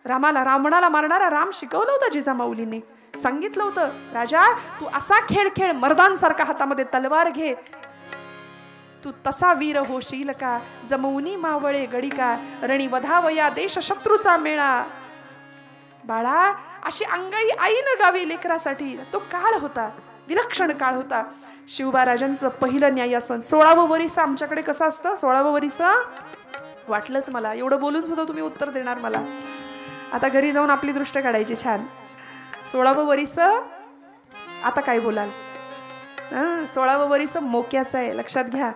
रावणाला मारणारा राम शिकवला होता जिजामाऊलींनी. सांगितलं होतं, राजा तू असा खेळ खेळ, मर्दांसारखा हातामध्ये तलवार घे, तू तसा वीर होशील का, जमवनी मावळे गडी का, रणी वधावया देश शत्रूचा मेळा. बाळा, अशी अंगाई आईनं गावी लेकरासाठी. तो काळ होता, विलक्षण काळ होता. शिवबा राजांचं पहिलं न्यायासन. 16वं वरीस आमच्याकडे कसं असतं? 16वं वरीस वाटलंच मला, एवढं बोलून सुद्धा तुम्ही उत्तर देणार मला. आता घरी जाऊन आपली दृष्ट काढायची छान. 16वं वरीस आता काय बोलाल? 16वं वरीस मोक्याचं आहे, लक्षात घ्या.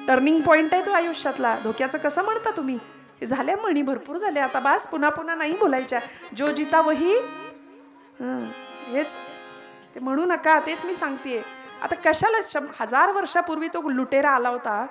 टर्निंग पॉइंट आहे तो आयुष्यातला. धोक्याचं कसं म्हणता तुम्ही? झाल्या म्हणी भरपूर झाल्या, आता बास, पुन्हा पुन्हा नाही बोलायच्या. जो जिता वही, हेच ते म्हणू नका, तेच मी सांगतेय. आता कशाला 1000 वर्षापूर्वी तो लुटेरा आला होता,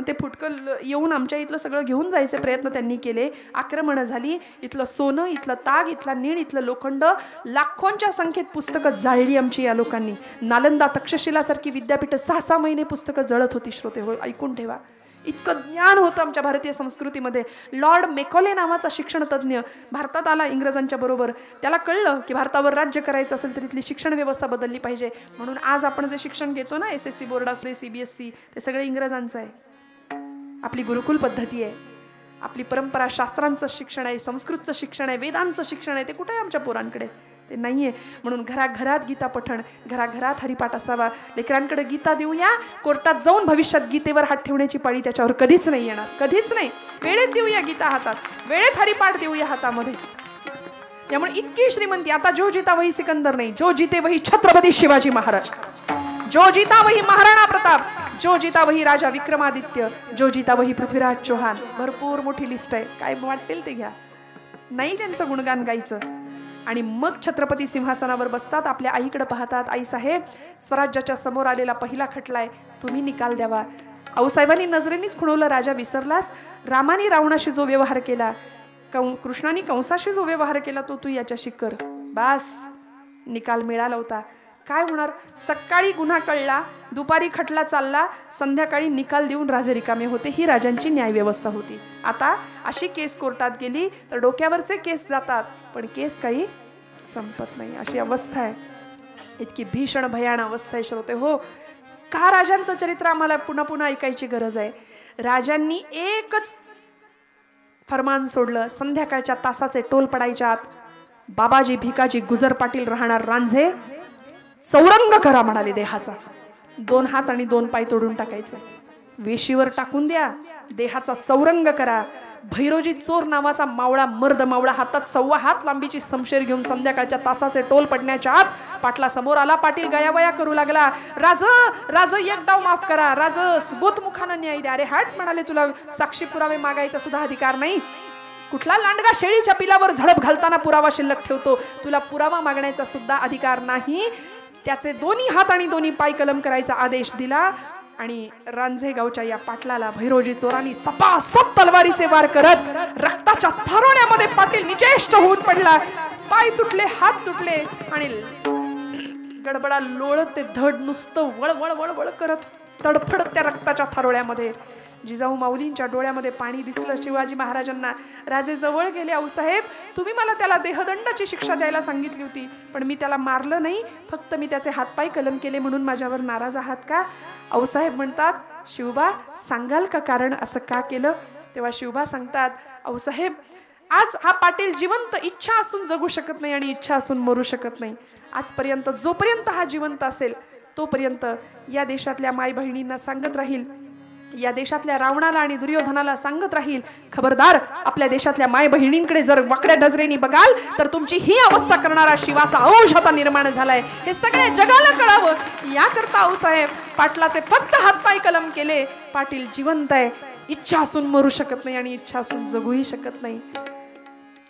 ते फुटकं येऊन आमच्या इथलं सगळं घेऊन जायचे प्रयत्न त्यांनी केले. आक्रमणं झाली. इथलं सोनं, इथलं ताग, इथला नीळ, इथलं लोखंड, लाखोंच्या संख्येत पुस्तकं जाळली आमची या लोकांनी. नालंदा तक्षशिलासारखी विद्यापीठं 6-6 महिने पुस्तकं जळत होती श्रोते हो. ऐकून ठेवा. इतकं ज्ञान होतं आमच्या भारतीय संस्कृतीमध्ये. लॉर्ड मेकॉले नावाचा शिक्षण तज्ज्ञ भारतात आला इंग्रजांच्या बरोबर. त्याला कळलं की भारतावर राज्य करायचं असेल तर इथली शिक्षण व्यवस्था बदलली पाहिजे. म्हणून आज आपण जे शिक्षण घेतो ना, SSC बोर्ड असले, CBSE, ते सगळे इंग्रजांचं आहे. आपली गुरुकुल पद्धती आहे, आपली परंपरा, शास्त्रांचं शिक्षण आहे, संस्कृतचं शिक्षण आहे, वेदांचं शिक्षण आहे. ते कुठे आहे आमच्या पोरांकडे? ते नाहीये. म्हणून घराघरात गीता पठण, घराघरात हरिपाठ असावा. लेकरांकडे गीता देऊया. कोर्टात जाऊन भविष्यात गीतेवर हात ठेवण्याची पाळी त्याच्यावर कधीच नाही येणार, कधीच नाही. वेळेत देऊया गीता हातात, वेळेत हरिपाठ देऊया हातामध्ये. त्यामुळे इतकी श्रीमंती. आता जो जीता वही सिकंदर नाही, जो जीते वही छत्रपती शिवाजी महाराज, जो जीता वही महाराणा प्रताप, जो जीता वही राजा विक्रमादित्य, जो जीता वही पृथ्वीराज चौहान. भरपूर मोठी लिस्ट आहे, काय वाटेल ते घ्या. नाही त्यांचं गुणगान गायचं. आणि मग छत्रपती सिंहासनावर बसतात, आपल्या आईकडे पाहतात. आई साहेब, स्वराज्याच्या समोर आलेला पहिला खटला आहे, तुम्ही निकाल द्यावा. आऊसाहेबांनी नजरेनीच खुणवलं, राजा विसरलास? रामाने रावणाशी जो व्यवहार केला, कृष्णाने कंसाशी जो व्यवहार केला, तो तू याच्याशी कर. बास, निकाल मिळाला होता. काय होणार? सकाळी गुन्हा कळला, दुपारी खटला चालला, संध्याकाळी निकाल देऊन राजे रिकामे होते. ही राजांची न्यायव्यवस्था होती. आता अशी केस कोर्टात गेली तर डोक्यावरचे केस जातात, पण केस काही संपत नाही. अशी अवस्था आहे. इतकी भीषण भयान अवस्था आहे श्रोते हो. का राजांचं चरित्र आम्हाला पुन्हा पुन्हा ऐकायची गरज आहे? राजांनी एकच फरमान सोडलं, संध्याकाळच्या तासाचे टोल पडायच्या आत बाबाजी भिकाजी गुजर पाटील राहणार रांझे चौरंग करा म्हणाले देहाचा. 2 हात आणि 2 पाय तोडून टाकायचे, वेशीवर टाकून द्या, देहाचा चौरंग करा. भैरोजी चोर नावाचा मावळा, मर्द मावळा, हातात 1.25 हात लांबीची समशेर घेऊन संध्याकाळच्या तासाचे टोल पडण्याच्या आत पाटला समोर आला. पाटील गयावया करू लागला, राज एक डाव माफ करा, राज गोतमुखानं न्याय द्या. अरे हट म्हणाले, तुला साक्षी पुरावे मागायचा सुद्धा अधिकार नाही. कुठला लांडगा शेळीच्या पिलावर झडप घालताना पुरावा शिल्लक ठेवतो, तुला पुरावा मागण्याचा सुद्धा अधिकार नाही. त्याचे 2 हात आणि 2 पाय कलम करायचा आदेश दिला. आणि रांझे गावच्या या पाटलाला भैरोजी चोरांनी सपासप तलवारीचे वार करत रक्ताच्या थारोण्यामध्ये पाटील निचेष्ट होऊन पडला. पाय तुटले, हात तुटले आणि गडबडा लोळत ते धड नुसतं वळ वळ वळ वळ करत तडफडत त्या रक्ताच्या थारोळ्यामध्ये जिजाऊ माऊलींच्या डोळ्यामध्ये पाणी दिसलं शिवाजी महाराजांना. राजे जवळ गेले, आऊसाहेब तुम्ही मला त्याला देहदंडाची शिक्षा द्यायला सांगितली होती, पण मी त्याला मारलं नाही, फक्त मी त्याचे हातपाय कलम केले, म्हणून माझ्यावर नाराज आहात का? आऊसाहेब म्हणतात, शिवबा सांगाल का कारण असं का केलं? तेव्हा शिवबा सांगतात, आऊसाहेब आज हा पाटील जिवंत इच्छा असून जगू शकत नाही आणि इच्छा असून मरू शकत नाही. आजपर्यंत जोपर्यंत हा जिवंत असेल तोपर्यंत या देशातल्या माय बहिणींना सांगत राहील, या देशातल्या रावणाला आणि दुर्योधनाला सांगत राहील, खबरदार आपल्या देशातल्या माय बहिणींकडे जर वाकड्या नजरेने बघाल तर तुमची ही अवस्था करणारा शिवाचा अंश आता निर्माण झालाय. हे सगळे जगाला कळावं याकरता आऊसाहेब पाटलाचे फक्त हातपाय कलम केले. पाटील जिवंत आहे, इच्छा असून मरू शकत नाही आणि इच्छा असून जगूही शकत नाही.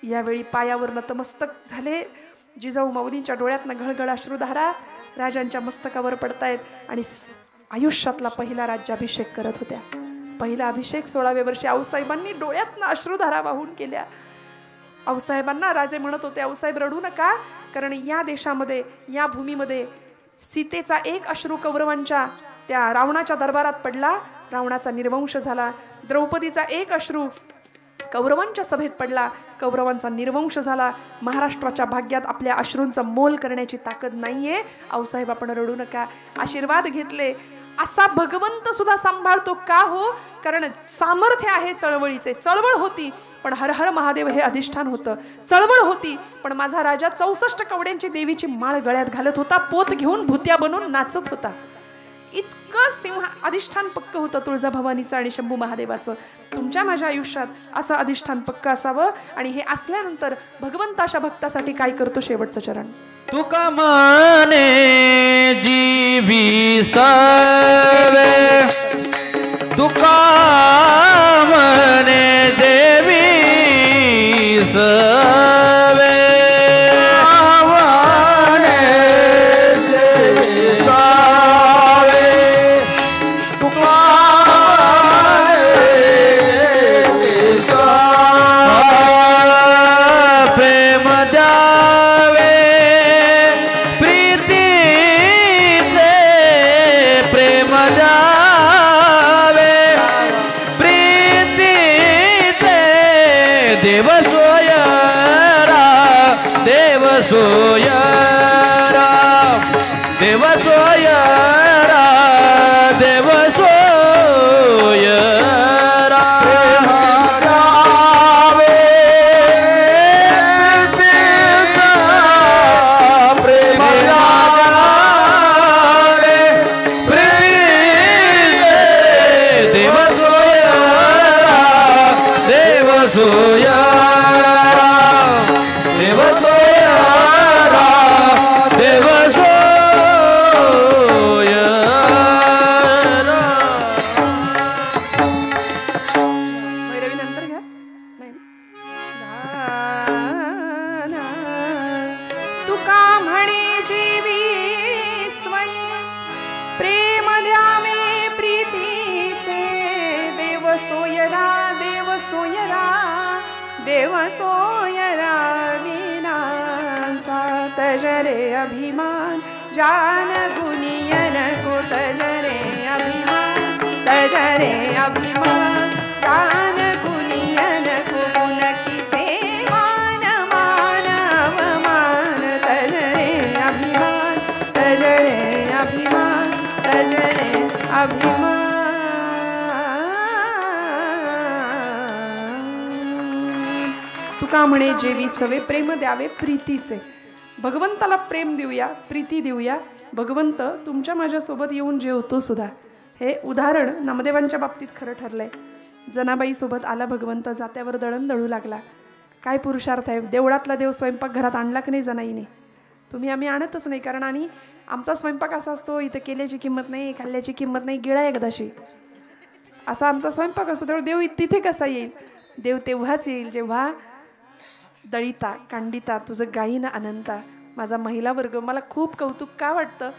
यावेळी पायावर नतमस्तक झाले. जिजाऊ माऊलींच्या डोळ्यातनं घळघळ अश्रुधारा राजांच्या मस्तकावर पडतायत आणि आयुष्यातला पहिला राज्याभिषेक करत होत्या. पहिला अभिषेक 16व्या वर्षी आऊसाहेबांनी डोळ्यातनं अश्रुधारा वाहून केल्या. आऊसाहेबांना राजे म्हणत होते, आऊसाहेब रडू नका, कारण या देशामध्ये या भूमीमध्ये सीतेचा एक अश्रू कौरवांच्या त्या रावणाच्या दरबारात पडला, रावणाचा निर्वंश झाला. द्रौपदीचा एक अश्रू कौरवांच्या सभेत पडला, कौरवांचा निर्वंश झाला. महाराष्ट्राच्या भाग्यात आपल्या अश्रूंचा मोल करण्याची ताकद नाहीये. आऊसाहेब आपण रडू नका. आशीर्वाद घेतले. असा भगवंत सुद्धा सांभाळतो का हो? कारण सामर्थ्य आहे चळवळीचे. चळवळ होती पण हर हर महादेव हे अधिष्ठान होतं. चळवळ होती पण माझा राजा 64 कवड्यांची देवीची माळ गळ्यात घालत होता, पोत घेऊन भुत्या बनून नाचत होता. इतकं सिंह अधिष्ठान पक्क होतं तुळजाभवानीचं आणि शंभू महादेवाचं. तुमच्या माझ्या आयुष्यात असं अधिष्ठान पक्क असावं. आणि हे असल्यानंतर भगवंत अशा भक्तासाठी काय करतो? शेवटचं चरण, तुका माने जीवी सवे, तुका माने देवी सवे, सोयरा देव सोयरा देव सोयरा प्रेम देव सोयरा देव सोयरा देव सोयरा देव सोयरा. भैरवी नंतर घ्या. नाही तुका म्हणे जीवी स्वय, प्रेम द्यावे प्रीतीचे, देव सोयरा देव सोयरा देव सोयरा विनाचा. तजरे अभिमान जान गुनियन को, तजरे अभिमान तजरे अभिमान जान गुनियन को, गुण की सेवान मानव मान. तजरे अभिमान तजरे अभिमान तजरे अभिमान. तुका म्हणे जेवी सवे, प्रेम द्यावे प्रीतीचे. भगवंताला प्रेम देऊया, प्रीती देऊया. भगवंत तुमच्या माझ्यासोबत येऊन जेवतो सुद्धा. हे उदाहरण नामदेवांच्या बाबतीत खरं ठरलंय. जनाबाई सोबत आला भगवंत, जात्यावर दळण दळू लागला. काय पुरुषार्थ आहे. देवळातला देव स्वयंपाक घरात आणला की नाही जनाईने? तुम्ही आम्ही आणतच नाही. कारण आणि आमचा स्वयंपाक असा असतो, इथं केल्याची किंमत नाही, खाल्ल्याची किंमत नाही, गिळा एकदाशी, असा आमचा स्वयंपाक असतो. त्यामुळे देव तिथे कसा येईल? देव तेव्हाच येईल जेव्हा दळिता कांडिता तुझं गाईनं अनंता. माझा महिला वर्ग, मला खूप कौतुक का वाटतं?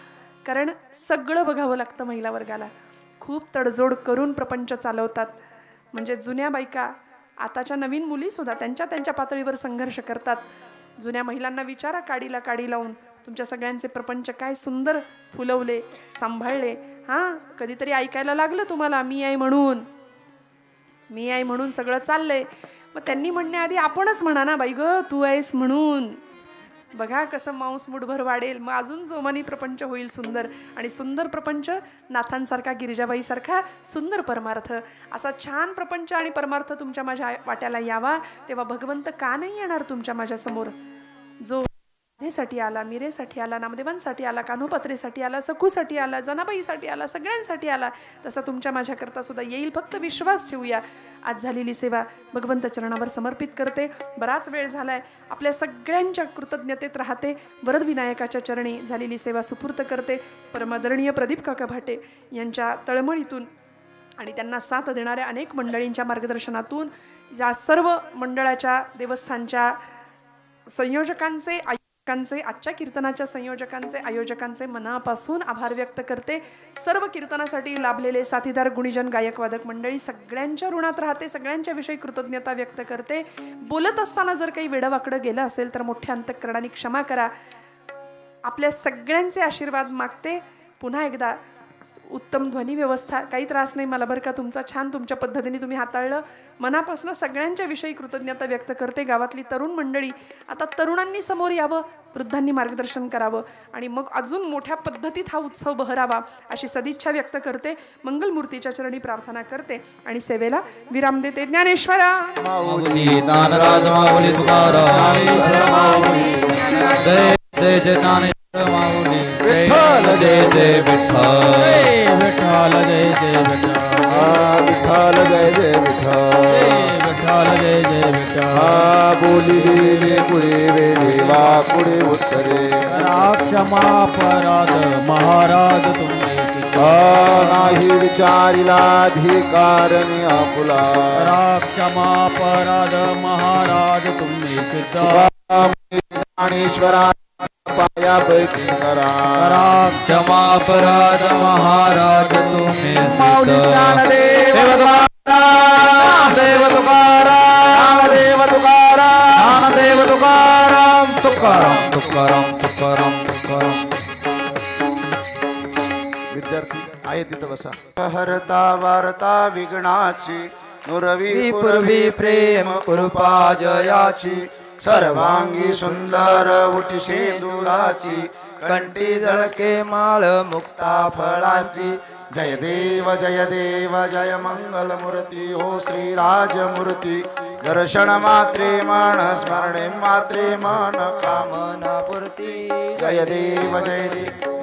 कारण सगळं बघावं लागतं महिला वर्गाला. खूप तडजोड करून प्रपंच चालवतात. म्हणजे जुन्या बायका, आताच्या नवीन मुलीसुद्धा त्यांच्या त्यांच्या पातळीवर संघर्ष करतात. जुन्या महिलांना विचारा, काडीला काडी लावून तुमच्या सगळ्यांचे प्रपंच काय सुंदर फुलवले, सांभाळले. हां, कधीतरी ऐकायला लागलं तुम्हाला मी आहे म्हणून, मी आहे म्हणून सगळं चाललंय. मग त्यांनी म्हणण्याआधी आपणच म्हणा ना, बाई ग तू आहेस म्हणून. बघा कसं मांस मुठभर वाढेल, मग अजून जोमानी प्रपंच होईल सुंदर. आणि सुंदर प्रपंच नाथांसारखा, गिरिजाबाईसारखा सुंदर परमार्थ, असा छान प्रपंच आणि परमार्थ तुमच्या माझ्या वाट्याला यावा. तेव्हा भगवंत का नाही येणार तुमच्या माझ्यासमोर? जो साठी आला, मिरेसाठी आला, नामदेवांसाठी आला, कान्होपात्रेसाठी आला, सखूसाठी आला, जनाबाईसाठी आला, सगळ्यांसाठी आला, तसा तुमच्या माझ्याकरता सुद्धा येईल. फक्त विश्वास ठेवूया. आज झालेली सेवा भगवंत चरणावर समर्पित करते. बराच वेळ झालाय, आपल्या सगळ्यांच्या कृतज्ञतेत राहते. वरद विनायकाच्या चरणी झालेली सेवा सुपूर्त करते. परमादरणीय प्रदीप काका भाटे यांच्या तळमळीतून आणि त्यांना साथ देणाऱ्या अनेक मंडळींच्या मार्गदर्शनातून या सर्व मंडळाच्या, देवस्थानच्या संयोजकांचे, आजच्या कीर्तनाच्या संयोजकांचे, आयोजकांचे मनापासून आभार व्यक्त करते. सर्व कीर्तनासाठी लाभलेले साथीदार, गुणीजन, गायक, वादक मंडळी सगळ्यांच्या ऋणात राहते. सगळ्यांच्या विषयी कृतज्ञता व्यक्त करते. बोलत असताना जर काही वेडवाकडं गेलं असेल तर मोठ्या अंतःकरणाने क्षमा करा. आपल्या सगळ्यांचे आशीर्वाद मागते. पुन्हा एकदा उत्तम ध्वनी व्यवस्था, काही त्रास नाही मला बरं का, तुमचा छान तुमच्या पद्धतीने तुम्ही हाताळलं. मनापासून सगळ्यांच्या विषयी कृतज्ञता व्यक्त करते. गावातली तरुण मंडळी, आता तरुणांनी समोर यावं, वृद्धांनी मार्गदर्शन करावं आणि मग अजून मोठ्या पद्धतीत हा उत्सव बहरावा अशी सदिच्छा व्यक्त करते. मंगलमूर्तीच्या चरणी प्रार्थना करते आणि सेवेला विराम देते. ज्ञानेश्वरा माऊली ज्ञानराज, माऊली तुकाराम, जय जय जय ज्ञानेश्वर माऊली, विठ्ठल जय जय विठ्ठल, विठ्ठल जय जय विठ्ठल, विठ्ठल जय जय विठ्ठल, विठ्ठल जय जय विठ्ठल. बोलिले पुढे देवा पुढे उत्तरे, क्षमा अपराध महाराज तुम्ही, नाही विचारिला अधिकारणी आपुला, क्षमा अपराध महाराज तुम्ही, ज्ञानेश्वरा पाया पैकी करा, क्षमा अपराध महाराज तुम्ही. माऊली ज्ञानदेव देव तुकाराम, देव तुकाराम, देव तुकाराम, तुकाराम तुकाराम तुकाराम तुकाराम. विद्यार्थी आहे तिथं बसा. हरता वारता विघ्नाची, नुरवी पूर्वी प्रेम कृपा जयाची, सर्वांगी सुंदर उटी शेंदुराची, कंठी झळके माळ मुक्ता फळाची. जय देव जय मंगल मूर्ती हो श्री राजमूर्ती. दर्शन मात्रे मन, स्मरणे मात्रे मन, कामना पूर्ती. जय देव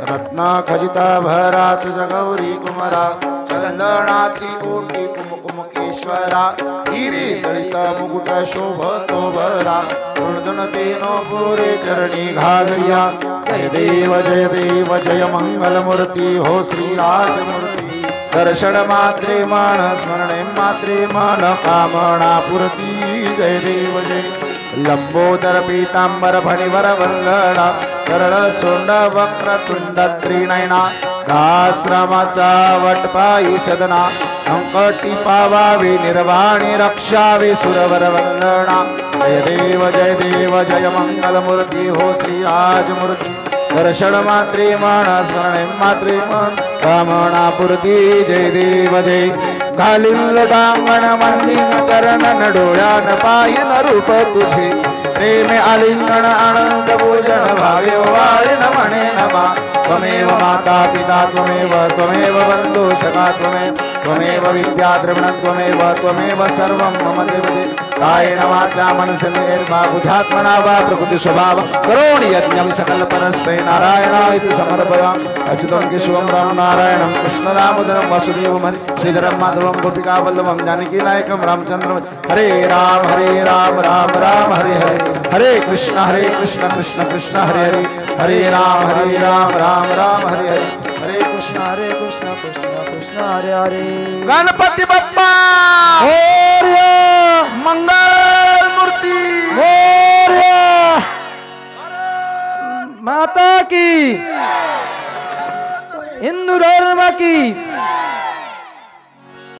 रत्न खजिता भरा तुझ गौरी कुमरा, चंदनाची ओटी कुमकुमकेश्वरा, हिरे जळित मुकुट शोभतो भरा, मृदुन तेनो पुरे चरणी घालया. जय देव जय मंगल मूर्ती हो श्री राजमूर्ती. दर्शन मात्रे मन, स्मरणे मात्रे मन, कामना पूर्ती. जय देव लंबोदर पीतांबर फणिवर वंदना, सरळ सोंड वक्रतुंड त्रिनयना, आश्रमाचा वटपाई सदना, अंकटी पावावी निर्वाणी रक्षावे सुरवर वंदना. जय देव जय मंगल मूर्ती हो श्री राजमूर्ती. दर्शन मात्रे मन, स्मरणे मात्रे मन, कामना पूर्ती. जय देव घालील लोटांगण मंदिर चरण डोळ्यान पाहिन रूप तुझे, प्रेम आलिंगण आनंद पूजन भाग्य वाळीन म्हणे नमा. त्वमेव माता पिता त्वमेव बंधु सखा त्वमेव विद्या द्रविणं त्वमेव सर्वं मम देवते. कायेन वाचा मनसेर्वा बुद्ध्यात्मना वा प्रकृति स्वभाव करोमि यज्ञं सकल परस्मै नारायणाय समर्पयामि. अच्युतं केशवं राम नारायणं कृष्ण दामोदरं वासुदेवं श्रीधरं माधवं गोपिका वल्लभं जानकी नायकं रामचंद्रं. हरे राम राम राम हरे हरे, हरे कृष्ण कृष्ण कृष्ण हरे हरे, हरे राम राम हरे हरे, हरे कृष्ण कृष्ण कृष्ण हरे हरे. गणपती बाप्पा मंगल मूर्ती माता की, हिंदू धर्म की.